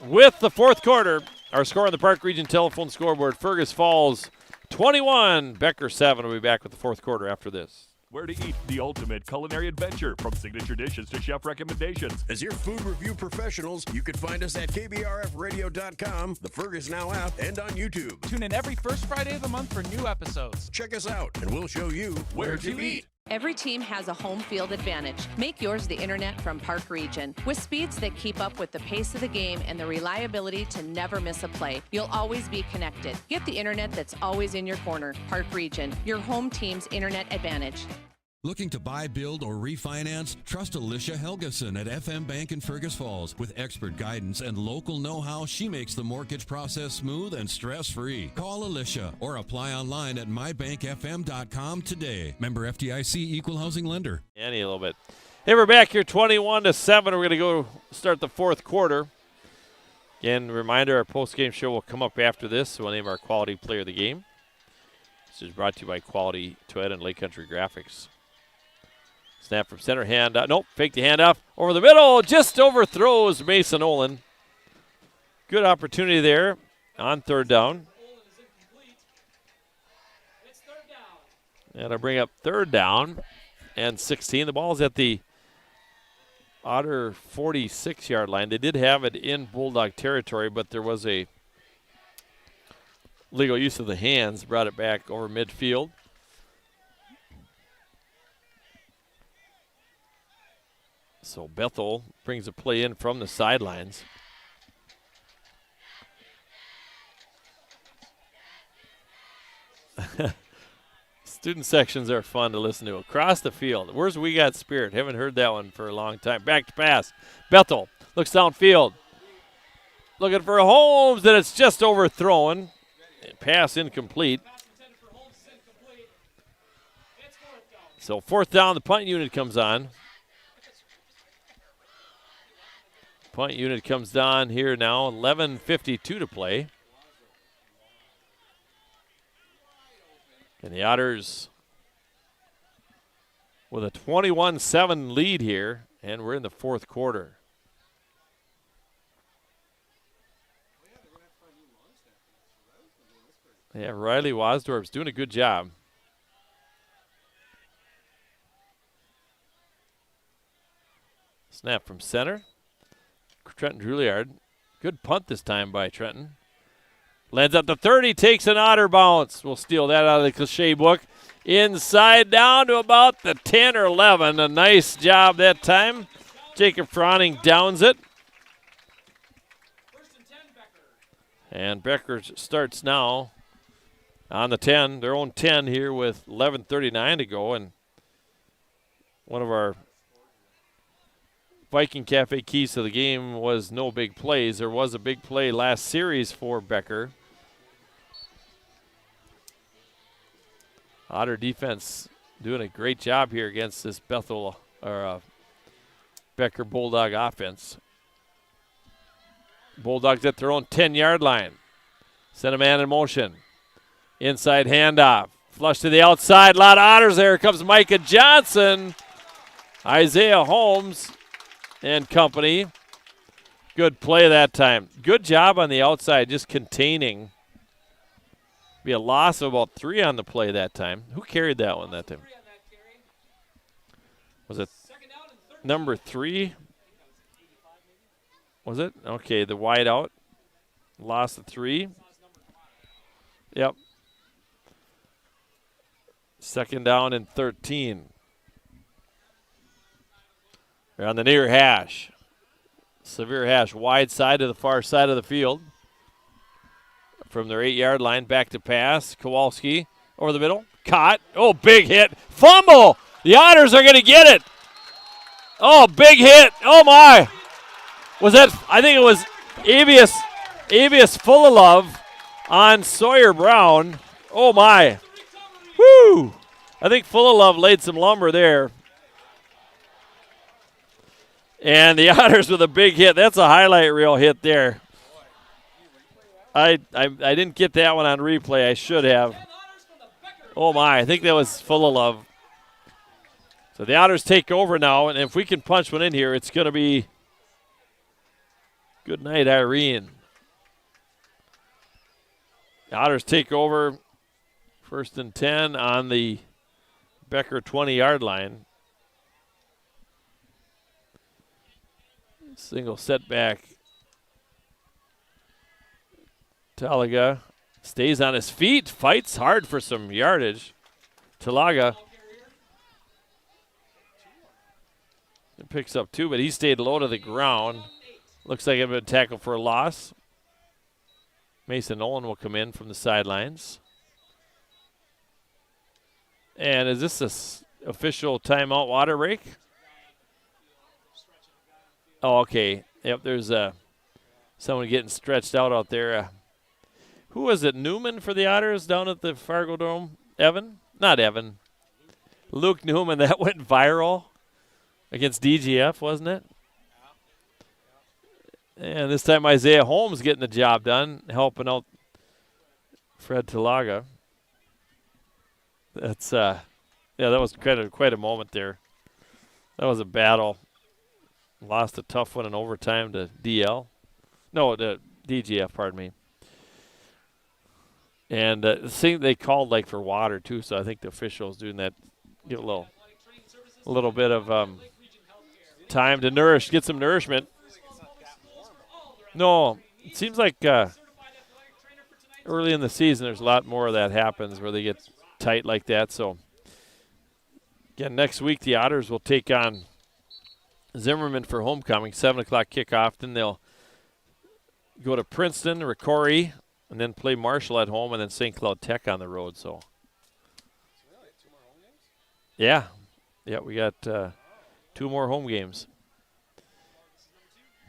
with the 4th quarter. Our score on the Park Region telephone scoreboard, Fergus Falls 21, Becker 7. We'll be back with the 4th quarter after this. Where to eat, the ultimate culinary adventure, from signature dishes to chef recommendations. As your food review professionals, you can find us at KBRFradio.com, the Fergus Now app, and on YouTube. Tune in every first Friday of the month for new episodes. Check us out, and we'll show you where to eat. Every team has a home field advantage. Make yours the internet from Park Region. With speeds that keep up with the pace of the game and the reliability to never miss a play, you'll always be connected. Get the internet that's always in your corner. Park Region, your home team's internet advantage. Looking to buy, build, or refinance? Trust Alicia Helgeson at FM Bank in Fergus Falls. With expert guidance and local know-how, she makes the mortgage process smooth and stress-free. Call Alicia or apply online at mybankfm.com today. Member FDIC, Equal Housing Lender. Annie, a little bit. Hey, we're back here 21-7. We're going to go start the 4th quarter. Again, reminder, our post-game show will come up after this. So we'll name our quality player of the game. This is brought to you by Quality Toyota and Lake Country Graphics. Snap from center, hand out. Nope, fake the handoff. Over the middle, just overthrows Mason Olin. Good opportunity there on 3rd down. And I bring up 3rd down and 16. The ball's at the Otter 46-yard line. They did have it in Bulldog territory, but there was a legal use of the hands, brought it back over midfield. So Bethel brings a play in from the sidelines. Student sections are fun to listen to. Across the field. Where's We Got Spirit? Haven't heard that one for a long time. Back to pass. Bethel looks downfield. Looking for Holmes, and it's just overthrown. Pass incomplete. So 4th down, the punt unit comes on. Punt unit comes down here now. 11:52 to play. And the Otters with a 21-7 lead here, and we're in the 4th quarter. Yeah, Riley Wasdorf's doing a good job. Snap from center. Trenton Juilliard. Good punt this time by Trenton. Lands at the 30, takes an Otter bounce. We'll steal that out of the cliche book. Inside down to about the 10 or 11. A nice job that time. Jacob Froning downs it. And Becker starts now on the 10, their own 10 here with 11:39 to go. And one of our Viking Cafe keys to the game was no big plays. There was a big play last series for Becker. Otter defense doing a great job here against this Becker Bulldog offense. Bulldogs at their own 10-yard line. Send a man in motion. Inside handoff. Flush to the outside. A lot of Otters there. Here comes Micah Johnson. Isaiah Holmes and company. Good play that time. Good job on the outside, just containing. Be a loss of about 3 on the play that time. Who carried that one that time? Was it number 3? Was it? Okay, the wide out. Loss of 3. Yep. 2nd down and 13. They're on the near hash. Severe hash, wide side to the far side of the field. From their 8-yard line, back to pass. Kowalski over the middle. Caught. Oh, big hit. Fumble. The Otters are going to get it. Oh, big hit. Oh, my. Was that, I think it was Avius Full of Love on Sawyer Brown. Oh, my. Woo. I think Full of Love laid some lumber there. And the Otters with a big hit. That's a highlight reel hit there. I didn't get that one on replay. I should have. Oh, my. I think that was Full of Love. So the Otters take over now, and if we can punch one in here, it's going to be good night, Irene. The Otters take over 1st and 10 on the Becker 20-yard line. Single setback. Talaga stays on his feet, fights hard for some yardage. Talaga picks up 2, but he stayed low to the ground. Looks like it would tackle for a loss. Mason Nolan will come in from the sidelines. And is this an official timeout water break? Oh, okay. Yep, there's someone getting stretched out there. Who was it, Newman for the Otters down at the Fargo Dome? Evan? Not Evan. Luke Newman, that went viral against DGF, wasn't it? And this time Isaiah Holmes getting the job done, helping out Fred Talaga. That's, yeah, that was quite a moment there. That was a battle. Lost a tough one in overtime to DL. No, to DGF, pardon me. And the thing they called like for water too, so I think the officials doing that, give a little bit of time to get some nourishment. No, it seems like early in the season there's a lot more of that happens where they get tight like that. So again, next week the Otters will take on Zimmerman for homecoming, 7 o'clock kickoff. Then they'll go to Princeton, Ricori, and then play Marshall at home, and then St. Cloud Tech on the road. So, yeah, we got 2 more home games.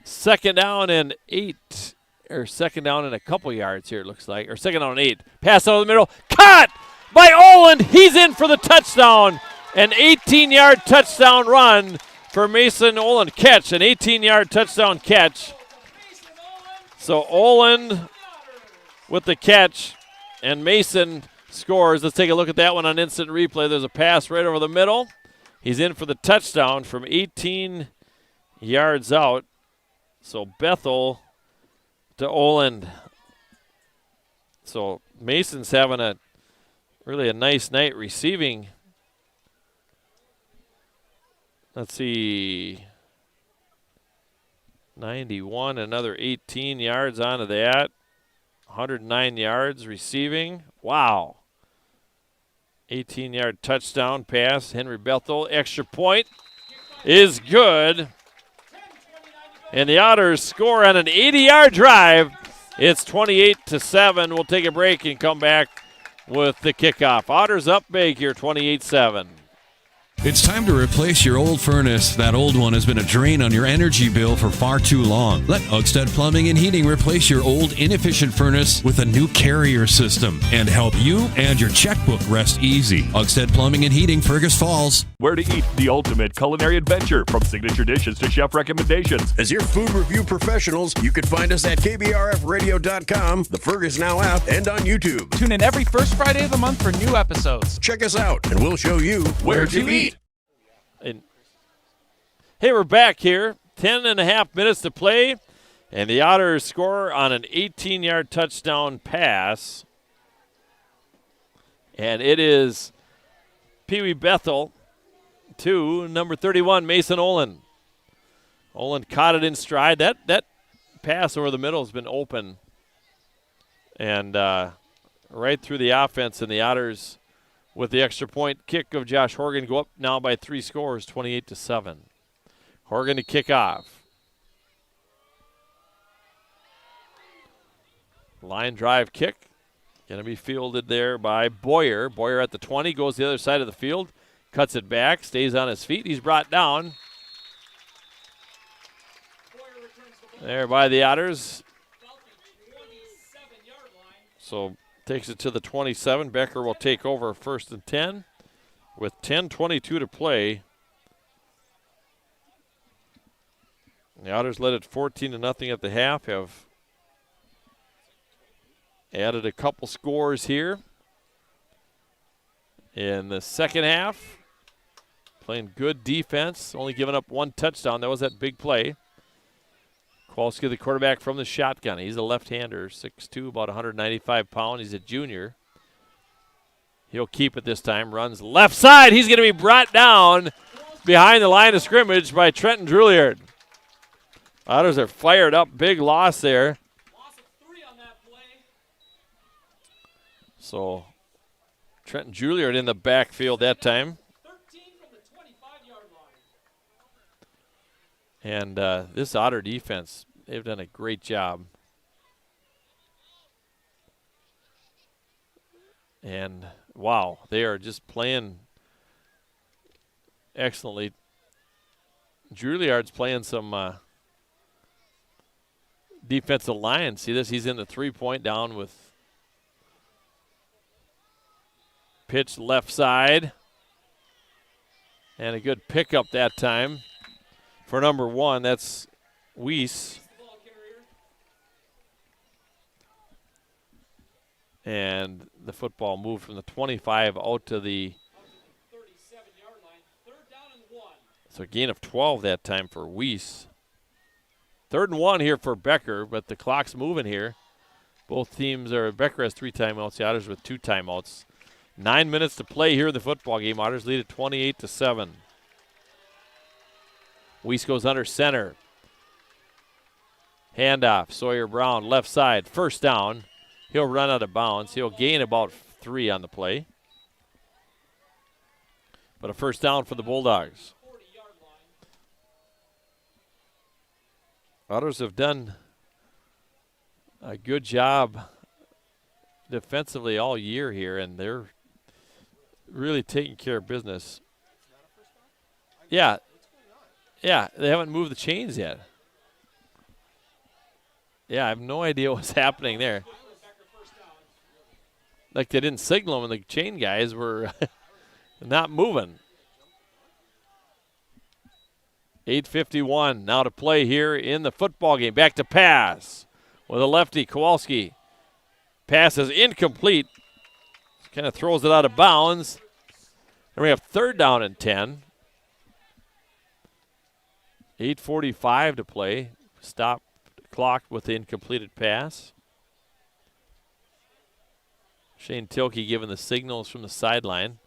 Second down and 8, or second down and a couple yards here, it looks like, or second down and 8. Pass out of the middle, caught by Oland. He's in for the touchdown. An 18-yard touchdown run for Mason Oland. Catch, an 18-yard touchdown catch. So Oland with the catch, and Mason scores. Let's take a look at that one on instant replay. There's a pass right over the middle. He's in for the touchdown from 18 yards out. So Bethel to Oland. So Mason's having a nice night receiving. Let's see. 91, another 18 yards onto that. 109 yards receiving. Wow. 18-yard touchdown pass. Henry Bethel. Extra point is good. And the Otters score on an 80-yard drive. It's 28-7. We'll take a break and come back with the kickoff. Otters up big here, 28-7. It's time to replace your old furnace. That old one has been a drain on your energy bill for far too long. Let Oggstead Plumbing and Heating replace your old inefficient furnace with a new carrier system and help you and your checkbook rest easy. Oggstead Plumbing and Heating, Fergus Falls. Where to eat, the ultimate culinary adventure, from signature dishes to chef recommendations. As your food review professionals, you can find us at KBRFradio.com, the Fergus Now app, and on YouTube. Tune in every first Friday of the month for new episodes. Check us out, and we'll show you where to eat. And hey, we're back here. 10.5 minutes to play, and the Otters score on an 18-yard touchdown pass. And it is Pee Wee Bethel to number 31, Mason Olin. Olin caught it in stride. That pass over the middle has been open. And right through the offense, and the Otters with the extra point kick of Josh Horgan go up now by 3 scores, 28-7. Horgan to kick off. Line drive kick. Going to be fielded there by Boyer. Boyer at the 20, goes the other side of the field, cuts it back, stays on his feet. He's brought down there by the Otters. So takes it to the 27. Becker will take over 1st and 10 with 10:22 to play. The Otters led it 14-0 at the half, have added a couple scores here in the second half. Playing good defense, only giving up 1 touchdown. That was that big play. Kowalski, the quarterback from the shotgun. He's a left-hander, 6'2", about 195 pounds. He's a junior. He'll keep it this time. Runs left side. He's going to be brought down behind the line of scrimmage by Trenton Druliard. Otters are fired up. Big loss there. So Trenton Juilliard in the backfield that time. And this Otter defense, they've done a great job. And, wow, they are just playing excellently. Juilliard's playing some defensive line. See this? He's in the 3-point down with pitch left side. And a good pickup that time for number 1. That's Weiss. And the football moved from the 25 out to the 37-yard line. 3rd down and 1. So a gain of 12 that time for Weiss. 3rd and 1 here for Becker, but the clock's moving here. Both teams Becker has 3 timeouts, the Otters with 2 timeouts. 9 minutes to play here in the football game. Otters lead at 28-7. Weiss goes under center. Handoff, Sawyer Brown, left side, first down. He'll run out of bounds. He'll gain about 3 on the play. But a first down for the Bulldogs. Otters have done a good job defensively all year here, and they're really taking care of business. Yeah, they haven't moved the chains yet. Yeah, I have no idea what's happening there. Like they didn't signal them, and the chain guys were not moving. 8:51 now to play here in the football game. Back to pass with a lefty, Kowalski. Pass is incomplete. Kind of throws it out of bounds. And we have 3rd down and 10. 8:45 to play. Stop clock with the incompleted pass. Shane Tilkey giving the signals from the sideline.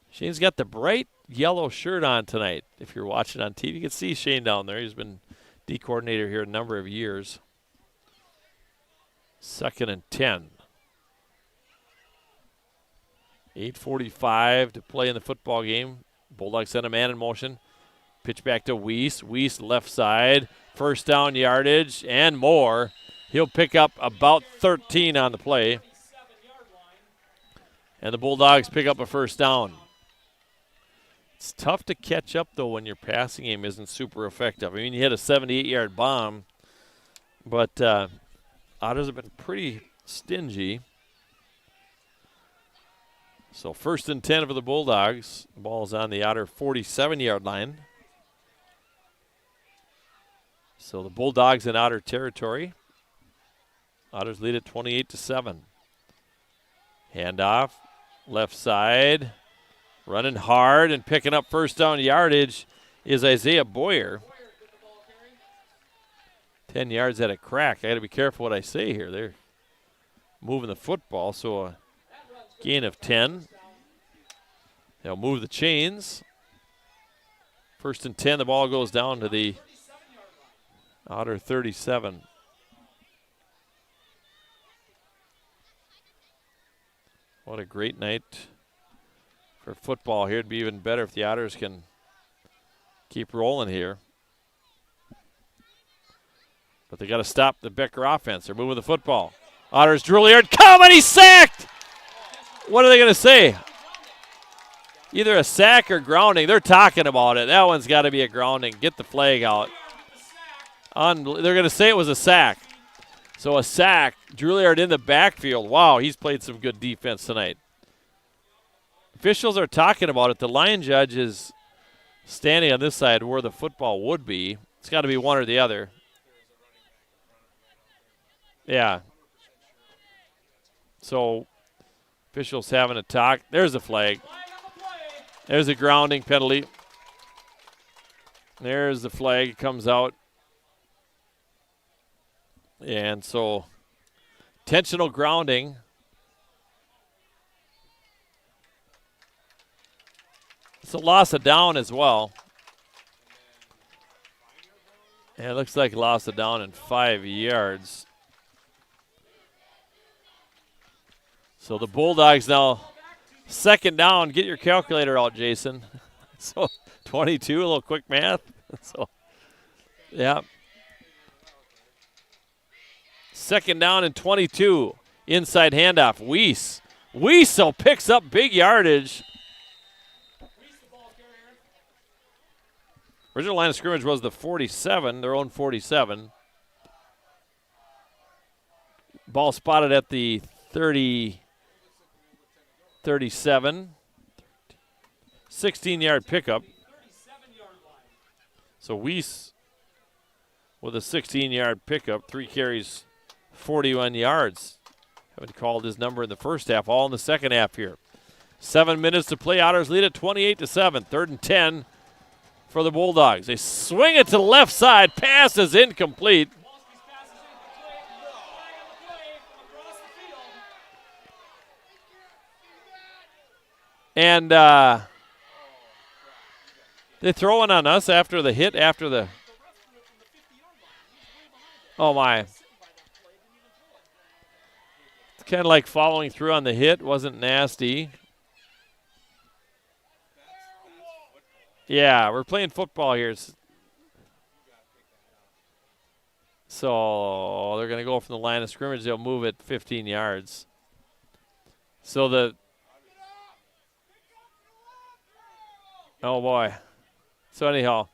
Shane's got the bright yellow shirt on tonight. If you're watching on TV, you can see Shane down there. He's been D coordinator here a number of years. 2nd and 10. 8:45 to play in the football game. Bulldogs send a man in motion. Pitch back to Weiss. Weiss left side. First down yardage and more. He'll pick up about 13 on the play. And the Bulldogs pick up a first down. It's tough to catch up, though, when your passing game isn't super effective. I mean, you hit a 78-yard bomb, but Otters have been pretty stingy. So 1st and 10 for the Bulldogs. The ball's on the Otter 47-yard line. So the Bulldogs in Otter territory. Otters lead at 28-7. Handoff, left side. Running hard and picking up first down yardage is Isaiah Boyer. 10 yards at a crack. I got to be careful what I say here. They're moving the football, so a gain of 10. They'll move the chains. 1st and 10, the ball goes down to the Otter 37. What a great night for football here. It'd be even better if the Otters can keep rolling here. But they got to stop the Becker offense. They're moving the football. Otters, Drouillard, come, and he's sacked! What are they going to say? Either a sack or grounding. They're talking about it. That one's got to be a grounding. Get the flag out. They're going to say it was a sack. So a sack. Drouillard in the backfield. Wow, he's played some good defense tonight. Officials are talking about it. The line judge is standing on this side where the football would be. It's got to be one or the other. Yeah. So officials having a talk. There's a flag. There's a grounding penalty. There's the flag. It comes out. And so intentional grounding. It's a loss of down as well. And it looks like a loss of down in 5 yards. So the Bulldogs now 2nd down. Get your calculator out, Jason. So 22, a little quick math. So, yeah. 2nd down and 22. Inside handoff. Weiss. Weissel picks up big yardage. Original line of scrimmage was the 47, their own 47. Ball spotted at the 37. 16-yard pickup. So Weiss with a 16-yard pickup, 3 carries, 41 yards. Haven't called his number in the first half, all in the second half here. 7 minutes to play. Otters lead at 28-7. 3rd and 10 for the Bulldogs. They swing it to the left side. Pass is incomplete. And they're throwing on us after the hit, after the. Oh, my. It's kind of like following through on the hit. Wasn't nasty. Yeah, we're playing football here. So they're going to go from the line of scrimmage. They'll move it 15 yards. So oh, boy. So anyhow,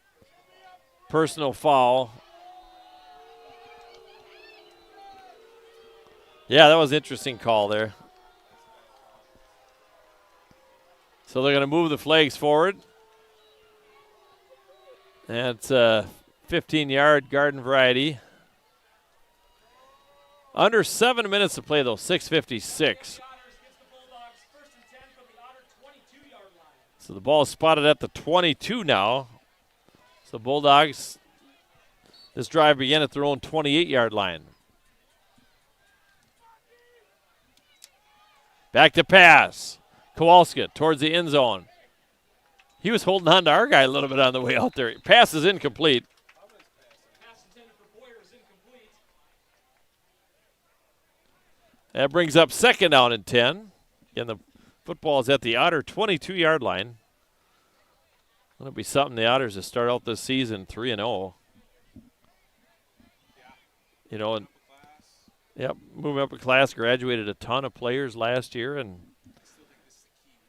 personal foul. Yeah, that was an interesting call there. So they're going to move the flags forward. And it's a 15-yard garden variety. Under 7 minutes to play, though, 6:56. So the ball is spotted at the 22 now. So Bulldogs, this drive began at their own 28-yard line. Back to pass. Kowalski towards the end zone. He was holding on to our guy a little bit on the way out there. Pass is incomplete. That brings up 2nd down and 10. Again, the football is at the Otter 22-yard line. That'll be something the Otters to start out this season 3-0. You know, and yep, moving up a class, graduated a ton of players last year, and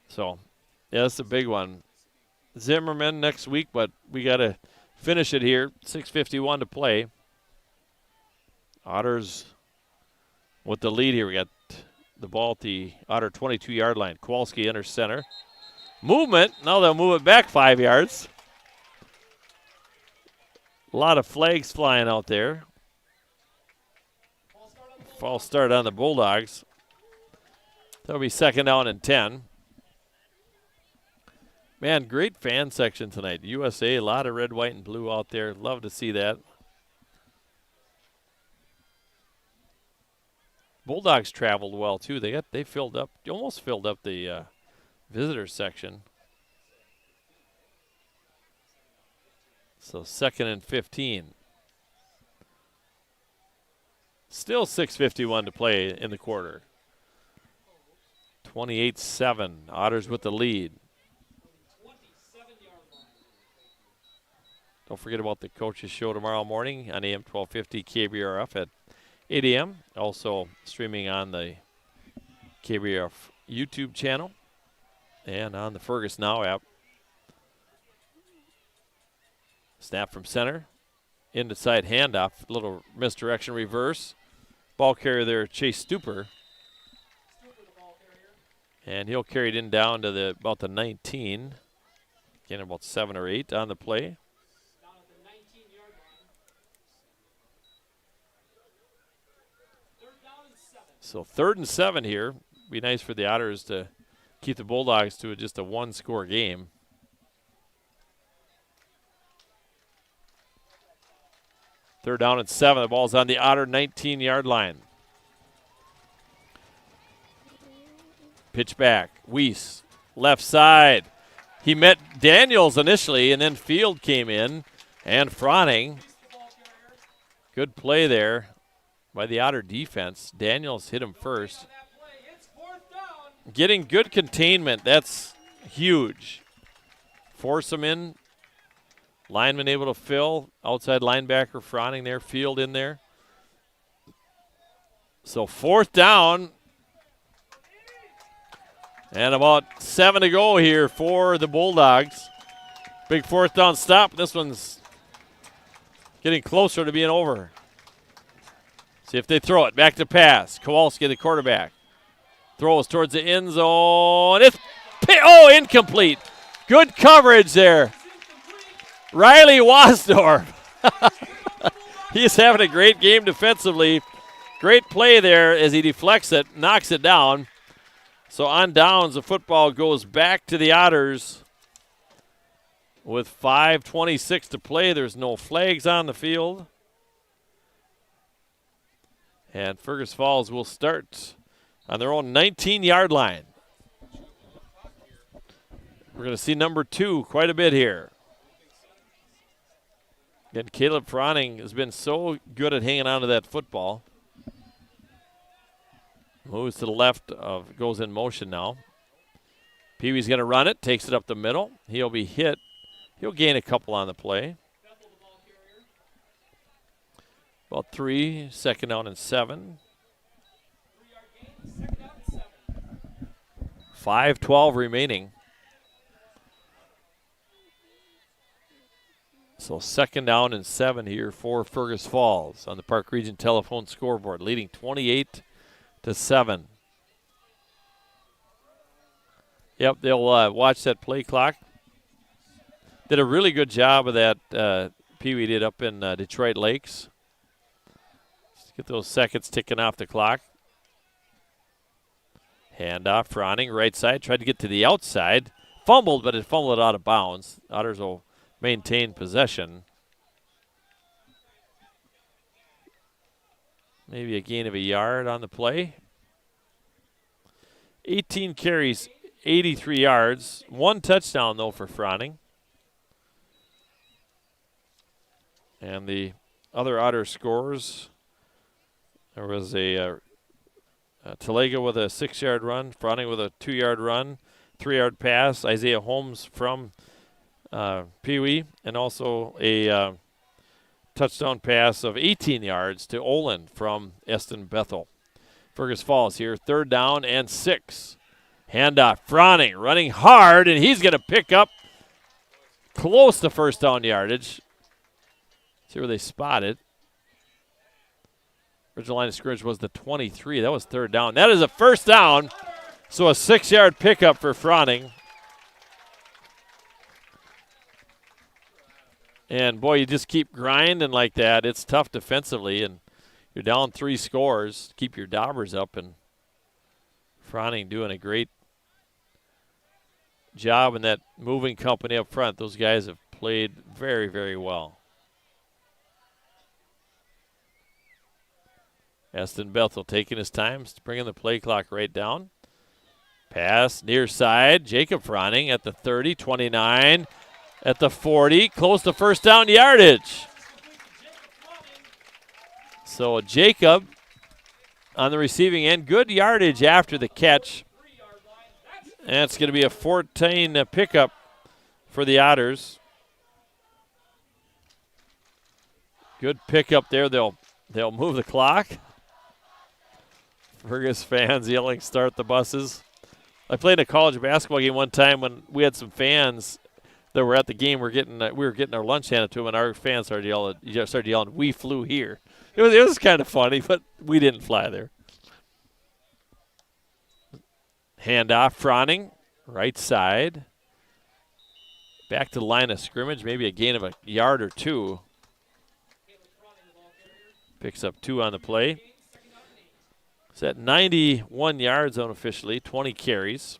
so yeah, that's a big one. Zimmerman next week, but we got to finish it here. 6:51 to play. Otters with the lead here. We got the ball at the Otter 22-yard line. Kowalski under center. Movement. Now they'll move it back 5 yards. A lot of flags flying out there. False start on the Bulldogs. That'll be 2nd down and 10. Man, great fan section tonight. USA, a lot of red, white, and blue out there. Love to see that. Bulldogs traveled well too. They filled up, almost filled up the visitor section. So 2nd and 15. Still 6:51 to play in the quarter. 28-7. Otters with the lead. Don't forget about the coaches show tomorrow morning on AM 1250 KBRF at 8 a.m. Also streaming on the KBRF YouTube channel and on the Fergus Now app. Snap from center. Inside handoff. Little misdirection reverse. Ball carrier there, Chase Stuper. And he'll carry it in down to about the 19. Again, about 7 or 8 on the play. So 3rd and 7 here. Be nice for the Otters to keep the Bulldogs to just a 1-score game. Third down and 7. The ball's on the Otter 19-yard line. Pitch back. Weiss, left side. He met Daniels initially, and then Field came in. And Froning. Good play there by the Otter defense. Daniels hit him first. Getting good containment, that's huge. Force him in. Lineman able to fill. Outside linebacker Froning there. Field in there. So 4th down. And about 7 to go here for the Bulldogs. Big 4th down stop. This one's getting closer to being over. See if they throw it. Back to pass. Kowalski, the quarterback. Throws towards the end zone. It's incomplete. Good coverage there. Riley Wasdorf. He's having a great game defensively. Great play there as he deflects it, knocks it down. So on downs, the football goes back to the Otters with 5:26 to play. There's no flags on the field. And Fergus Falls will start on their own 19-yard line. We're going to see number 2 quite a bit here. And Caleb Froning has been so good at hanging on to that football. Moves to the left, goes in motion now. Pee Wee's going to run it, takes it up the middle. He'll be hit. He'll gain a couple on the play. About 3, second down and 7. 5:12 remaining. So second down and 7 here for Fergus Falls on the Park Region telephone scoreboard, leading 28-7. Yep, they'll watch that play clock. Did a really good job of that, Pee Wee did up in Detroit Lakes. Let's get those seconds ticking off the clock. Handoff, Froning, right side, tried to get to the outside. Fumbled, but it fumbled out of bounds. Otters will maintain possession. Maybe a gain of a yard on the play. 18 carries, 83 yards. 1 touchdown, though, for Froning. And the other Otter scores, there was a Talega with a 6-yard run, Froning with a 2-yard run, 3-yard pass, Isaiah Holmes from Pee Wee, and also a touchdown pass of 18 yards to Olin from Eston Bethel. Fergus Falls here, 3rd down and 6. Handoff, Froning running hard, and he's going to pick up close to first down yardage. See where they spot it. Original line of scrimmage was the 23. That was 3rd down. That is a first down. So a 6-yard pickup for Froning. And, boy, you just keep grinding like that. It's tough defensively, and you're down 3 scores. Keep your daubers up, and Froning doing a great job in that moving company up front. Those guys have played very, very well. Eston Bethel taking his time, bringing the play clock right down. Pass near side. Jacob Froning at the 30, 29, at the 40, close to first down yardage. So Jacob on the receiving end, good yardage after the catch. And it's going to be a 14 pickup for the Otters. Good pickup there. They'll move the clock. Fergus fans yelling, "Start the buses." I played a college basketball game one time when we had some fans that were at the game. We were getting our lunch handed to them, and our fans started yelling, "We flew here." It was kind of funny, but we didn't fly there. Handoff, Froning, right side. Back to the line of scrimmage, maybe a gain of a yard or 2. Picks up 2 on the play. It's at 91 yards unofficially, 20 carries.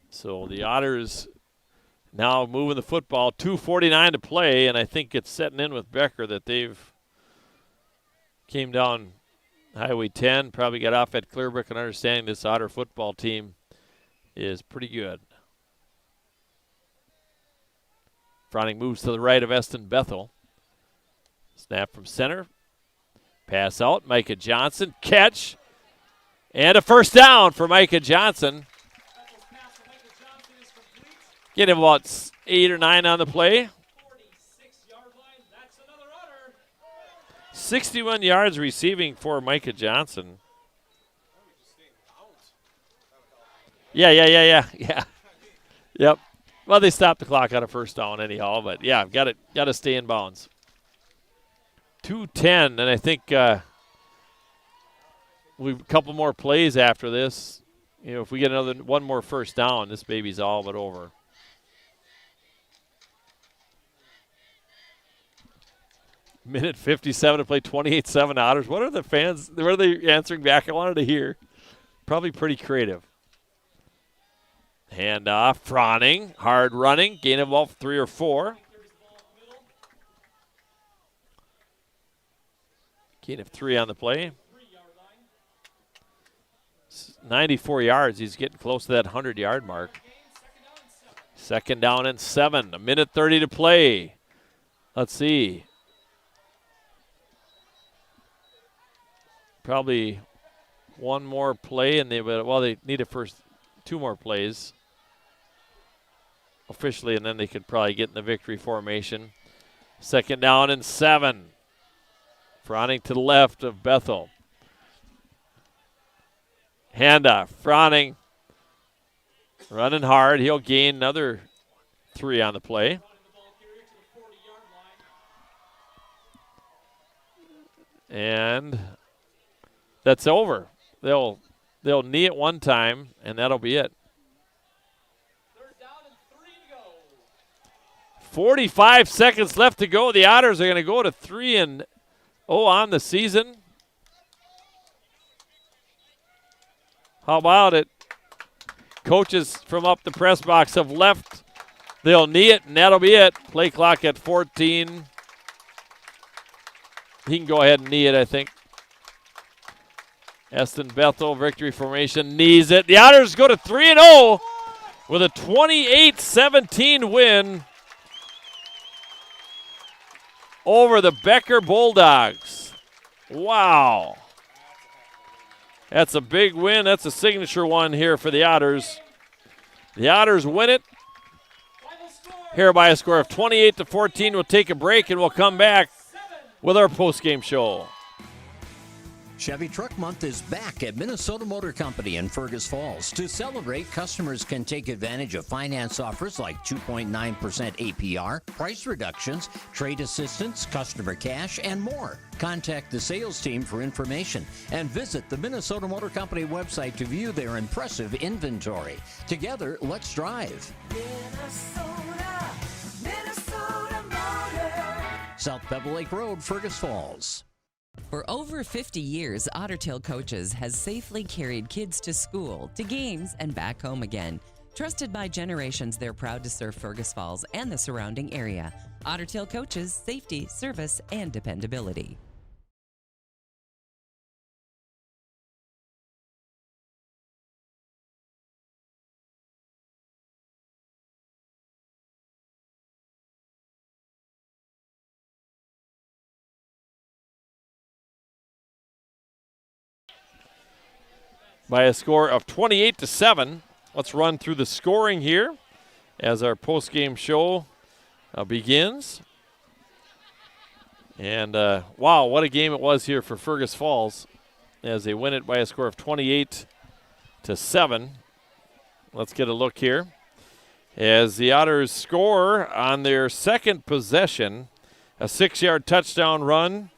So the Otters now moving the football, 2:49 to play, and I think it's setting in with Becker that they've came down Highway 10, probably got off at Clearbrook, and understanding this Otter football team is pretty good. Froning moves to the right of Eston Bethel. Snap from center. Pass out. Micah Johnson. Catch. And a first down for Micah Johnson. Get him about 8 or 9 on the play. 61 yards receiving for Micah Johnson. Yeah. Yep. Well, they stopped the clock on a first down anyhow, but yeah, got to stay in bounds. 2:10, and I think we've a couple more plays after this. You know, if we get one more first down, this baby's all but over. Minute 57 to play, 28-7 Otters. What are the fans? What are they answering back? I wanted to hear. Probably pretty creative. Handoff, Froning, hard running, gain of about 3 or 4. Gain of 3 on the play. 94 yards. He's getting close to that 100-yard mark. 2nd down and 7. 1:30 to play. Let's see. Probably one more play, and they need a first 2 more plays officially, and then they could probably get in the victory formation. 2nd down and 7. Froning to the left of Bethel. Handoff. Froning running hard. He'll gain another 3 on the play. And that's over. They'll knee it one time, and that'll be it. 45 seconds left to go. The Otters are going to go to 3-0 on the season. How about it? Coaches from up the press box have left. They'll knee it, and that'll be it. Play clock at 14. He can go ahead and knee it, I think. Eston Bethel, victory formation, knees it. The Otters go to 3-0 with a 28-17 win over the Becker Bulldogs. Wow. That's a big win. That's a signature one here for the Otters. The Otters win it here by a score of 28-14. We'll take a break and we'll come back with our postgame show. Chevy Truck Month is back at Minnesota Motor Company in Fergus Falls. To celebrate, customers can take advantage of finance offers like 2.9% APR, price reductions, trade assistance, customer cash, and more. Contact the sales team for information and visit the Minnesota Motor Company website to view their impressive inventory. Together, let's drive. Minnesota Motor. South Pebble Lake Road, Fergus Falls. For over 50 years, Ottertail Coaches has safely carried kids to school, to games, and back home again. Trusted by generations, they're proud to serve Fergus Falls and the surrounding area. Ottertail Coaches, safety, service, and dependability. By a score of 28-7. Let's run through the scoring here as our post-game show begins. And wow, what a game it was here for Fergus Falls as they win it by a score of 28-7. Let's get a look here. As the Otters score on their second possession, a 6-yard touchdown run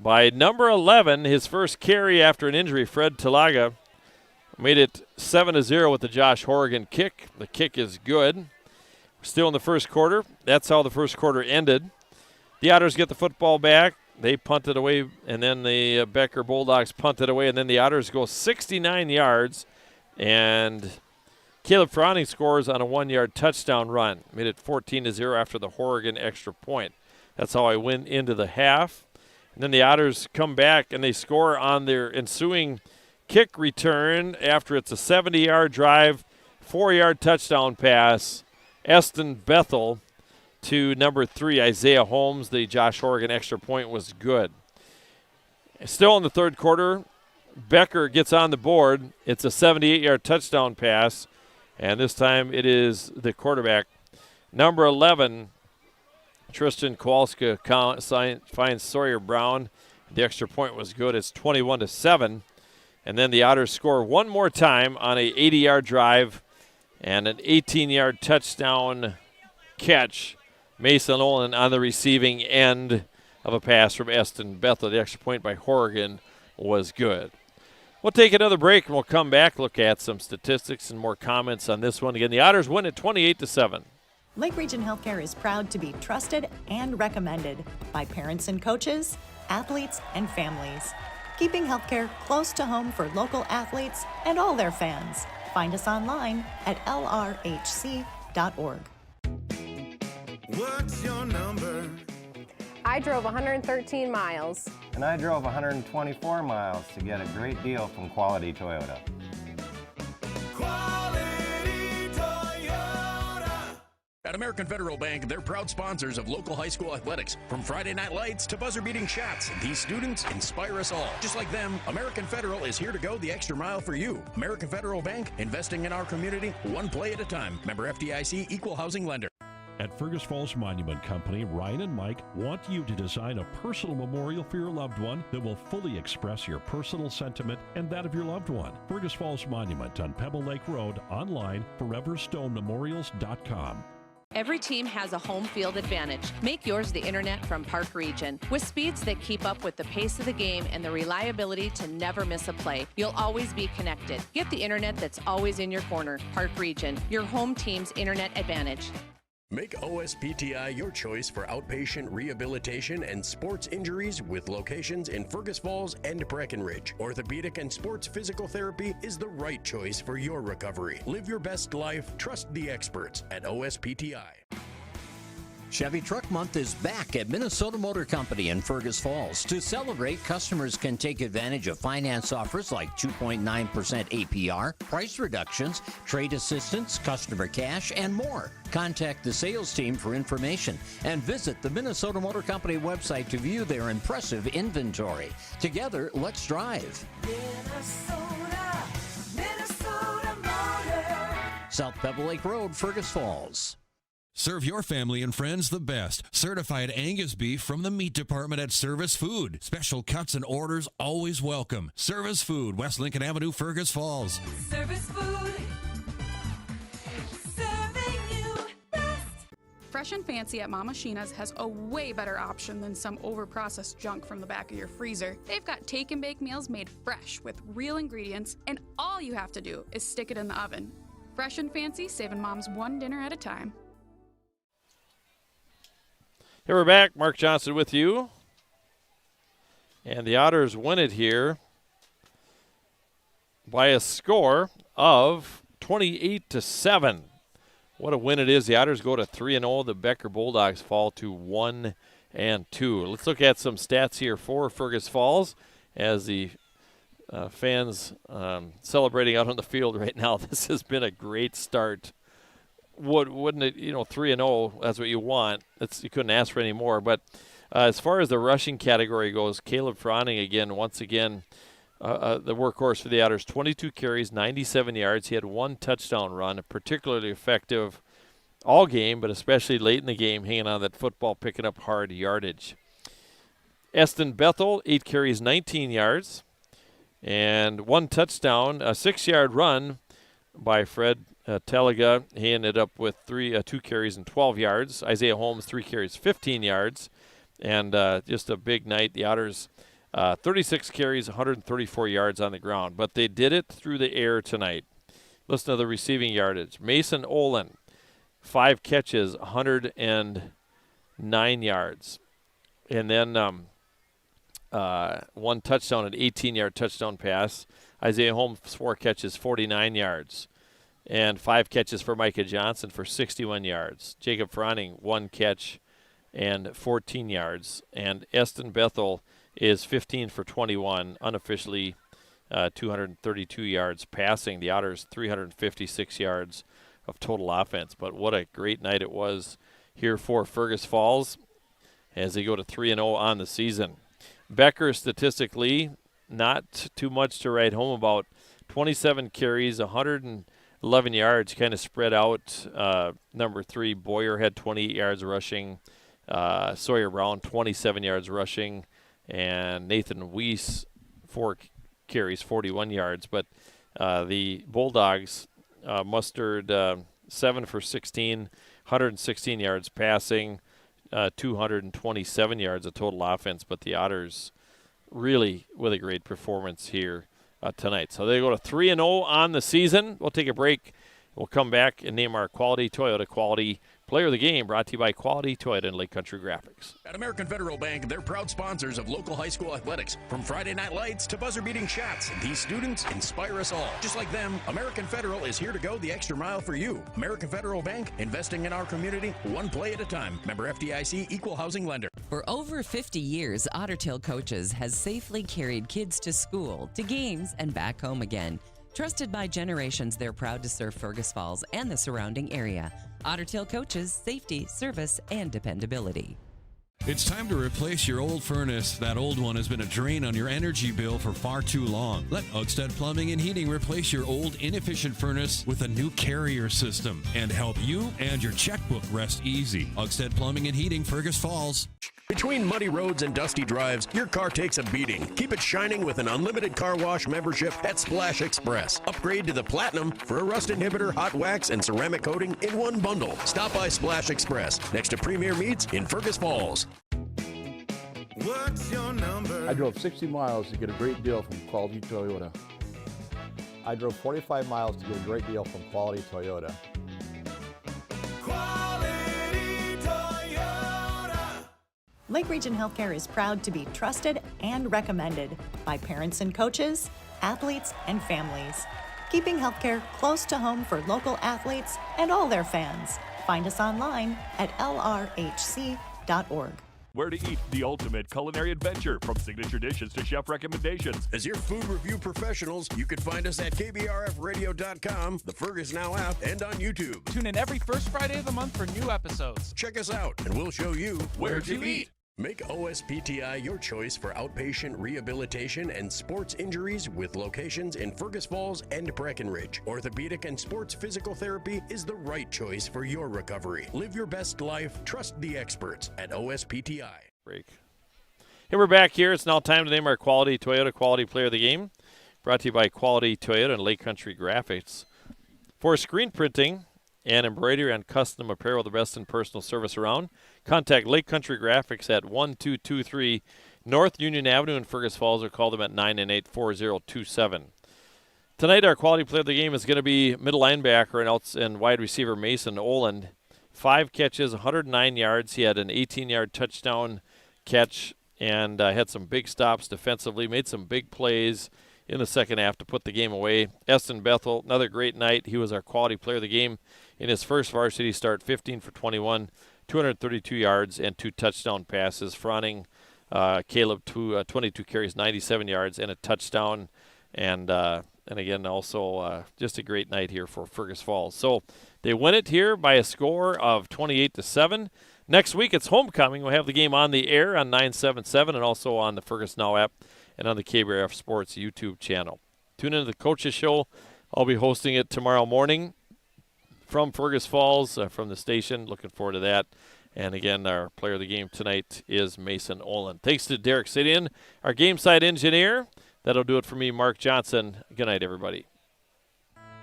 by number 11, his first carry after an injury, Fred Talaga. Made it 7-0 with the Josh Horrigan kick. The kick is good. We're still in the first quarter. That's how the first quarter ended. The Otters get the football back. They punted away, and then the Becker Bulldogs punted away, and then the Otters go 69 yards, and Caleb Froning scores on a 1-yard touchdown run. Made it 14-0 after the Horrigan extra point. That's how I went into the half. And then the Otters come back, and they score on their ensuing kick return after it's a 70-yard drive, 4-yard touchdown pass. Eston Bethel to number 3, Isaiah Holmes. The Josh Horrigan extra point was good. Still in the third quarter, Becker gets on the board. It's a 78-yard touchdown pass, and this time it is the quarterback. Number 11, Tristan Kowalska finds Sawyer Brown. The extra point was good. It's 21-7. And then the Otters score one more time on a 80-yard drive and an 18-yard touchdown catch. Mason Olin on the receiving end of a pass from Eston Bethel. The extra point by Horrigan was good. We'll take another break and we'll come back, look at some statistics and more comments on this one. Again, the Otters win at 28-7. Lake Region Healthcare is proud to be trusted and recommended by parents and coaches, athletes, and families. Keeping healthcare close to home for local athletes and all their fans. Find us online at lrhc.org. What's your number? I drove 113 miles. And I drove 124 miles to get a great deal from Quality Toyota. At American Federal Bank, they're proud sponsors of local high school athletics. From Friday night lights to buzzer-beating shots, these students inspire us all. Just like them, American Federal is here to go the extra mile for you. American Federal Bank, investing in our community, one play at a time. Member FDIC, equal housing lender. At Fergus Falls Monument Company, Ryan and Mike want you to design a personal memorial for your loved one that will fully express your personal sentiment and that of your loved one. Fergus Falls Monument on Pebble Lake Road, online, foreverstonемemorials.com. Every team has a home field advantage. Make yours the internet from Park Region. With speeds that keep up with the pace of the game and the reliability to never miss a play, you'll always be connected. Get the internet that's always in your corner. Park Region, your home team's internet advantage. Make OSPTI your choice for outpatient rehabilitation and sports injuries with locations in Fergus Falls and Breckenridge. Orthopedic and sports physical therapy is the right choice for your recovery. Live your best life. Trust the experts at OSPTI. Chevy Truck Month is back at Minnesota Motor Company in Fergus Falls. To celebrate, customers can take advantage of finance offers like 2.9% APR, price reductions, trade assistance, customer cash, and more. Contact the sales team for information and visit the Minnesota Motor Company website to view their impressive inventory. Together, let's drive. Minnesota Motor. South Pebble Lake Road, Fergus Falls. Serve your family and friends the best. Certified Angus beef from the meat department at Service Food. Special cuts and orders always welcome. Service Food, West Lincoln Avenue, Fergus Falls. Service Food. Serving you best. Fresh and Fancy at Mama Sheena's has a way better option than some overprocessed junk from the back of your freezer. They've got take and bake meals made fresh with real ingredients, and all you have to do is stick it in the oven. Fresh and Fancy, saving moms one dinner at a time. Here we're back. Mark Johnson with you. And the Otters win it here by a score of 28-7. What a win it is. The Otters go to 3-0. The Becker Bulldogs fall to 1-2. Let's look at some stats here for Fergus Falls as the fans celebrating out on the field right now. This has been a great start. Wouldn't it, 3-0, that's what you want. You couldn't ask for any more. But as far as the rushing category goes, Caleb Froning once again, the workhorse for the Otters, 22 carries, 97 yards. He had one touchdown run, particularly effective all game, but especially late in the game, hanging on that football, picking up hard yardage. Eston Bethel, 8 carries, 19 yards, and one touchdown, a 6-yard run by Fred Teliga. He ended up with 2 carries and 12 yards. Isaiah Holmes, 3 carries, 15 yards. And just a big night. The Otters, 36 carries, 134 yards on the ground. But they did it through the air tonight. Listen to the receiving yardage. Mason Olin, 5 catches, 109 yards. And then one touchdown, an 18-yard touchdown pass. Isaiah Holmes, 4 catches, 49 yards. And 5 catches for Micah Johnson for 61 yards. Jacob Froning, 1 catch and 14 yards. And Eston Bethel is 15 for 21, unofficially 232 yards passing. The Otters, 356 yards of total offense. But what a great night it was here for Fergus Falls as they go to 3-0 on the season. Becker, statistically, not too much to write home about. 27 carries, 111 yards, kind of spread out. Number 3, Boyer had 28 yards rushing. Sawyer Brown, 27 yards rushing. And Nathan Weiss, 4 carries, 41 yards. But the Bulldogs mustered 7 for 16, 116 yards passing, 227 yards of total offense. But the Otters really with a great performance here tonight. So they go to 3-0 on the season. We'll take a break. We'll come back and name our Quality Toyota Quality Player of the Game brought to you by Quality Toyota and Lake Country Graphics. At American Federal Bank, they're proud sponsors of local high school athletics. From Friday night lights to buzzer-beating shots, these students inspire us all. Just like them, American Federal is here to go the extra mile for you. American Federal Bank, investing in our community, one play at a time. Member FDIC, equal housing lender. For over 50 years, Otter Tail Coaches has safely carried kids to school, to games, and back home again. Trusted by generations, they're proud to serve Fergus Falls and the surrounding area. Otter Tail Coaches, safety, service, and dependability. It's time to replace your old furnace. That old one has been a drain on your energy bill for far too long. Let Otters Plumbing and Heating replace your old inefficient furnace with a new carrier system and help you and your checkbook rest easy. Otters Plumbing and Heating, Fergus Falls. Between muddy roads and dusty drives, your car takes a beating. Keep it shining with an unlimited car wash membership at Splash Express. Upgrade to the Platinum for a rust inhibitor, hot wax, and ceramic coating in one bundle. Stop by Splash Express next to Premier Meats in Fergus Falls. What's your number? I drove 60 miles to get a great deal from Quality Toyota. I drove 45 miles to get a great deal from Quality Toyota. Quality Toyota. Lake Region Healthcare is proud to be trusted and recommended by parents and coaches, athletes, and families. Keeping healthcare close to home for local athletes and all their fans. Find us online at lrhc.org. Where to eat, the ultimate culinary adventure, from signature dishes to chef recommendations. As your food review professionals, you can find us at KBRFradio.com, the Fergus Now app, and on YouTube. Tune in every first Friday of the month for new episodes. Check us out, and we'll show you Where to eat. Make OSPTI your choice for outpatient rehabilitation and sports injuries with locations in Fergus Falls and Breckenridge. Orthopedic and sports physical therapy is the right choice for your recovery. Live your best life. Trust the experts at OSPTI. Break. Hey, we're back here. It's now time to name our Quality Toyota Quality Player of the Game. Brought to you by Quality Toyota and Lake Country Graphics. For screen printing and embroidery on custom apparel, the best in personal service around, contact Lake Country Graphics at 1223 North Union Avenue in Fergus Falls, or call them at 998-4027. Tonight, our Quality Player of the Game is going to be middle linebacker and wide receiver Mason Oland. 5 catches, 109 yards. He had an 18-yard touchdown catch and had some big stops defensively, made some big plays in the second half to put the game away. Eston Bethel, another great night. He was our Quality Player of the Game in his first varsity start, 15 for 21, 232 yards and 2 touchdown passes. Fronning Caleb, 22 carries, 97 yards and a touchdown. And again, also just a great night here for Fergus Falls. So they win it here by a score of 28-7. Next week, it's homecoming. We'll have the game on the air on 977 and also on the Fergus Now app and on the KBRF Sports YouTube channel. Tune into the Coaches Show. I'll be hosting it tomorrow morning from Fergus Falls, from the station. Looking forward to that. And again, our player of the game tonight is Mason Oland. Thanks to Derek Sidian, our game side engineer. That'll do it for me, Mark Johnson. Good night, everybody.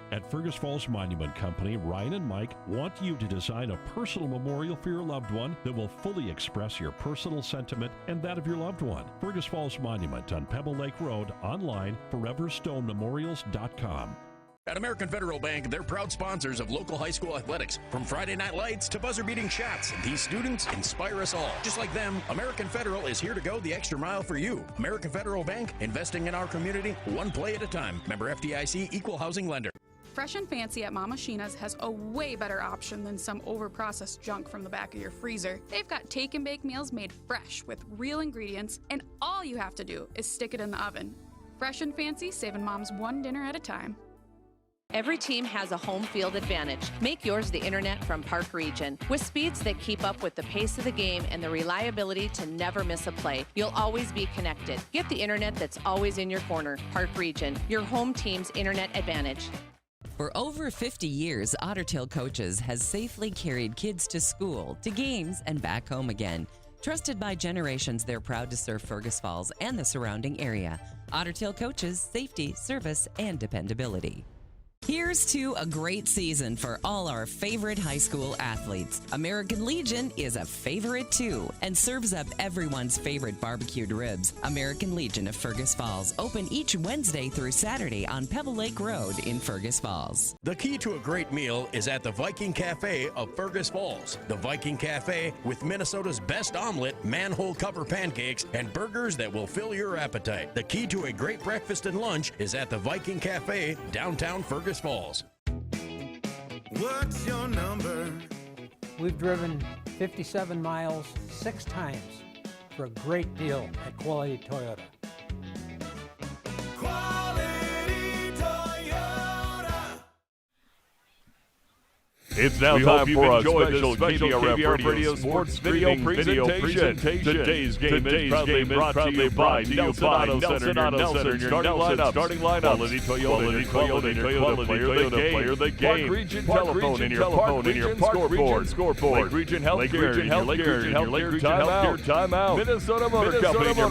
At Fergus Falls Monument Company, Ryan and Mike want you to design a personal memorial for your loved one that will fully express your personal sentiment and that of your loved one. Fergus Falls Monument on Pebble Lake Road, online, foreverstonememorials.com. At American Federal Bank, they're proud sponsors of local high school athletics. From Friday night lights to buzzer-beating shots, these students inspire us all. Just like them, American Federal is here to go the extra mile for you. American Federal Bank, investing in our community, one play at a time. Member FDIC, equal housing lender. Fresh and Fancy at Mama Sheena's has a way better option than some overprocessed junk from the back of your freezer. They've got take and bake meals made fresh with real ingredients, and all you have to do is stick it in the oven. Fresh and Fancy, saving moms one dinner at a time. Every team has a home field advantage. Make yours the internet from Park Region. With speeds that keep up with the pace of the game and the reliability to never miss a play, you'll always be connected. Get the internet that's always in your corner. Park Region, your home team's internet advantage. For over 50 years, Otter Tail Coaches has safely carried kids to school, to games, and back home again. Trusted by generations, they're proud to serve Fergus Falls and the surrounding area. Otter Tail Coaches, safety, service, and dependability. Here's to a great season for all our favorite high school athletes. American Legion is a favorite too and serves up everyone's favorite barbecued ribs. American Legion of Fergus Falls, open each Wednesday through Saturday on Pebble Lake Road in Fergus Falls. The key to a great meal is at the Viking Cafe of Fergus Falls. The Viking Cafe with Minnesota's best omelet, manhole cover pancakes, and burgers that will fill your appetite. The key to a great breakfast and lunch is at the Viking Cafe, downtown Fergus Falls. What's your number? We've driven 57 miles 6 times for a great deal at Quality Toyota. Quality Toyota. It's now time for a special KBRF Radio Sports Video Presentation. Today's game is proudly brought to you by Nelson Auto Center, your Nelson starting lineup. Quality Toyota player the game. Park Region telephone in your Park Region scoreboard. Lake Region Healthcare in your Lake Region Healthcare timeout. Minnesota Motor Company in your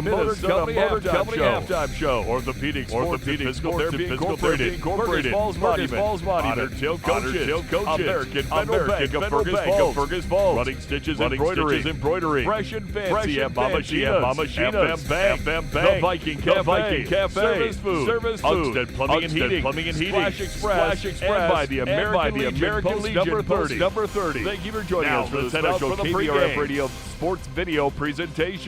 Minnesota Motor Company halftime show. Orthopedic Sports Physical Therapy Incorporated. Fergus Falls Monument. Otter Tail Coaches. American Federal Bank of Fergus Falls. Running Stitches Embroidery. Fresh and fancy at Mama Sheena's. FM Bank. The Viking Cafe. Service Food. Otters Plumbing and Heating. Splash Express. And by the American Legion Post number 30. Thank you for joining us for the special KBRF Radio Sports Video Presentation.